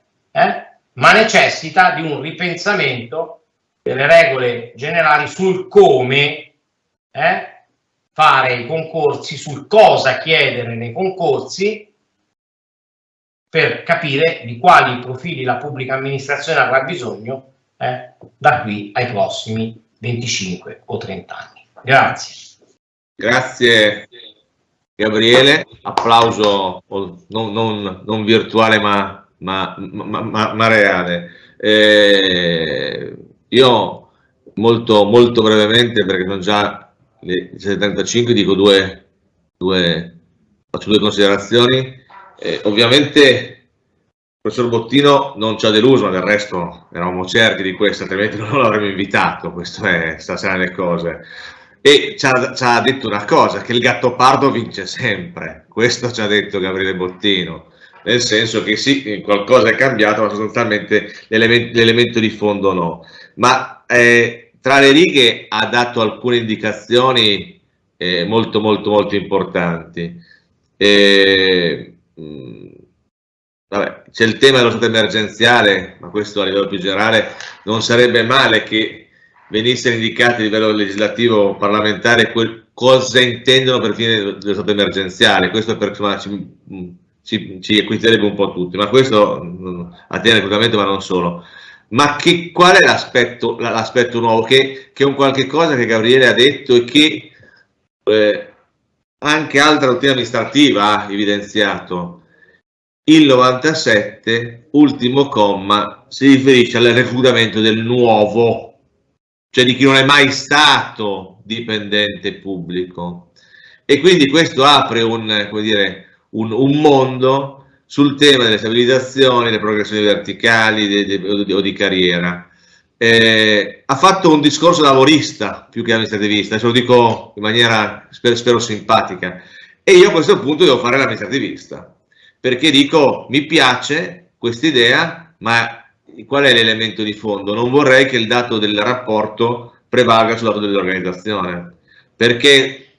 ma necessita di un ripensamento delle regole generali sul come fare i concorsi, sul cosa chiedere nei concorsi, per capire di quali profili la pubblica amministrazione avrà bisogno da qui ai prossimi 25 o 30 anni. Grazie. Grazie Gabriele, applauso non virtuale ma reale. Io molto brevemente, perché sono già le 75, dico faccio due considerazioni. Ovviamente il professor Bottino non ci ha deluso, ma del resto eravamo certi di questo, altrimenti non l'avremmo invitato, questo sta nelle cose. E ci ha detto una cosa, che il Gattopardo vince sempre, questo ci ha detto Gabriele Bottino, nel senso che sì, qualcosa è cambiato, ma sostanzialmente l'elemento di fondo no. Ma tra le righe ha dato alcune indicazioni molto importanti. Vabbè, c'è il tema dello stato emergenziale, ma questo a livello più generale non sarebbe male che venissero indicati a livello legislativo parlamentare cosa intendono per fine dello stato emergenziale. Questo ci equiterebbe un po' tutti, ma questo attiene al reclutamento, ma non solo. Ma qual è l'aspetto nuovo? Che è un qualche cosa che Gabriele ha detto e che anche altra dottrina amministrativa ha evidenziato. Il 97, ultimo comma, si riferisce al reclutamento del nuovo, cioè di chi non è mai stato dipendente pubblico. E quindi questo apre un mondo sul tema delle stabilizzazioni, delle progressioni verticali o di carriera. Ha fatto un discorso lavorista più che amministrativista, adesso lo dico in maniera spero simpatica, e io a questo punto devo fare l'amministrativista, perché dico mi piace questa idea, ma qual è l'elemento di fondo? Non vorrei che il dato del rapporto prevalga sul dato dell'organizzazione, perché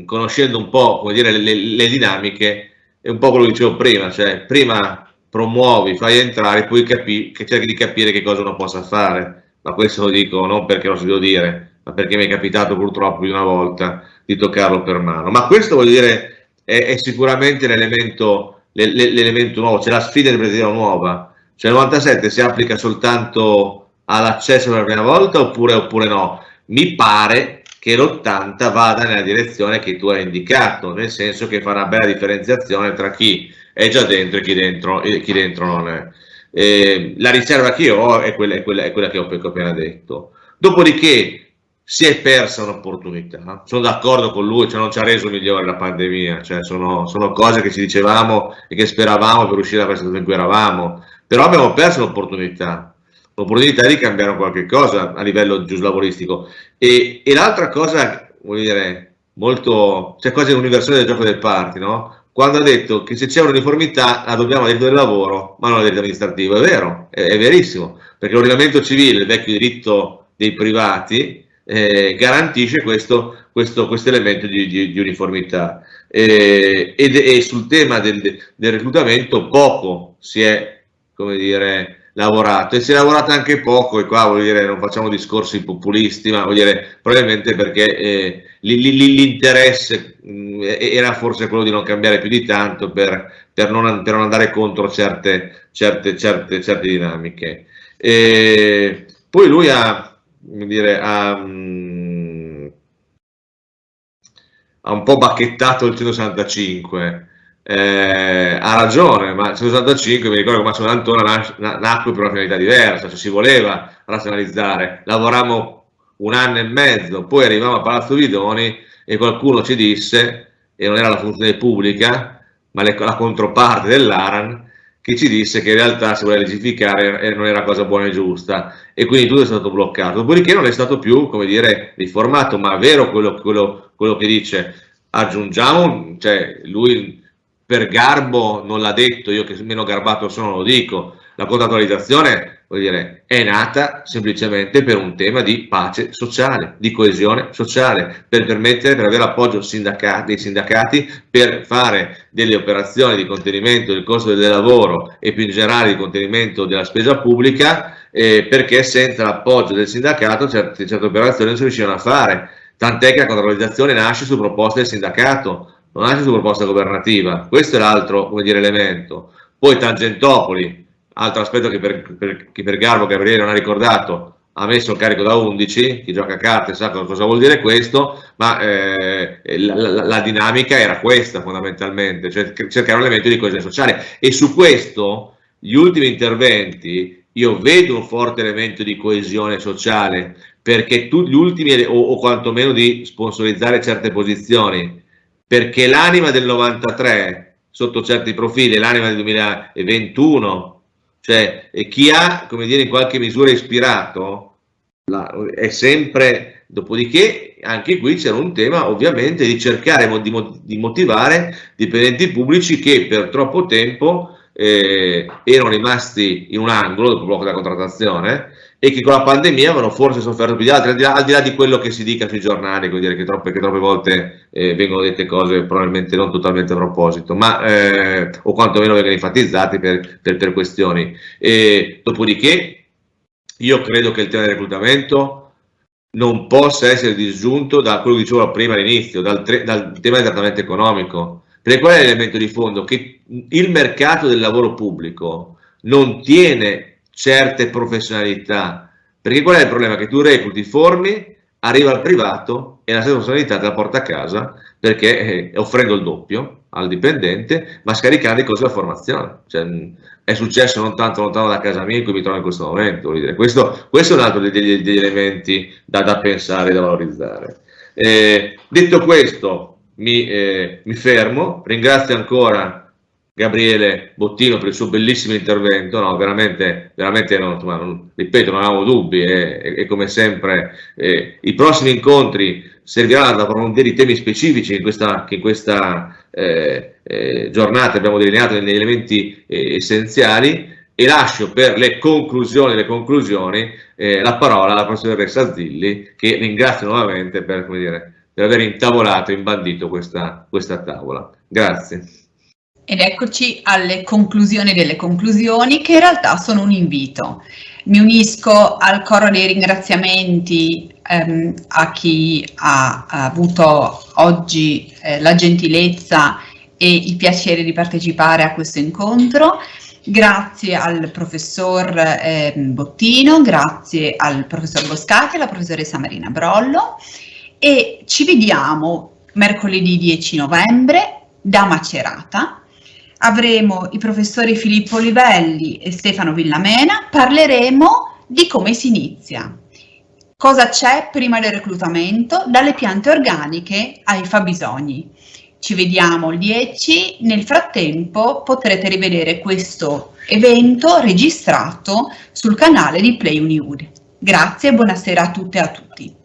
conoscendo un po' le dinamiche, è un po' quello che dicevo prima, cioè prima promuovi, fai entrare, poi cerchi di capire che cosa uno possa fare. Ma questo lo dico non perché lo si devo dire, ma perché mi è capitato purtroppo più di una volta di toccarlo per mano. Ma questo vuol dire è sicuramente l'elemento nuovo, c'è la sfida interpretativa nuova. Cioè il 97 si applica soltanto all'accesso per la prima volta oppure no? Mi pare che l'80 vada nella direzione che tu hai indicato, nel senso che fa una bella differenziazione tra chi è già dentro e chi dentro non è. La riserva che io ho è quella che ho appena detto. Dopodiché si è persa un'opportunità, sono d'accordo con lui, cioè non ci ha reso migliore la pandemia, cioè sono cose che ci dicevamo e che speravamo per uscire da questa situazione in cui eravamo, però abbiamo perso l'opportunità di cambiare qualche cosa a livello giuslavoristico. E l'altra cosa, vuol dire, c'è quasi un'inversione del gioco del party, no? Quando ha detto che se c'è un'uniformità la dobbiamo al diritto del lavoro, ma non al diritto amministrativo. È vero, è verissimo, perché l'ordinamento civile, il vecchio diritto dei privati, garantisce questo elemento di uniformità. E sul tema del reclutamento poco si è, lavorato, e si è lavorato anche poco, e qua non facciamo discorsi populisti, ma probabilmente perché l'interesse era forse quello di non cambiare più di tanto per non andare contro certe dinamiche. Poi lui ha un po' bacchettato il 165. Ha ragione, ma il 165 mi ricordo che Massimo D'Antona nacque per una finalità diversa, cioè si voleva razionalizzare. Lavorammo un anno e mezzo, poi arrivavamo a Palazzo Vidoni e qualcuno ci disse, e non era la funzione pubblica, ma la controparte dell'ARAN, che ci disse che in realtà si voleva legificare non era cosa buona e giusta, e quindi tutto è stato bloccato. Dopodiché non è stato più, riformato, ma è vero quello che dice. Aggiungiamo, cioè lui per garbo non l'ha detto, io che meno garbato sono lo dico, la contrattualizzazione è nata semplicemente per un tema di pace sociale, di coesione sociale, per avere l'appoggio dei sindacati per fare delle operazioni di contenimento del costo del lavoro e più in generale di contenimento della spesa pubblica, perché senza l'appoggio del sindacato certe operazioni non si riuscivano a fare, tant'è che la contrattualizzazione nasce su proposta del sindacato, non nasce su proposta governativa. Questo è l'altro elemento. Poi Tangentopoli, altro aspetto che per garbo Gabriele non ha ricordato, ha messo il carico da 11, chi gioca a carte sa cosa vuol dire questo, ma la dinamica era questa fondamentalmente, cioè cercare un elemento di coesione sociale, e su questo gli ultimi interventi io vedo un forte elemento di coesione sociale, perché gli ultimi, o quantomeno di sponsorizzare certe posizioni, perché l'anima del 93 sotto certi profili, l'anima del 2021, cioè chi ha in qualche misura ispirato è sempre. Dopodiché anche qui c'era un tema ovviamente di cercare di motivare dipendenti pubblici che per troppo tempo erano rimasti in un angolo dopo il blocco della contrattazione e che con la pandemia avevano forse sofferto più di altri, al di là di quello che si dica sui giornali, vuol dire che troppe volte vengono dette cose probabilmente non totalmente a proposito, ma, o quantomeno vengono enfatizzate per questioni. Dopodiché io credo che il tema del reclutamento non possa essere disgiunto da quello che dicevo prima all'inizio, dal tema del trattamento economico, perché qual è l'elemento di fondo? Che il mercato del lavoro pubblico non tiene certe professionalità, perché qual è il problema? Che tu recluti, formi, arriva al privato e la stessa professionalità te la porta a casa, perché offrendo il doppio al dipendente, ma scaricando i costi della formazione. Cioè, è successo non tanto lontano da casa mia in cui mi trovo in questo momento. Voglio dire. Questo è un altro degli elementi da pensare e da valorizzare. Detto questo, mi fermo, ringrazio ancora Gabriele Bottino per il suo bellissimo intervento, no, veramente ripeto, non avevo dubbi e come sempre i prossimi incontri serviranno ad approfondire i temi specifici che in questa giornata abbiamo delineato negli elementi essenziali, e lascio per le conclusioni la parola alla professoressa Zilli, che ringrazio nuovamente per aver intavolato e imbandito questa tavola. Grazie. Ed eccoci alle conclusioni delle conclusioni, che in realtà sono un invito. Mi unisco al coro dei ringraziamenti a chi ha avuto oggi la gentilezza e il piacere di partecipare a questo incontro. Grazie al professor Bottino, grazie al professor Boscati e alla professoressa Marina Brollo, e ci vediamo mercoledì 10 novembre da Macerata. Avremo i professori Filippo Livelli e Stefano Villamena. Parleremo di come si inizia, cosa c'è prima del reclutamento, dalle piante organiche ai fabbisogni. Ci vediamo il 10, nel frattempo potrete rivedere questo evento registrato sul canale di Play Uniud. Grazie e buonasera a tutte e a tutti.